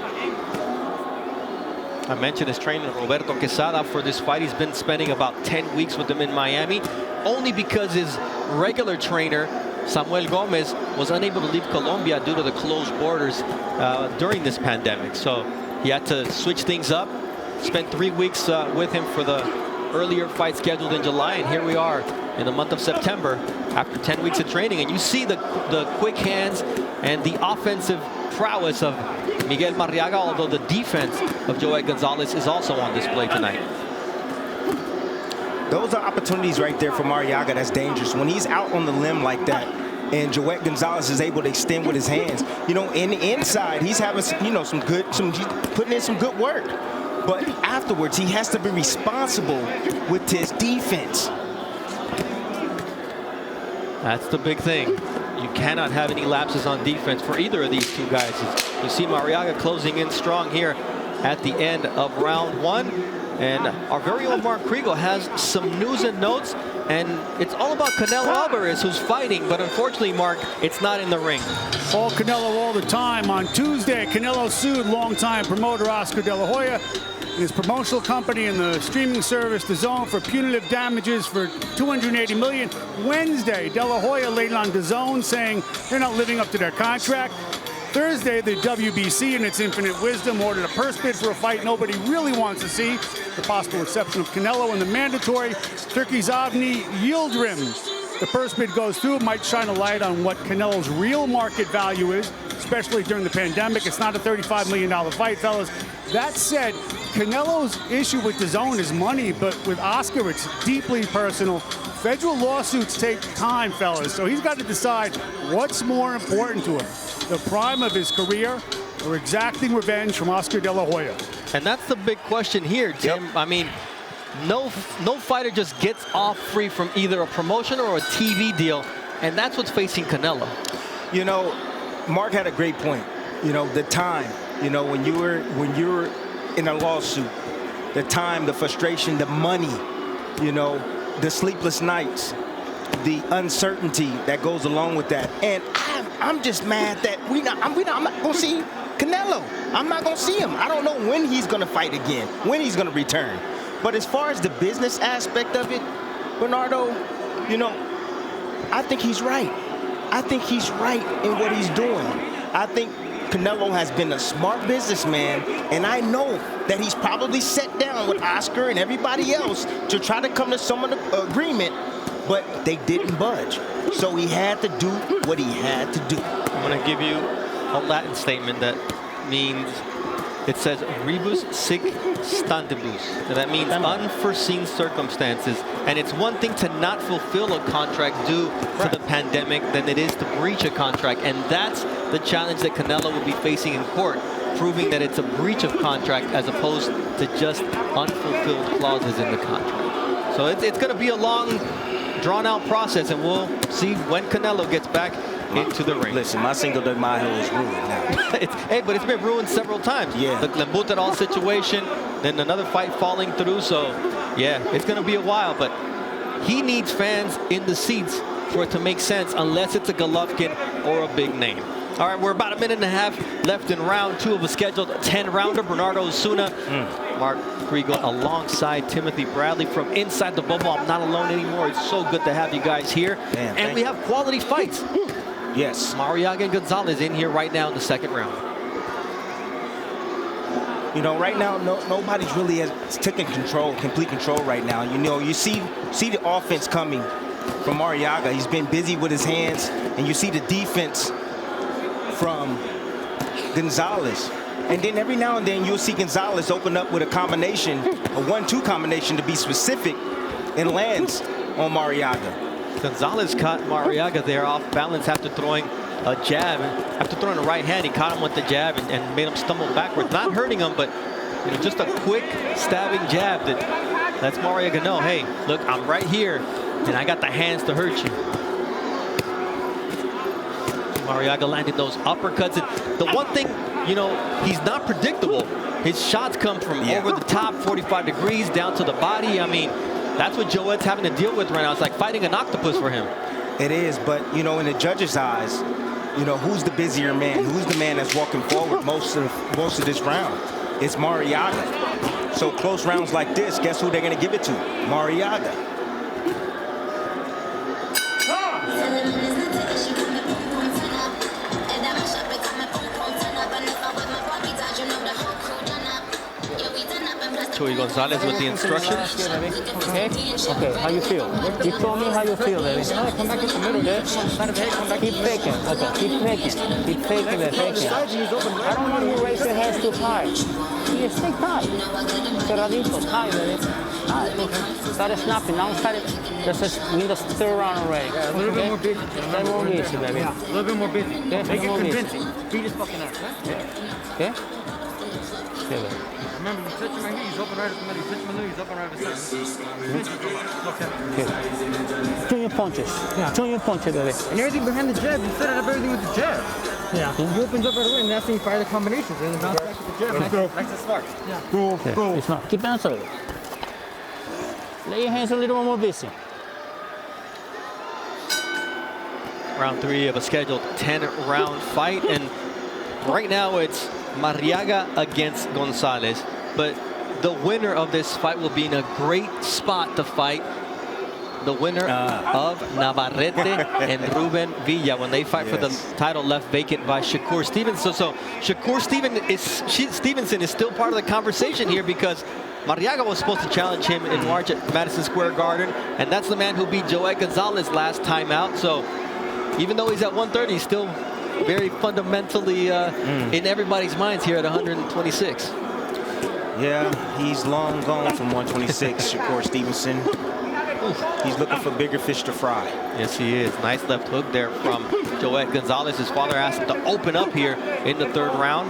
I mentioned his trainer, Roberto Quesada, for this fight. He's been spending about 10 weeks with him in Miami, only because his regular trainer, Samuel Gomez, was unable to leave Colombia due to the closed borders during this pandemic. So he had to switch things up. Spent 3 weeks with him for the earlier fight scheduled in July, and here we are in the month of September after 10 weeks of training. And you see the quick hands and the offensive prowess of Miguel Marriaga, although the defense of Joet Gonzalez is also on display tonight. Those are opportunities right there for Marriaga that's dangerous. When he's out on the limb like that, and Joet Gonzalez is able to extend with his hands, you know, in the inside, he's having, you know, he's putting in some good work. But afterwards, he has to be responsible with his defense. That's the big thing. You cannot have any lapses on defense for either of these two guys. You see Marriaga closing in strong here at the end of round 1. And our very own Mark Kriegel has some news and notes. And it's all about Canelo Alvarez, who's fighting. But unfortunately, Mark, it's not in the ring. All Canelo all the time. On Tuesday, Canelo sued longtime promoter Oscar De La Hoya and his promotional company and the streaming service DAZN for punitive damages for $280 million. Wednesday, De La Hoya laid on DAZN saying they're not living up to their contract. Thursday, the WBC, in its infinite wisdom, ordered a purse bid for a fight nobody really wants to see, the possible exception of Canelo, and the mandatory Turkey's Avni Yildirim. The purse bid goes through. It might shine a light on what Canelo's real market value is, especially during the pandemic. It's not a $35 million fight, fellas. That said, Canelo's issue with DAZN is money, but with Oscar, it's deeply personal. Federal lawsuits take time, fellas, so he's got to decide what's more important to him, the prime of his career or exacting revenge from Oscar De La Hoya. And that's the big question here, Tim. I mean, no fighter just gets off free from either a promotion or a TV deal, and that's what's facing Canelo. You know, Mark had a great point. You know, the time, you know, when you're in a lawsuit, the time, the frustration, the money, you know, the sleepless nights, the uncertainty that goes along with that. And I'm just mad that I'm not going to see Canelo. I'm not going to see him. I don't know when he's going to fight again, when he's going to return. But as far as the business aspect of it, Bernardo, you know, I think he's right. I think he's right in what he's doing. I think Canelo has been a smart businessman, and I know that he's probably sat down with Oscar and everybody else to try to come to some agreement, but they didn't budge. So he had to do what he had to do. I'm going to give you a Latin statement that means, it says rebus sic stantibus, and that means unforeseen circumstances. And it's one thing to not fulfill a contract due to the pandemic than it is to breach a contract. And that's the challenge that Canelo will be facing in court, proving that it's a breach of contract as opposed to just unfulfilled clauses in the contract. So it's going to be a long, drawn-out process, and we'll see when Canelo gets back into the ring. Listen, my Cinco de Mayo is ruined now. Hey, but it's been ruined several times. Yeah. The Glenbuterol situation, then another fight falling through. So, yeah, it's going to be a while, but he needs fans in the seats for it to make sense, unless it's a Golovkin or a big name. All right, we're about a minute and a half left in round 2 of a scheduled 10-rounder. Bernardo Osuna, Mark Kriegel alongside Timothy Bradley from inside the bubble. I'm not alone anymore. It's so good to have you guys here. Man, and we have quality fights. Yes. Marriaga and Gonzalez in here right now in the second round. You know, right now, nobody's really has taken complete control right now. You know, you see the offense coming from Maraga. He's been busy with his hands, and you see the defense from Gonzalez. And then every now and then you'll see Gonzalez open up with a combination, a 1-2 combination to be specific, and lands on Maraga. Gonzalez caught Maraga there off balance after throwing a jab. After throwing a right hand, he caught him with the jab and made him stumble backwards. Not hurting him, but you know, just a quick stabbing jab that lets Maraga know, hey, look, I'm right here, and I got the hands to hurt you. Maraga landed those uppercuts. And the one thing, you know, he's not predictable. His shots come from over the top, 45 degrees, down to the body. I mean, that's what Joet's having to deal with right now. It's like fighting an octopus for him. It is, but, you know, in the judges' eyes, you know, who's the busier man? Who's the man that's walking forward most of this round? It's Maraga. So close rounds like this, guess who they're going to give it to? Maraga. Joet Gonzalez with the instructions. Okay, how you feel? You told me how you feel, baby. Come back in the middle, keep faking. Okay, keep faking. Keep faking that faking. I don't want you to raise your hands too high. You stay tight. Cerradito, tight, baby. Start snapping. Now start it. This is Windows third round already. Yeah, a little bit more busy. A little more busy, baby. Yeah, a little bit more busy. Okay, make it convincing. Beat his fucking ass, right? Okay? Okay, baby. Remember, you touch my knee, he's open right at the middle. You touch my knee, he's open right at the center. Okay. Turn your punches. Yeah. Turn your punches, baby. And everything behind the jab, you set it up everything with the jab. Yeah. He opens up right away, and that's when you fire the combinations. And then bounce back with the jab. Nice and smart. Yeah. Go. It's not. Keep answering. Let your hands a little more busy. Round 3 of a scheduled 10-round fight, and right now it's Maraga against Gonzalez, but the winner of this fight will be in a great spot to fight the winner of Navarrete and Ruben Villa when they fight for the title left vacant by Shakur Stevenson. So Shakur Stevenson is still part of the conversation here because Maraga was supposed to challenge him in March at Madison Square Garden, and that's the man who beat Joet Gonzalez last time out. So even though he's at 130, he's still very fundamentally in everybody's minds here at 126. Yeah, he's long gone from 126, Shakur Stevenson. He's looking for bigger fish to fry. Yes, he is. Nice left hook there from Joet Gonzalez. His father asked him to open up here in the 3rd round.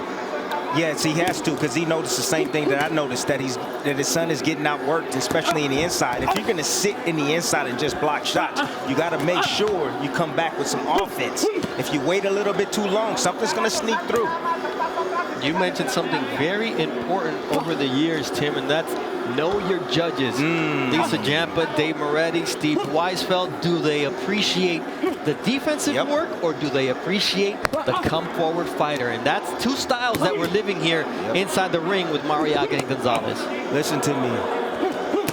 Yes, he has to, because he noticed the same thing that I noticed, that his son is getting outworked, especially in the inside. If you're going to sit in the inside and just block shots, you got to make sure you come back with some offense. If you wait a little bit too long, something's going to sneak through. You mentioned something very important over the years, Tim, and that's know your judges. Lisa Jampa, Dave Moretti, Steve Weisfeld, do they appreciate the defensive work or do they appreciate the come-forward fighter? And that's two styles that we're living here inside the ring with Maraga and Gonzalez. Listen to me.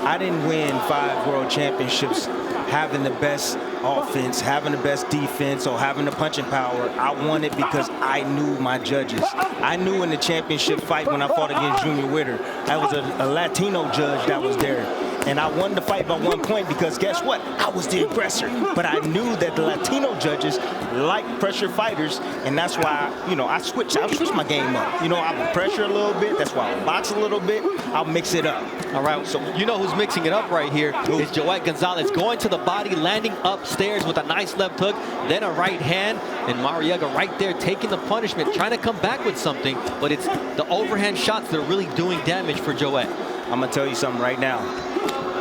I didn't win 5 world championships having the best offense, having the best defense, or having the punching power. I won it because I knew my judges. I knew in the championship fight when I fought against Junior Witter, I was a Latino judge that was there. And I won the fight by 1 point because guess what? I was the aggressor. But I knew that the Latino judges like pressure fighters, and that's why, you know, I switched my game up. You know, I would pressure a little bit. That's why I box a little bit. I'll mix it up. All right, so you know who's mixing it up right here is Joet Gonzalez, going to the body, landing upstairs with a nice left hook, then a right hand, and Maraga right there taking the punishment, trying to come back with something, but it's the overhand shots that are really doing damage for Joet. I'm gonna tell you something right now.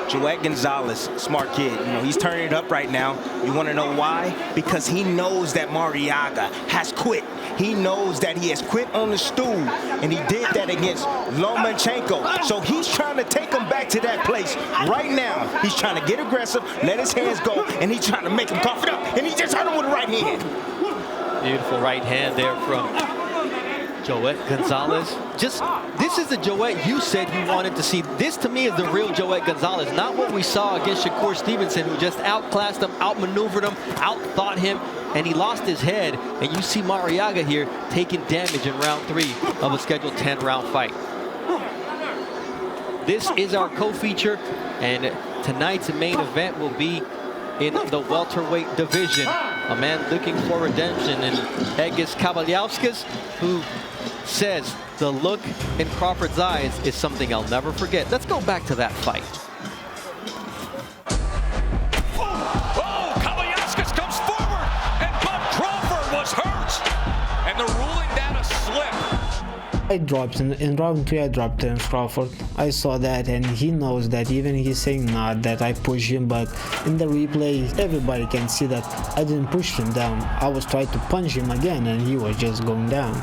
Joet Gonzalez, smart kid. You know, he's turning it up right now. You want to know why? Because he knows that Maraga has quit. He knows that he has quit on the stool, and he did that against Lomachenko. So he's trying to take him back to that place right now. He's trying to get aggressive, let his hands go, and he's trying to make him cough it up. And he just hurt him with the right hand. Beautiful right hand there from Joet Gonzalez. This is the Joet you said you wanted to see. This to me is the real Joet Gonzalez, not what we saw against Shakur Stevenson, who just outclassed him, outmaneuvered him, outthought him, and he lost his head. And you see Maraga here taking damage in round 3 of a scheduled 10-round fight. This is our co-feature, and tonight's main event will be in the welterweight division. A man looking for redemption in Egis Kabalyauskas, who says the look in Crawford's eyes is something I'll never forget. Let's go back to that fight. Oh, Kabalyauskas comes forward, and Bud Crawford was hurt. And the ruling that a slip. I dropped in round 3. I dropped Terence Crawford. I saw that, and he knows that. Even he's saying not that I pushed him, but in the replay, everybody can see that I didn't push him down. I was trying to punch him again, and he was just going down.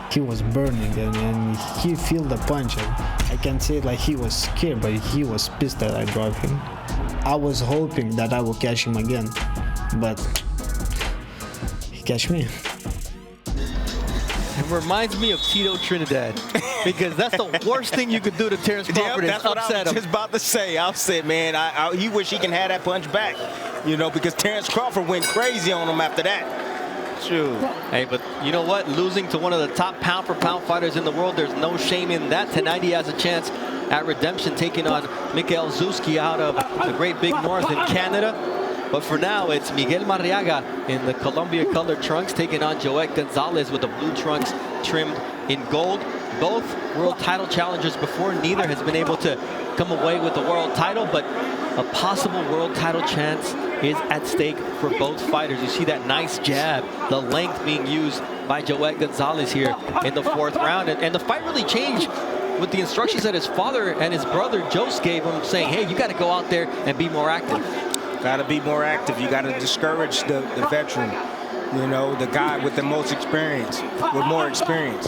He was burning, and he felt the punch. And I can say it like he was scared, but he was pissed that I dropped him. I was hoping that I would catch him again, but he catch me. It reminds me of Tito Trinidad, because that's the worst thing you could do to Terence Crawford. That's what I was just about to say. I said, man, he wish he can have that punch back, because Terence Crawford went crazy on him after that. True. Hey, but you know what? Losing to one of the top pound-for-pound fighters in the world, there's no shame in that. Tonight he has a chance at redemption, taking on Mikael Zuzki out of the Great Big North in Canada. But for now, it's Miguel Marriaga in the Columbia-colored trunks, taking on Joet Gonzalez with the blue trunks trimmed in gold. Both world title challengers before. Neither has been able to come away with the world title, but a possible world title chance is at stake for both fighters. You see that nice jab, the length being used by Joet Gonzalez here in the 4th round. And the fight really changed with the instructions that his father and his brother Jose gave him, saying, hey, you got to go out there and be more active. Got to be more active. You got to discourage the veteran, the guy with the most experience, with more experience.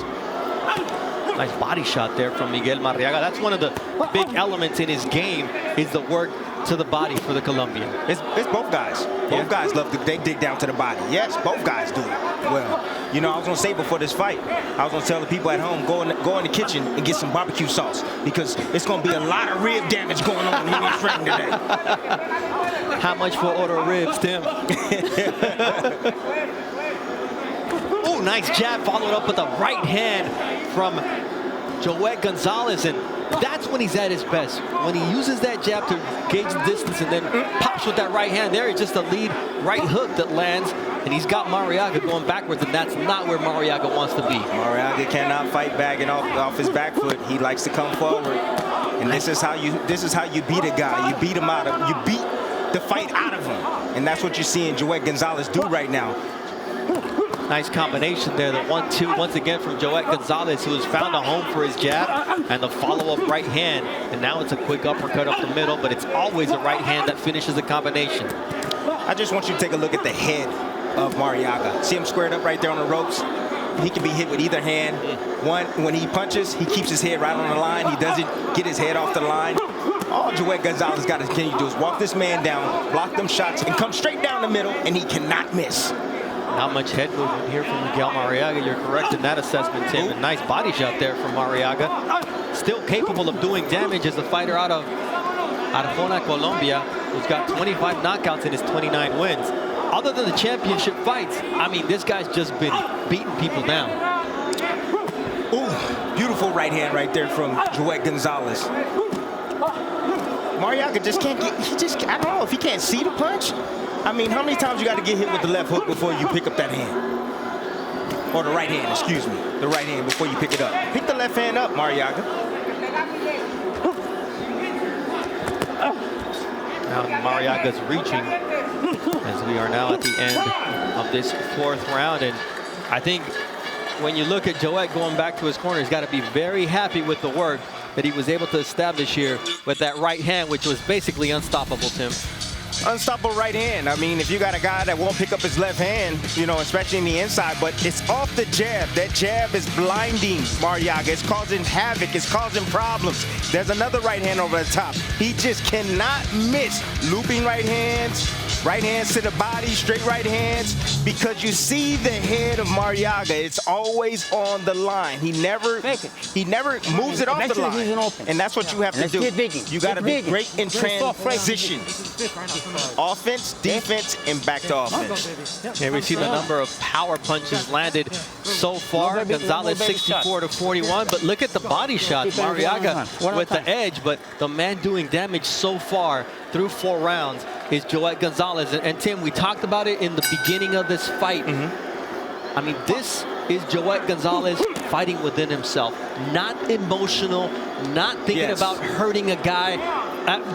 Nice body shot there from Miguel Marriaga. That's one of the big elements in his game, is the work to the body for the Colombian. It's both guys. Both guys love they dig down to the body. Yes, both guys do it well. I was going to say before this fight, I was going to tell the people at home, go in the kitchen and get some barbecue sauce, because it's going to be a lot of rib damage going on in this ring today. How much for order of ribs, Tim? Oh, nice jab followed up with a right hand from Joet Gonzalez, and that's when he's at his best. When he uses that jab to gauge the distance and then pops with that right hand there, it's just a lead right hook that lands, and he's got Marriaga going backwards, and that's not where Marriaga wants to be. Marriaga cannot fight backing off his back foot. He likes to come forward, and this is how you beat a guy. You beat him out of, you beat the fight out of him, and that's what you're seeing Joet Gonzalez do right now. Nice combination there, the 1-2 once again from Joet Gonzalez, who has found a home for his jab, and the follow-up right hand. And now it's a quick uppercut up the middle, but it's always a right hand that finishes the combination. I just want you to take a look at the head of Marriaga. See him squared up right there on the ropes? He can be hit with either hand. When he punches, he keeps his head right on the line. He doesn't get his head off the line. All Joet Gonzalez got to continue to do is walk this man down, block them shots, and come straight down the middle, and he cannot miss. Not much head movement here from Miguel Marriaga. You're correct in that assessment, Tim. A nice body shot there from Marriaga. Still capable of doing damage as a fighter out of Arjona, Colombia, who's got 25 knockouts in his 29 wins. Other than the championship fights, I mean, this guy's just been beating people down. Ooh, beautiful right hand right there from Joet Gonzalez. Marriaga just can't get, I don't know if he can't see the punch. I mean, how many times you got to get hit with the left hook before you pick up that hand? Or the right hand, excuse me. The right hand before you pick it up. Pick the left hand up, Marriaga. Now Marriaga's reaching as we are now at the end of this 4th round. And I think when you look at Joet going back to his corner, he's got to be very happy with the work that he was able to establish here with that right hand, which was basically unstoppable, Tim. Unstoppable right hand. I mean, if you got a guy that won't pick up his left hand, especially in the inside, but it's off the jab. That jab is blinding Marriaga. It's causing havoc. It's causing problems. There's another right hand over the top. He just cannot miss. Looping right hands, Right hands to the body, straight right hands, because you see the head of Maraga. It's always on the line. He never moves it off the line. And that's what you have to do. You got to be great in transition. Offense, defense, and back to offense. Here we see the number of power punches landed so far. Gonzalez 64 to 41, but look at the body shots. Maraga with the edge, but the man doing damage so far through 4 rounds is Joet Gonzalez. And Tim, we talked about it in the beginning of this fight. I mean, this is Joet Gonzalez fighting within himself, not emotional, not thinking about hurting a guy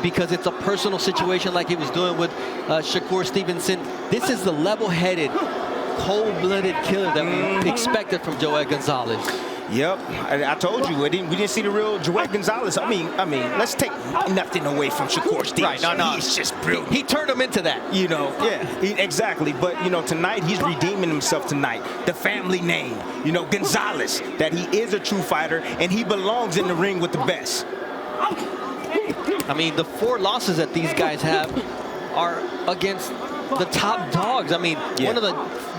because it's a personal situation like he was doing with Shakur Stevenson. This is the level-headed, cold-blooded killer that we expected from Joet Gonzalez. Yep, I told you we didn't see the real Joet Gonzalez. I mean, let's take nothing away from Shakur Stevenson. Right, no. He's just brilliant. He turned him into that. You know, exactly. But you know, tonight he's redeeming himself tonight. The family name, you know, Gonzalez, that he is a true fighter and he belongs in the ring with the best. I mean, the 4 losses that these guys have are against the top dogs. I mean, one of the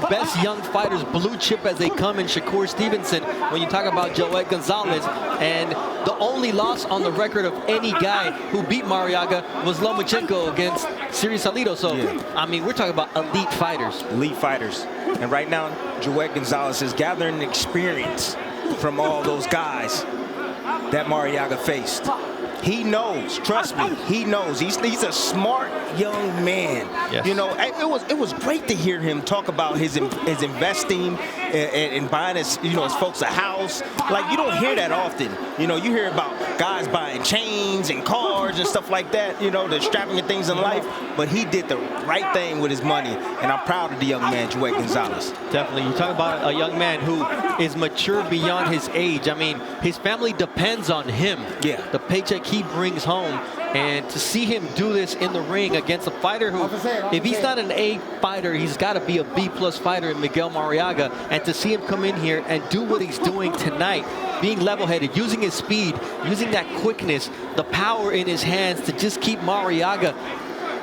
best young fighters, blue chip as they come in Shakur Stevenson, when you talk about Joet Gonzalez. And the only loss on the record of any guy who beat Maraga was Lomachenko against Siri Salido. So, I mean, we're talking about elite fighters. Elite fighters. And right now, Joet Gonzalez is gathering experience from all those guys that Maraga faced. He knows, trust me, he knows. He's a smart young man. Yes. You know, it was great to hear him talk about his investing and buying his folks a house. Like, you don't hear that often. You know, you hear about guys buying chains and cars and stuff like that, you know, the extravagant things in life. But he did the right thing with his money, and I'm proud of the young man, Joet Gonzalez. Definitely. You talk about a young man who is mature beyond his age. I mean, his family depends on him. Yeah. The paycheck he brings home, and to see him do this in the ring against a fighter who, if he's not an A fighter, he's got to be a B+ fighter in Miguel Maraga. And to see him come in here and do what he's doing tonight, being level-headed, using his speed, using that quickness, the power in his hands to just keep Maraga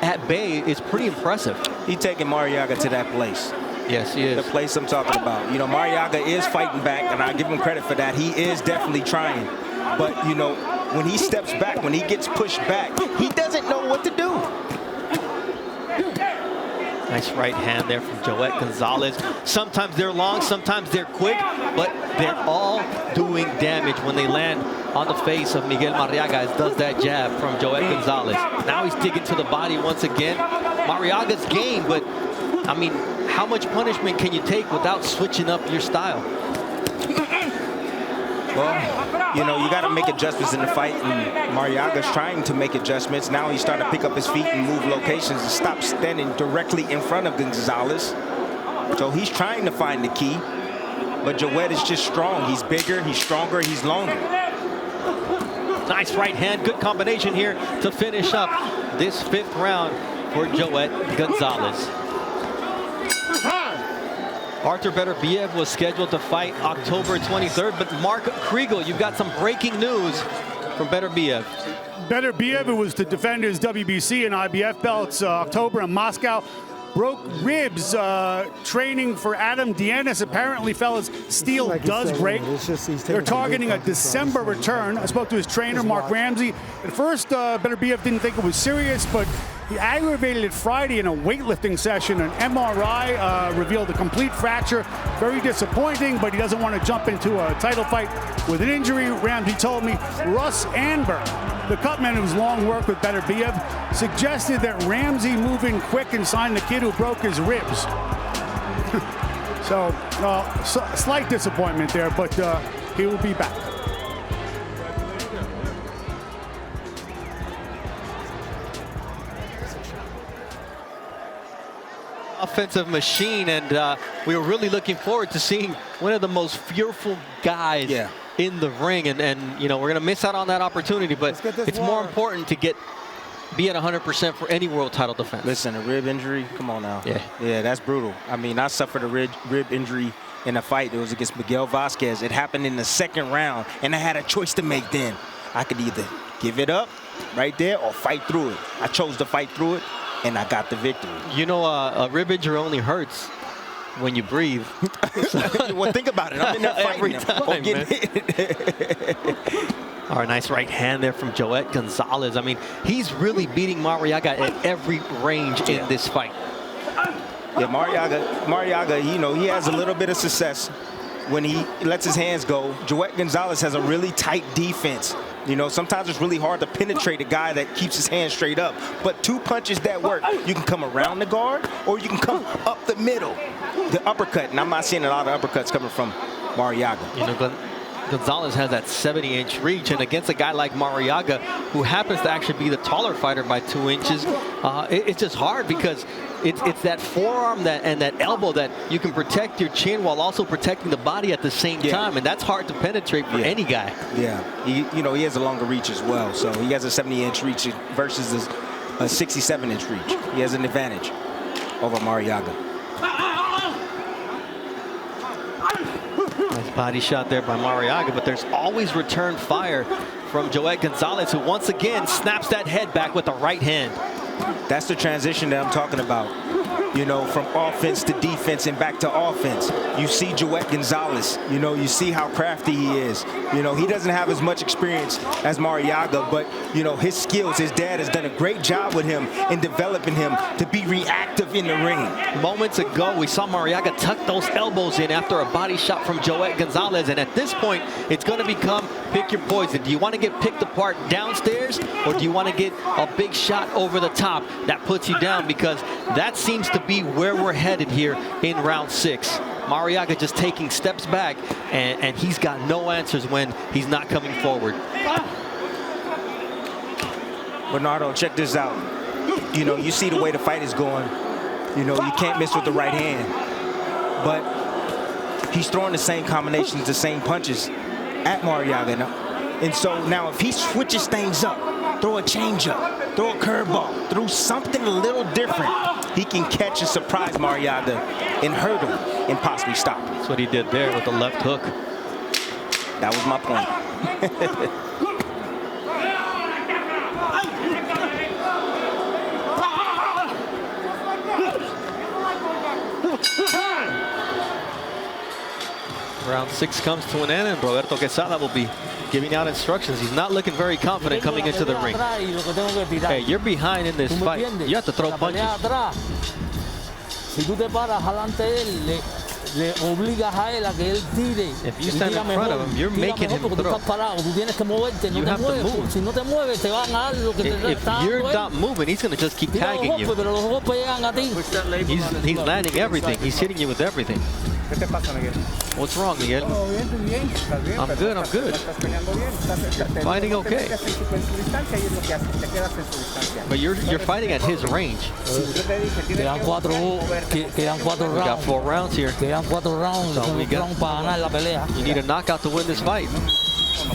at bay is pretty impressive. He's taking Maraga to that place. Yes, he is. The place I'm talking about. You know, Maraga is fighting back, and I give him credit for that. He is definitely trying. But, you know, when he steps back, when he gets pushed back, he doesn't know what to do. Nice right hand there from Joet Gonzalez. Sometimes they're long, sometimes they're quick, but they're all doing damage when they land on the face of Miguel Maraga, as does that jab from Joet Gonzalez. Now he's digging to the body once again. Maraga's game, but, I mean, how much punishment can you take without switching up your style? Well, you know, you got to make adjustments in the fight, and Maraga's trying to make adjustments. Now he's starting to pick up his feet and move locations and stop standing directly in front of Gonzalez. So he's trying to find the key, but Joet is just strong. He's bigger, he's stronger, he's longer. Nice right hand, good combination here to finish up this 5th round for Joet Gonzalez. Arthur Beterbiev was scheduled to fight October 23rd, but Mark Kriegel, you've got some breaking news from Beterbiev. Beterbiev, who was to defend his WBC and IBF belts October in Moscow, broke ribs training for Adam Dienis. Apparently, fellas, steel does break. They're targeting a December return. I spoke to his trainer, Mark Ramsey. At first, Beterbiev didn't think it was serious, but he aggravated it Friday in a weightlifting session. An MRI revealed a complete fracture. Very disappointing, but he doesn't want to jump into a title fight with an injury. Ramsey told me Russ Anberg, the cutman who's long worked with Beterbiev, suggested that Ramsey move in quick and sign the kid who broke his ribs. So, slight disappointment there, but he will be back. Offensive machine, and we were really looking forward to seeing one of the most fearful guys in the ring, and you know, we're gonna miss out on that opportunity, but it's more important to be at 100% for any world title defense. Listen, a rib injury, come on now. Yeah, that's brutal. I mean, I suffered a rib injury in a fight. It was against Miguel Vasquez. It happened in the 2nd round, and I had a choice to make then. I could either give it up right there or fight through it. I chose to fight through it. and I got the victory. You know, a rib injury only hurts when you breathe. Well, think about it. I'm in there fighting every time, man. All right, nice right hand there from Joet Gonzalez. I mean, he's really beating Maraga at every range in this fight. Yeah, Maraga, you know, he has a little bit of success when he lets his hands go. Joet Gonzalez has a really tight defense. You know, sometimes it's really hard to penetrate a guy that keeps his hands straight up. But 2 punches that work. You can come around the guard, or you can come up the middle. The uppercut, and I'm not seeing a lot of uppercuts coming from Maraga. You know, Gonzalez has that 70-inch reach, and against a guy like Maraga, who happens to actually be the taller fighter by 2 inches, it's just hard because it's that forearm and that elbow that you can protect your chin while also protecting the body at the same time, and that's hard to penetrate for any guy. Yeah, you know, he has a longer reach as well, so he has a 70-inch reach versus a 67-inch reach. He has an advantage over Maraga. Nice body shot there by Maraga, but there's always return fire from Joet Gonzalez, who once again snaps that head back with the right hand. That's the transition that I'm talking about. You know, from offense to defense and back to offense. You see Joet Gonzalez, you know, you see how crafty he is. You know, he doesn't have as much experience as Maraga, but, you know, his skills, his dad has done a great job with him in developing him to be reactive in the ring. Moments ago, we saw Maraga tuck those elbows in after a body shot from Joet Gonzalez, and at this point, it's going to become pick your poison. Do you want to get picked apart downstairs, or do you want to get a big shot over the top that puts you down? Because that seems to be where we're headed here in round 6. Maraga just taking steps back, and he's got no answers when he's not coming forward. Venado, check this out. You know, you see the way the fight is going. You know, you can't miss with the right hand. But he's throwing the same combinations, the same punches at Maraga. And so now if he switches things up, throw a changeup, throw a curveball, throw something a little different, he can catch and surprise Maraga and hurt him and possibly stop him. That's what he did there with the left hook. That was my point. Round 6 comes to an end, and Roberto Quesada will be giving out instructions. He's not looking very confident coming into the ring. Hey, you're behind in this fight. You have to throw punches. If you stand in front of him, you're making him throw. You have to move. If you're not moving, he's going to just keep tagging you. He's landing everything. He's hitting you with everything. What's wrong, Miguel? I'm good, I'm good. Fighting okay. But you're fighting at his range. We got 4 rounds here. So you need a knockout to win this fight.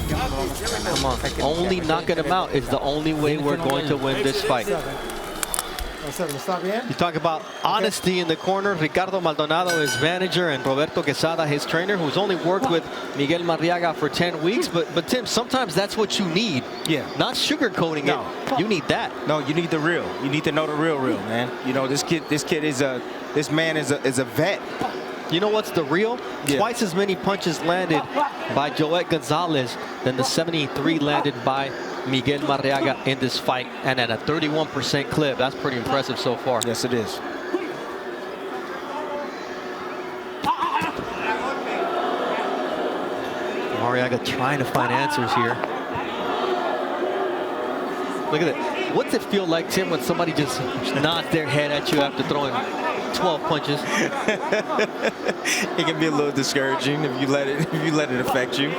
Come on. Only knocking him out is the only way we're going to win this fight. You talk about honesty in the corner. Ricardo Maldonado, his manager, and Roberto Quesada, his trainer, who's only worked with Miguel Maraga for 10 weeks. But Tim, sometimes that's what you need. Yeah. Not sugarcoating it. You need that. No, you need the real. You need to know the real, man. You know, this man is a vet. You know what's the real? Yeah. Twice as many punches landed by Joet Gonzalez than the 73 landed by Miguel Maraga in this fight, and at a 31% clip. That's pretty impressive so far. Yes, it is. Maraga trying to find answers here. Look at it. What's it feel like, Tim, when somebody just nods their head at you after throwing 12 punches? It can be a little discouraging if you let it affect you.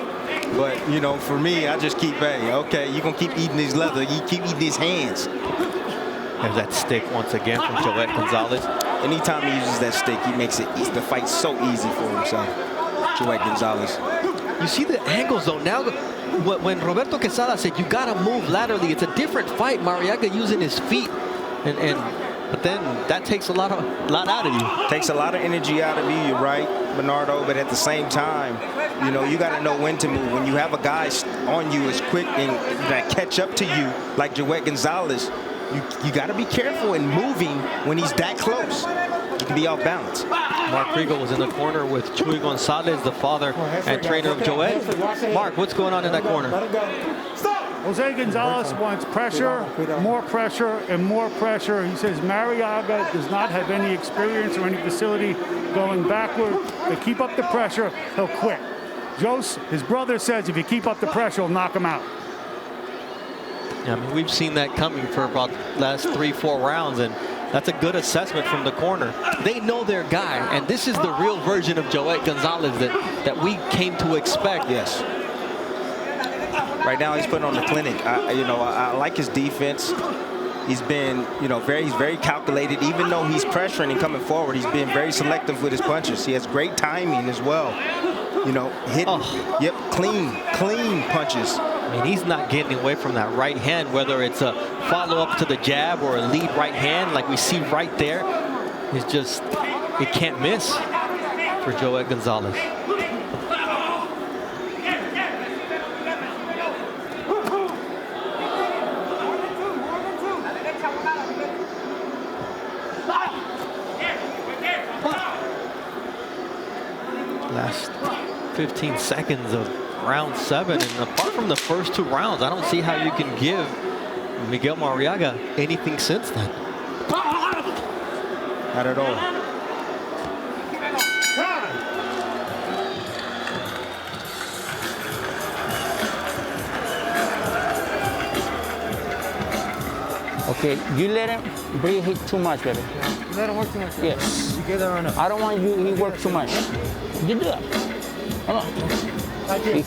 But, you know, for me, I just keep, hey, okay, you're going to keep eating these leather. You keep eating these hands. There's that stick once again from Joet Gonzalez. Anytime he uses that stick, he makes the fight so easy for himself. Joet Gonzalez. You see the angles, though. Now, when Roberto Quesada said, you got to move laterally, it's a different fight. Maraga using his feet. But then that takes a lot out of you. Takes a lot of energy out of you, you're right, Bernardo. But at the same time, you know, you got to know when to move. When you have a guy on you as quick and that catch up to you, like Joet Gonzalez, you got to be careful in moving when he's that close. You can be off balance. Mark Kriegel was in the corner with Joet Gonzalez, the father and trainer of Joet. Mark, what's going on in that corner? Jose Gonzalez wants pressure, more pressure, and more pressure. He says Maraga does not have any experience or any facility going backward. They keep up the pressure, he'll quit. His brother says if you keep up the pressure, he'll knock him out. Yeah, I mean, we've seen that coming for about the last 3-4 rounds, and that's a good assessment from the corner. They know their guy, and this is the real version of Joet Gonzalez that we came to expect. Yes. Right now, he's putting on the clinic. I like his defense. He's been, he's very calculated. Even though he's pressuring and coming forward, he's been very selective with his punches. He has great timing as well. Hitting, clean punches. I mean, he's not getting away from that right hand, whether it's a follow-up to the jab or a lead right hand like we see right there. It's just, it can't miss for Joet Gonzalez. Last 15 seconds of round 7, and apart from the first 2 rounds, I don't see how you can give Miguel Marriaga anything since then. Not at all. Okay, you let him breathe too much, baby. Let him work too much. Yes. You get that or no? I don't want he work too much. You do that. Come on.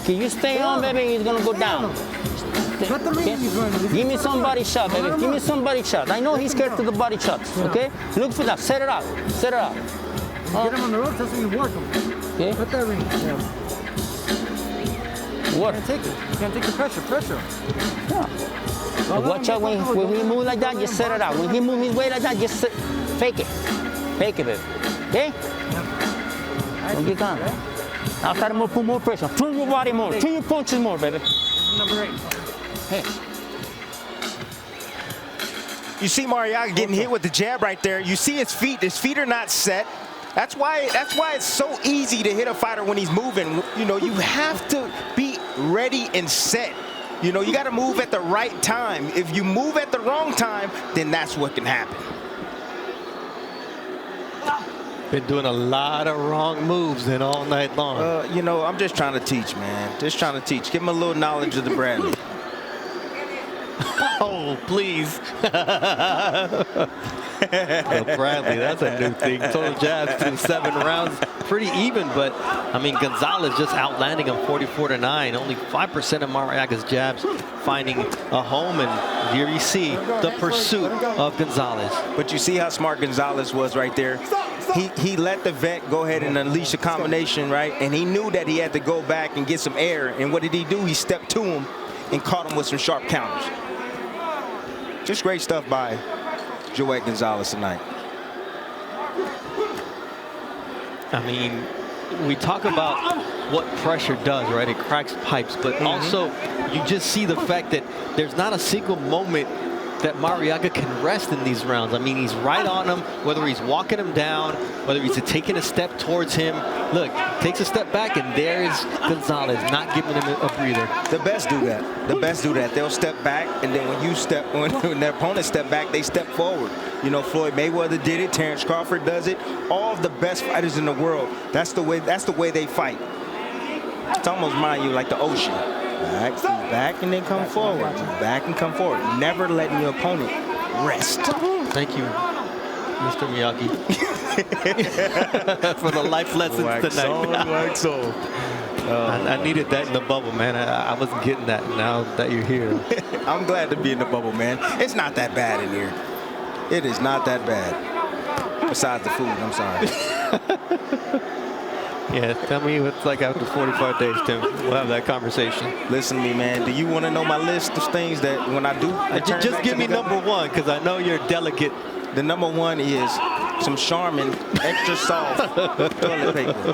Can you stay on, baby? He's gonna go down. Okay? Give me some body shot, baby. Give me some body shot. I know he's scared to the body shots. Okay? Look for that. Set it up. Set it up. Get him on the ropes. That's when you work him. Okay. Put that ring. Yeah. What? You can't take it. You can't take the pressure. Pressure. Yeah. But watch out when he move like that. Just set it out. When he move his way like that, just fake it. Fake it, baby. Okay? Don't get calm. Now try to put more pressure. Turn your body more. Turn your punches more, baby. Number 8. Hey. You see Marriaga getting hit with the jab right there. You see his feet. His feet are not set. That's why it's so easy to hit a fighter when he's moving. You have to be ready and set. You got to move at the right time. If you move at the wrong time, then that's what can happen. Been doing a lot of wrong moves then all night long. I'm just trying to teach, man. Just trying to teach. Give him a little knowledge of the Bradley. Oh, please. Bradley, that's a new thing. Total jabs through 7 rounds. Pretty even, but, I mean, Gonzalez just outlanding him 44-9. Only 5% of Marriaga's jabs finding a home, and here you see the pursuit of Gonzalez. But you see how smart Gonzalez was right there. He let the vet go ahead and unleash a combination, right? And he knew that he had to go back and get some air. And what did he do? He stepped to him and caught him with some sharp counters. Just great stuff by Joet Gonzalez tonight. I mean, we talk about what pressure does, right? It cracks pipes, but also you just see the fact that there's not a single moment that Marriaga can rest in these rounds. I mean, he's right on him, whether he's walking him down, whether he's taking a step towards him. Look, takes a step back, and there is Gonzalez, not giving him a breather. The best do that. The best do that. They'll step back, and then when their opponents step back, they step forward. Floyd Mayweather did it. Terrence Crawford does it. All of the best fighters in the world, that's the way they fight. It's almost mind you like the ocean. Back and then come forward. Back and come forward. Never letting your opponent rest. Thank you, Mr. Miyagi, for the life lessons tonight. I needed that in the bubble, man. I wasn't getting that. Now that you're here, I'm glad to be in the bubble, man. It's not that bad in here. It is not that bad. Besides the food, I'm sorry. Yeah, tell me what it's like after 45 days, Tim. We'll have that conversation. Listen to me, man. Do you want to know my list of things that when I do? Just give me number 1, because I know you're delicate. The number 1 is some Charmin extra soft toilet paper.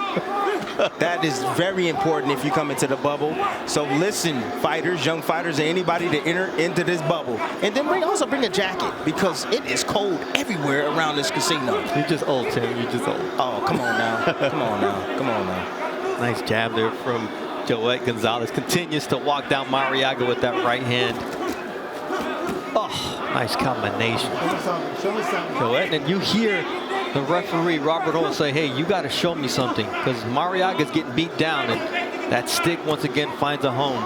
That is very important if you come into the bubble. So listen, fighters, young fighters, and anybody to enter into this bubble. And then also bring a jacket because it is cold everywhere around this casino. You're just old, Tim. You're just old. Oh, come on now. Come on now. Come on now. Nice jab there from Joet Gonzalez. Continues to walk down Maraga with that right hand. Oh, nice combination. Joet, and you hear the referee, Roberto, say, hey, you got to show me something because Maraga's getting beat down, and that stick once again finds a home.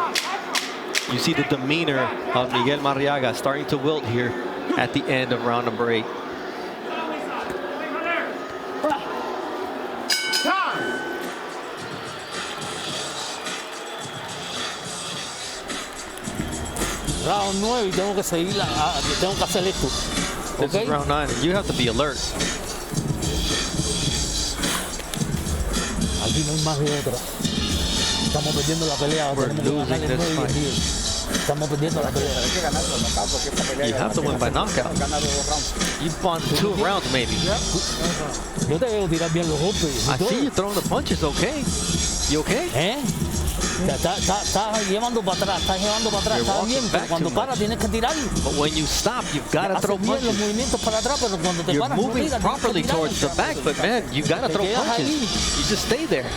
You see the demeanor of Miguel Maraga starting to wilt here at the end of round number 8. Round 9 y tengo que seguir, tengo que hacer esto. This is round 9. You have to be alert. Aquí no hay más de otra. Estamos perdiendo la pelea. Estamos perdiendo la pelea. You have to win by knockout. You've won 2 rounds, maybe. Yo te veo tirar bien los golpes. I see you throwing the punches. Okay. You okay? Estás llevando para atrás, está bien, pero cuando paras tienes que tirar. But when you stop, you've got to throw punches. Los movimientos para atrás, pero cuando te You're paras, moving properly towards the back, but man, you got to throw punches. You just stay there.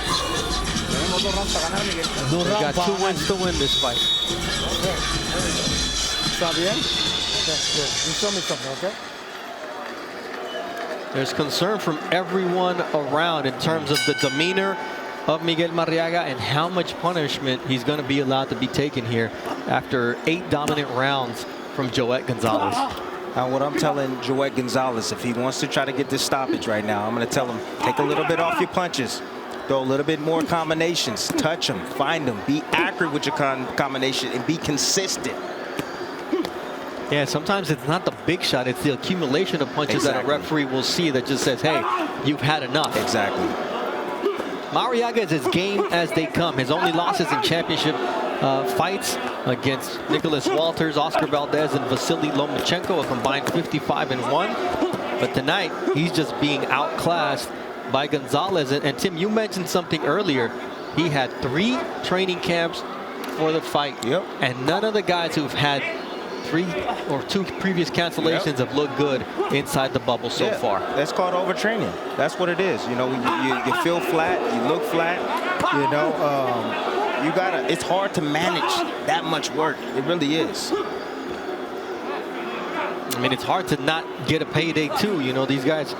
You got 2 wins to win this fight. Está bien? You show me something, okay? There's concern from everyone around in terms of the demeanor of Miguel Maraga and how much punishment he's going to be allowed to be taken here after 8 dominant rounds from Joet Gonzalez. Now, what I'm telling Joet Gonzalez, if he wants to try to get this stoppage right now, I'm going to tell him, take a little bit off your punches. Throw a little bit more combinations. Touch them, find them, be accurate with your combination, and be consistent. Yeah, sometimes it's not the big shot, it's the accumulation of punches that a referee will see that just says, hey, you've had enough. Exactly. Maraga is as game as they come. His only losses in championship fights against Nicholas Walters, Oscar Valdez, and Vasily Lomachenko, a combined 55-1. But tonight, he's just being outclassed by Gonzalez. And Tim, you mentioned something earlier. He had 3 training camps for the fight. Yep. And none of the guys who've had 3 or 2 previous cancellations have looked good inside the bubble so far. That's called overtraining. That's what it is. You know, you feel flat, you look flat. You know, you gotta. It's hard to manage that much work. It really is. I mean, it's hard to not get a payday too. You know, these guys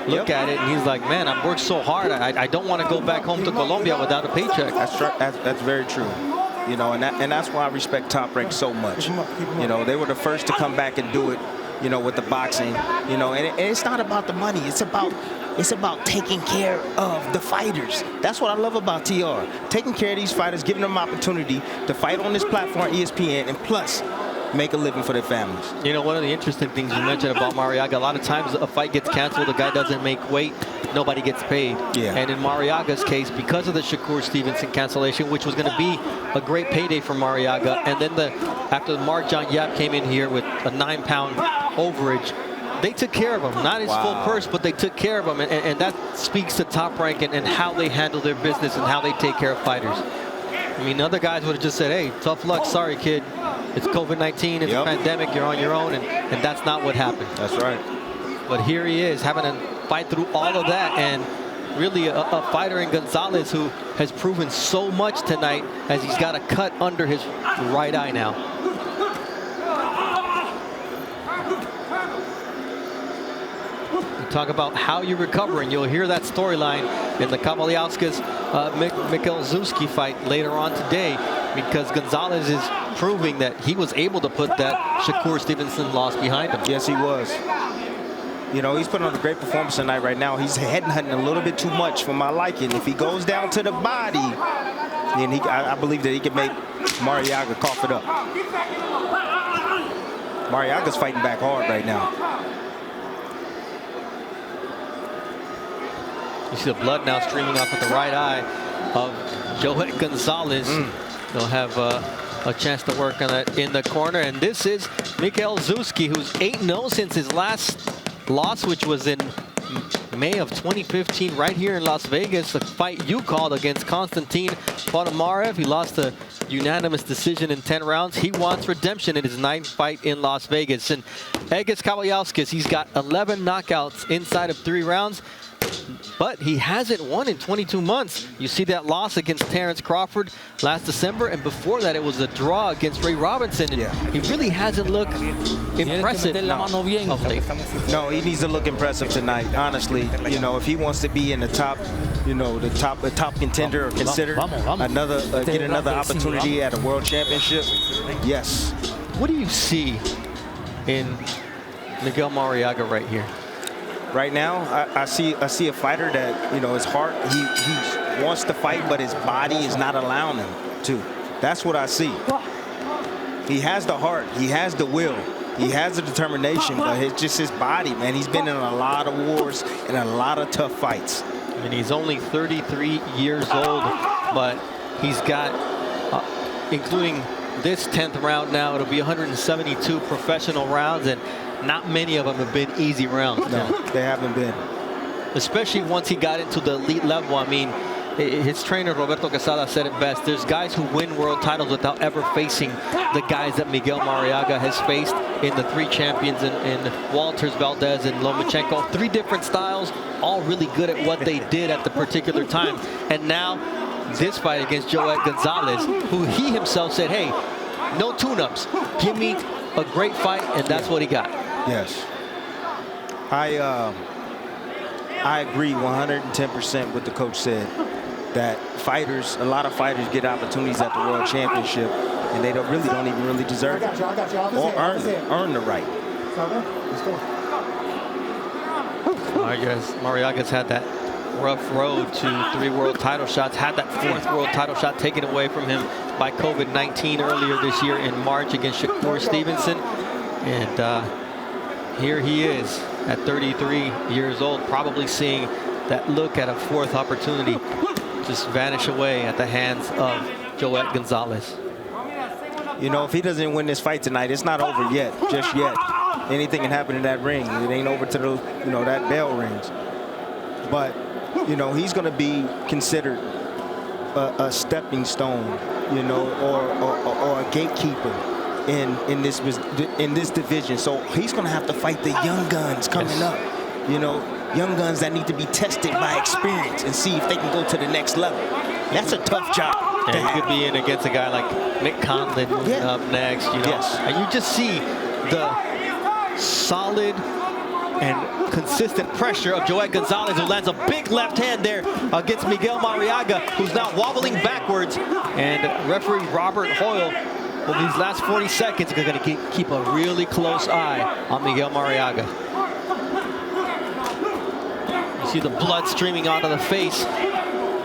look at it and he's like, man, I've worked so hard. I don't want to go back home to Colombia without a paycheck. That's very true. You know, and that's why I respect Top Rank so much. You know, they were the first to come back and do it, you know, with the boxing. You know, and it's not about the money. It's about taking care of the fighters. That's what I love about TR. Taking care of these fighters, giving them opportunity to fight on this platform, ESPN, and plus make a living for their families. You know, one of the interesting things you mentioned about Maraga, a lot of times a fight gets canceled, the guy doesn't make weight, nobody gets paid. Yeah. And in Maraga's case, because of the Shakur Stevenson cancellation, which was going to be a great payday for Maraga, and then after Marjan Yap came in here with a 9-pound overage, they took care of him. Not his full purse, but they took care of him. And that speaks to Top Rank and how they handle their business and how they take care of fighters. I mean, other guys would have just said, hey, tough luck, sorry, kid. It's COVID-19, it's a pandemic, you're on your own, and that's not what happened. That's right. But here he is, having to fight through all of that, and really a fighter in Gonzalez who has proven so much tonight as he's got a cut under his right eye now. Talk about how you recover, and you'll hear that storyline in the Kavaliauskas Mikhail Zuzki fight later on today, because Gonzalez is proving that he was able to put that Shakur Stevenson loss behind him. Yes, he was. You know, he's putting on a great performance tonight right now. He's headhunting a little bit too much for my liking. If he goes down to the body, then I believe that he can make Maraga cough it up. Mariaga's fighting back hard right now. You see the blood now streaming off of the right eye of Joet Gonzalez. They'll have a chance to work on that in the corner. And this is Mikhail Zuzki, who's 8-0 since his last loss, which was in May of 2015 right here in Las Vegas, a fight you called against Konstantin Ponomarev. He lost a unanimous decision in 10 rounds. He wants redemption in his 9th fight in Las Vegas. And Egis Kawayauskas, he's got 11 knockouts inside of 3 rounds, but he hasn't won in 22 months. You see that loss against Terrence Crawford last December, and before that it was a draw against Ray Robinson, and he really hasn't looked impressive of late. No, he needs to look impressive tonight, honestly. You know, if he wants to be in the top, you know, the top contender or consider get another opportunity at a world championship, yes. What do you see in Miguel Marriaga right here? Right now, I see a fighter that, you know, his heart, he wants to fight, but his body is not allowing him to. That's what I see. He has the heart, he has the will, he has the determination, but it's just his body, man. He's been in a lot of wars and a lot of tough fights. And he's only 33 years old, but he's got, including this 10th round now, it'll be 172 professional rounds, and not many of them have been easy rounds. No, they haven't been. Especially once he got into the elite level. I mean, his trainer, Roberto said it best. There's guys who win world titles without ever facing the guys that Miguel Marriaga has faced in the 3 champions in Walters, Valdez, and Lomachenko. 3 different styles, all really good at what they did at the particular time. And now, this fight against Joet Gonzalez, who he himself said, hey, no tune-ups. Give me a great fight, and that's what he got. Yes. I agree 110% with the coach said, that fighters, a lot of fighters get opportunities at the World Championship, and they don't even deserve it or earn the right. I guess Marriaga's had that rough road to 3 world title shots, had that 4th world title shot taken away from him by COVID-19 earlier this year in March against Shakur Stevenson. And here he is at 33 years old, probably seeing that look at a 4th opportunity just vanish away at the hands of Joet Gonzalez. You know, if he doesn't win this fight tonight, it's not over yet, just yet. Anything can happen in that ring. It ain't over to the, you know, that bell rings. But, you know, he's going to be considered a stepping stone, you know, or a gatekeeper in this division. So he's going to have to fight the young guns coming up, you know, young guns that need to be tested by experience and see if they can go to the next level. That's a tough job. And he could be in against a guy like Mick Conlon up next, you know. Yes. And you just see the solid and consistent pressure of Joet Gonzalez, who lands a big left hand there against Miguel Marriaga, who's now wobbling backwards. And referee Robert Hoyle, for these last 40 seconds, is going to keep a really close eye on Miguel Marriaga. You see the blood streaming out of the face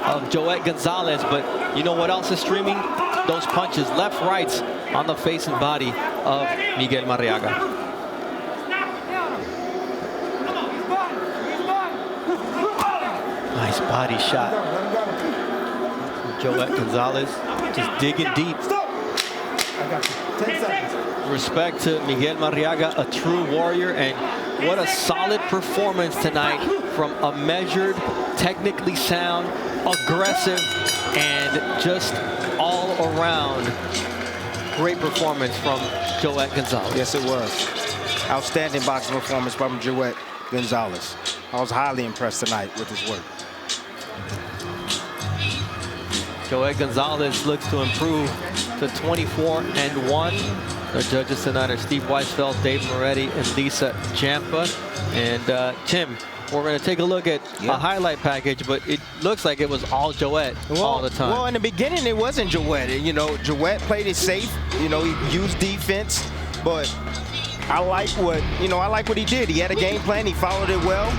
of Joet Gonzalez, but you know what else is streaming? Those punches, left, rights, on the face and body of Miguel Marriaga. Nice body shot. Joet Gonzalez just digging deep. Respect to Miguel Marriaga, a true warrior, and what a solid performance tonight from a measured, technically sound, aggressive, and just all around great performance from Joet Gonzalez. Yes, it was. Outstanding boxing performance from Joet Gonzalez. I was highly impressed tonight with his work. Joet Gonzalez looks to improve to 24-1. The judges tonight are Steve Weisfeld, Dave Moretti, and Lisa Ciampa. And Tim, we're going to take a look at a highlight package, but it looks like it was all Joet all the time. Well, in the beginning, it wasn't Joet. You know, Joet played it safe. You know, he used defense, but I like what he did. He had a game plan. He followed it well.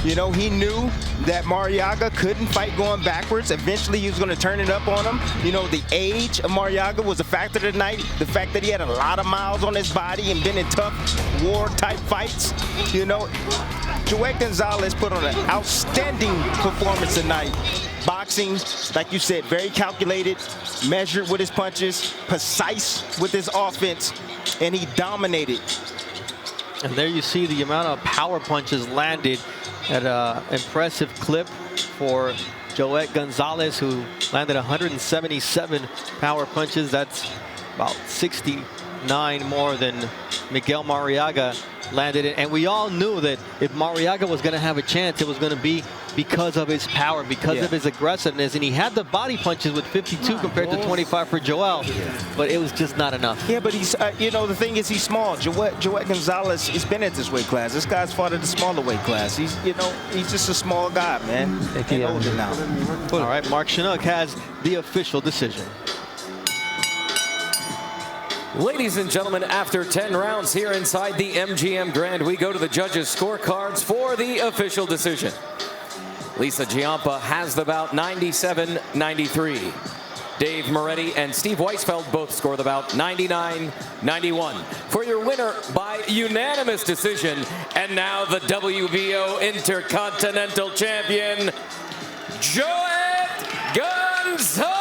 You know, he knew that Marriaga couldn't fight going backwards. Eventually, he was going to turn it up on him. You know, the age of Marriaga was a factor tonight. The fact that he had a lot of miles on his body and been in tough war-type fights. You know, Joet Gonzalez put on an outstanding performance tonight. Boxing, like you said, very calculated, measured with his punches, precise with his offense, and he dominated. And there you see the amount of power punches landed At an impressive clip for Joet Gonzalez, who landed 177 power punches. That's about 69 more than Miguel Maraga landed it. And we all knew that if Maraga was going to have a chance, it was going to be because of his power, because of his aggressiveness. And he had the body punches with 52 compared to 25 for Joel, but it was just not enough. Yeah, but he's, you know, the thing is he's small. Joet Gonzalez has been at this weight class. This guy's fought at the smaller weight class. He's, you know, he's just a small guy, man. And older now. All right, Mark Chinook has the official decision. Ladies and gentlemen, after 10 rounds here inside the MGM Grand, we go to the judges' scorecards for the official decision. Lisa Giampa has the bout 97-93. Dave Moretti and Steve Weisfeld both score the bout 99-91. For your winner by unanimous decision, and now the WBO Intercontinental Champion, Joet Gonzalez.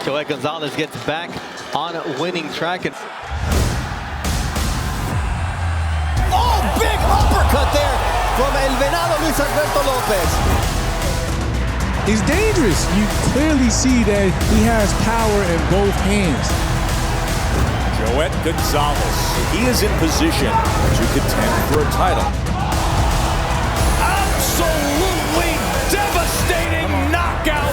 Joet Gonzalez gets back on a winning track. And oh, big uppercut there from El Venado, Alberto Lopez. He's dangerous. You clearly see that he has power in both hands. Joet Gonzalez, he is in position to contend for a title. Absolutely devastating knockout.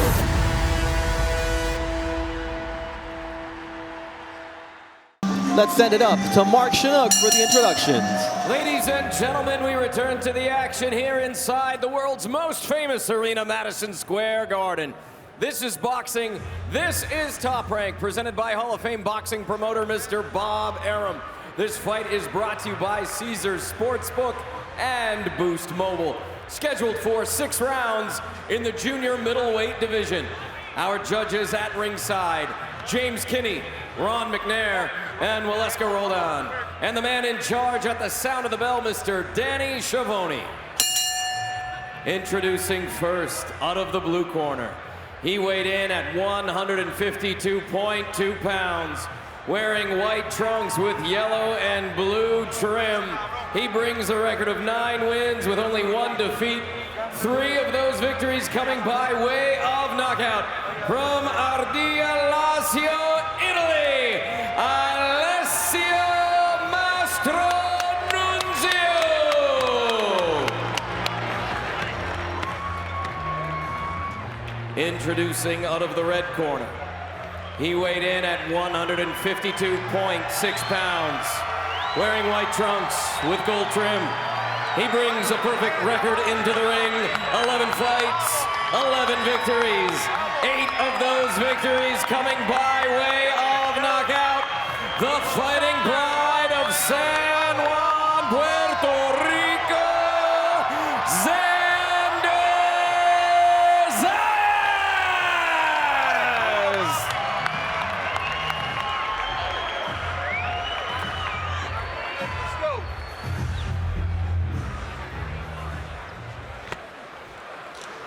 Let's send it up to Mark Chinook for the introductions. Ladies and gentlemen, we return to the action here inside the world's most famous arena, Madison Square Garden. This is boxing. This is Top Rank, presented by Hall of Fame boxing promoter Mr. Bob Arum. This fight is brought to you by Caesars Sportsbook and Boost Mobile. Scheduled for 6 rounds in the junior middleweight division. Our judges at ringside, James Kinney, Ron McNair, and Waleska Roldan. And the man in charge at the sound of the bell, Mr. Danny Schiavone. Introducing first, out of the blue corner. He weighed in at 152.2 pounds. Wearing white trunks with yellow and blue trim. He brings a record of 9 wins with only 1 defeat. 3 of those victories coming by way of knockout. From Ardea, Lazio, Italy, Alessio Mastro Nuno. Introducing out of the red corner. He weighed in at 152.6 pounds. Wearing white trunks with gold trim. He brings a perfect record into the ring. 11 fights, 11 victories. 8 of those victories coming by way of knockout. The fighting pride of San Juan, Puerto Rico, Xander Zayas. Let's go.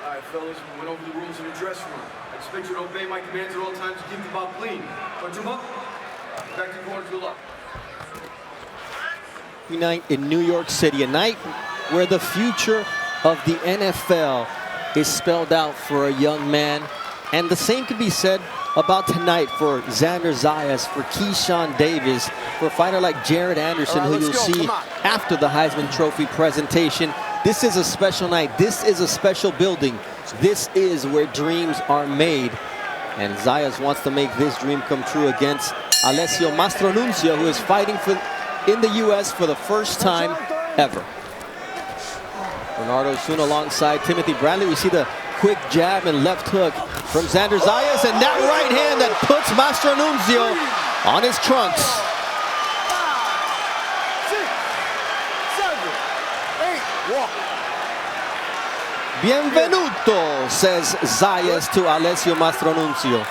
All right, fellas, we went over the rules in the dressing room. I expect you to obey my commands at all times to keep the ball clean. Punch him up. Back to the corner to the left. Night in New York City, a night where the future of the NFL is spelled out for a young man. And the same could be said about tonight for Xander Zayas, for Keyshawn Davis, for a fighter like Jared Anderson, who you'll see after the Heisman Trophy presentation. This is a special night. This is a special building. This is where dreams are made. And Zayas wants to make this dream come true against Alessio Mastro Nuno, who is fighting in the U.S. for the first time ever. Bernardo soon alongside Timothy Bradley. We see the quick jab and left hook from Xander Zayas, and that right hand that puts Mastro Nuno on his trunks. 5, 6, 7, 8, walk. Bienvenuto, says Zayas to Alessio Mastro Nuno.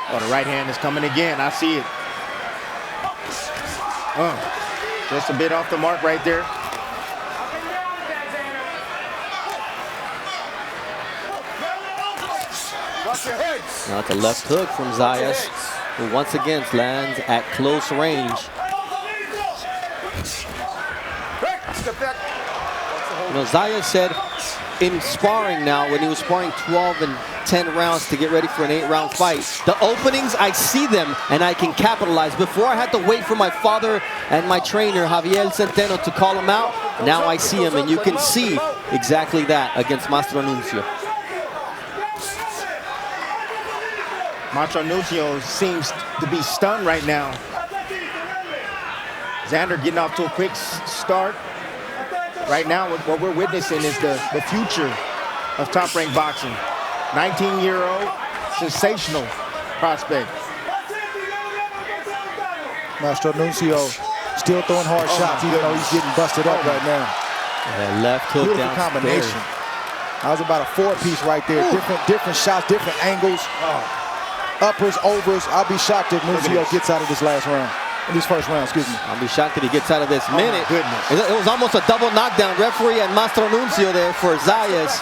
Oh, the right hand is coming again. I see it. Just a bit off the mark right there. Watch your heads. Now it's a left hook from Zayas. who once again lands at close range. You know, Zayas said in sparring now, when he was sparring 12 and 10 rounds to get ready for an 8-round fight, the openings, I see them and I can capitalize. Before I had to wait for my father and my trainer, Javier Centeno, to call him out. Now I see him, and you can see exactly that against Mastro Nuno. Mastro Nuno seems to be stunned right now. Xander getting off to a quick start. Right now, what we're witnessing is the future of top-ranked boxing. 19-year-old, sensational prospect. Mastro Nuno still throwing hard shots, even though he's getting busted up right now. That left hook Beautiful combination. That was about a 4-piece right there. Different shots, different angles. Uppers, overs. I'll be shocked if Nuno gets out of this last round. In this first round, excuse me. I'll be shocked if he gets out of this minute. Goodness. It was almost a double knockdown. Referee and Mastro Nuno there for Zayas.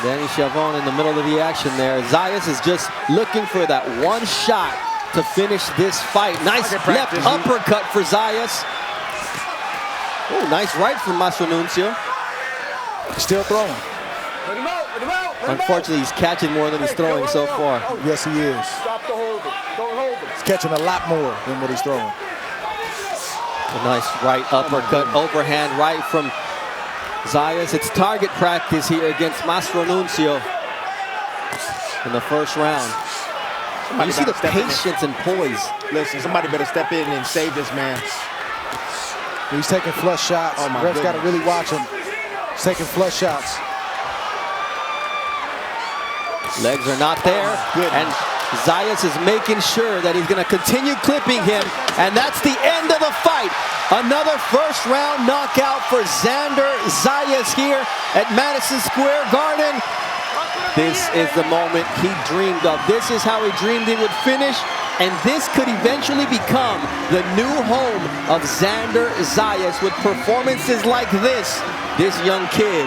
Danny Chavon in the middle of the action there. Zayas is just looking for that one shot to finish this fight. Nice left uppercut for Zayas. Oh, nice right from Mastro Nuno. Still throwing. Unfortunately, he's catching more than he's throwing so far. Yes, he is. Stop the hold. Don't hold it. He's catching a lot more than what he's throwing. A nice right uppercut, overhand right from Zayas. It's target practice here against Mastro Nuno in the first round. You see the patience and poise. Listen, somebody better step in and save this man. He's taking flush shots. Ref's got to really watch him. He's taking flush shots. Legs are not there, and Zayas is making sure that he's going to continue clipping him, and that's the end of the fight. Another first-round knockout for Xander Zayas here at Madison Square Garden. This is the moment he dreamed of. This is how he dreamed he would finish, and this could eventually become the new home of Xander Zayas. With performances like this young kid,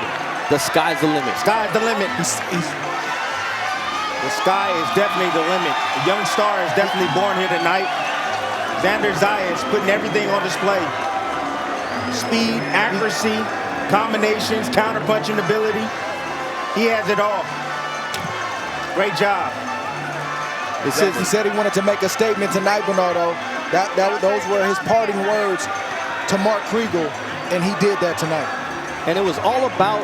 the sky's the limit. Sky's the limit. The sky is definitely the limit. A young star is definitely born here tonight. Xander Zayas putting everything on display. Speed, accuracy, combinations, counter-punching ability. He has it all. Great job. He said he wanted to make a statement tonight, Venado. Those were his parting words to Mark Kriegel, and he did that tonight. And it was all about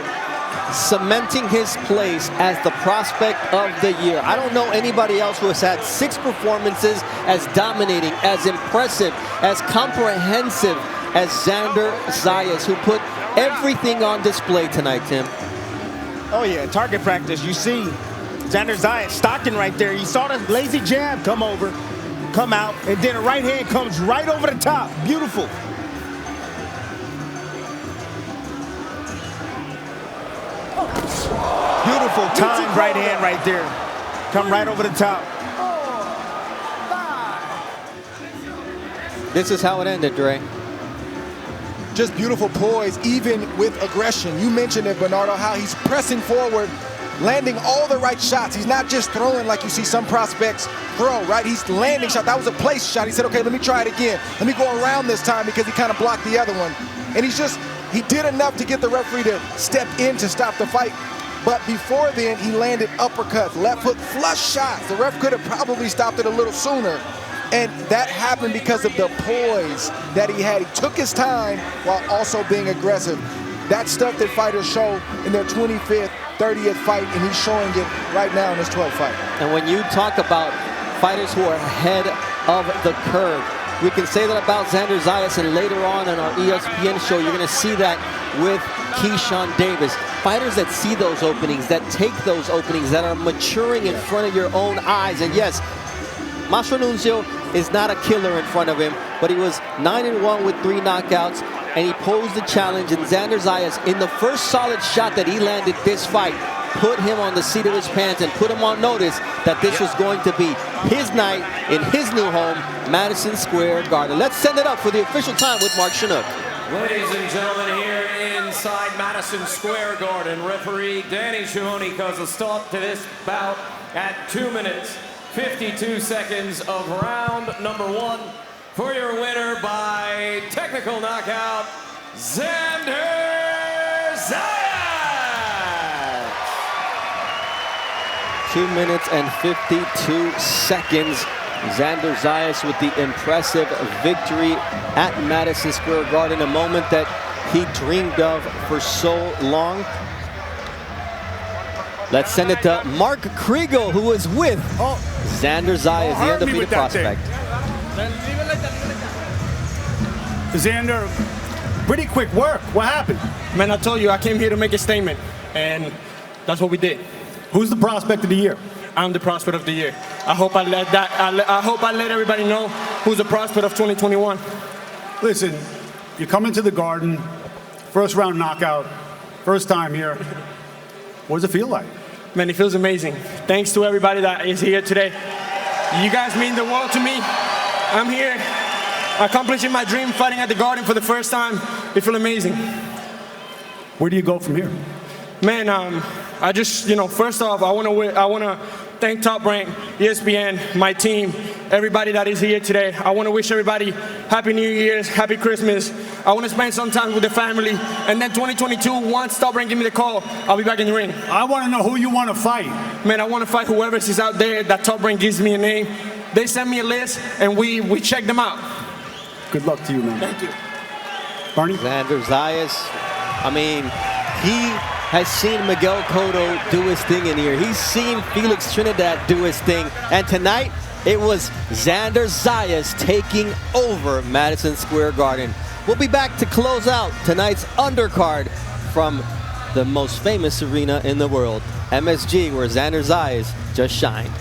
cementing his place as the prospect of the year. I don't know anybody else who has had 6 performances as dominating, as impressive, as comprehensive as Xander Zayas, who put everything on display tonight, Tim. Oh yeah, target practice. You see Xander Zayas stalking right there. You saw the lazy jab come over, come out, and then a right hand comes right over the top. Beautiful. Beautiful timed right hand right there. Come right over the top. This is how it ended, Dre. Just beautiful poise, even with aggression. You mentioned it, Bernardo, how he's pressing forward, landing all the right shots. He's not just throwing like you see some prospects throw, right? He's landing shots. That was a place shot. He said, okay, let me try it again. Let me go around this time, because he kind of blocked the other one. And he did enough to get the referee to step in to stop the fight. But before then, he landed uppercuts, left hook, flush shots. The ref could have probably stopped it a little sooner. And that happened because of the poise that he had. He took his time while also being aggressive. That's stuff that fighters show in their 25th, 30th fight, and he's showing it right now in his 12th fight. And when you talk about fighters who are ahead of the curve, we can say that about Xander Zayas, and later on in our ESPN show, you're going to see that with Keyshawn Davis. Fighters that see those openings, that take those openings, that are maturing in front of your own eyes. And yes, Mastro Nuno is not a killer in front of him, but he was 9-1 with 3 knockouts, and he posed the challenge. And Xander Zayas, in the first solid shot that he landed this fight, put him on the seat of his pants and put him on notice that this was going to be his night in his new home, Madison Square Garden. Let's send it up for the official time with Mark Chinook. Ladies and gentlemen, here inside Madison Square Garden, referee Danny Chavon calls a stop to this bout at 2 minutes, 52 seconds of round number 1 for your winner by technical knockout, Xander Zayas. 2 minutes and 52 seconds. Xander Zayas with the impressive victory at Madison Square Garden, a moment that he dreamed of for so long. Let's send it to Mark Kriegel, who was with Xander Zayas, the undefeated prospect. Xander, pretty quick work. What happened? Man, I told you, I came here to make a statement, and that's what we did. Who's the prospect of the year? I'm the prospect of the year. I hope I let everybody know who's the prospect of 2021. Listen, you come into the Garden, first round knockout, first time here. What does it feel like? Man, it feels amazing. Thanks to everybody that is here today. You guys mean the world to me. I'm here accomplishing my dream, fighting at the Garden for the first time. It feels amazing. Where do you go from here? Man, I just, first off, I want to thank Top Rank, ESPN, my team, everybody that is here today. I want to wish everybody Happy New Year's, Happy Christmas. I want to spend some time with the family. And then 2022, once Top Rank give me the call, I'll be back in the ring. I want to know who you want to fight. Man, I want to fight whoever is out there that Top Rank gives me a name. They send me a list, and we check them out. Good luck to you, man. Thank you. Barney? Xander Zayas, I mean, he has seen Miguel Cotto do his thing in here. He's seen Felix Trinidad do his thing. And tonight, it was Xander Zayas taking over Madison Square Garden. We'll be back to close out tonight's undercard from the most famous arena in the world, MSG, where Xander Zayas just shined.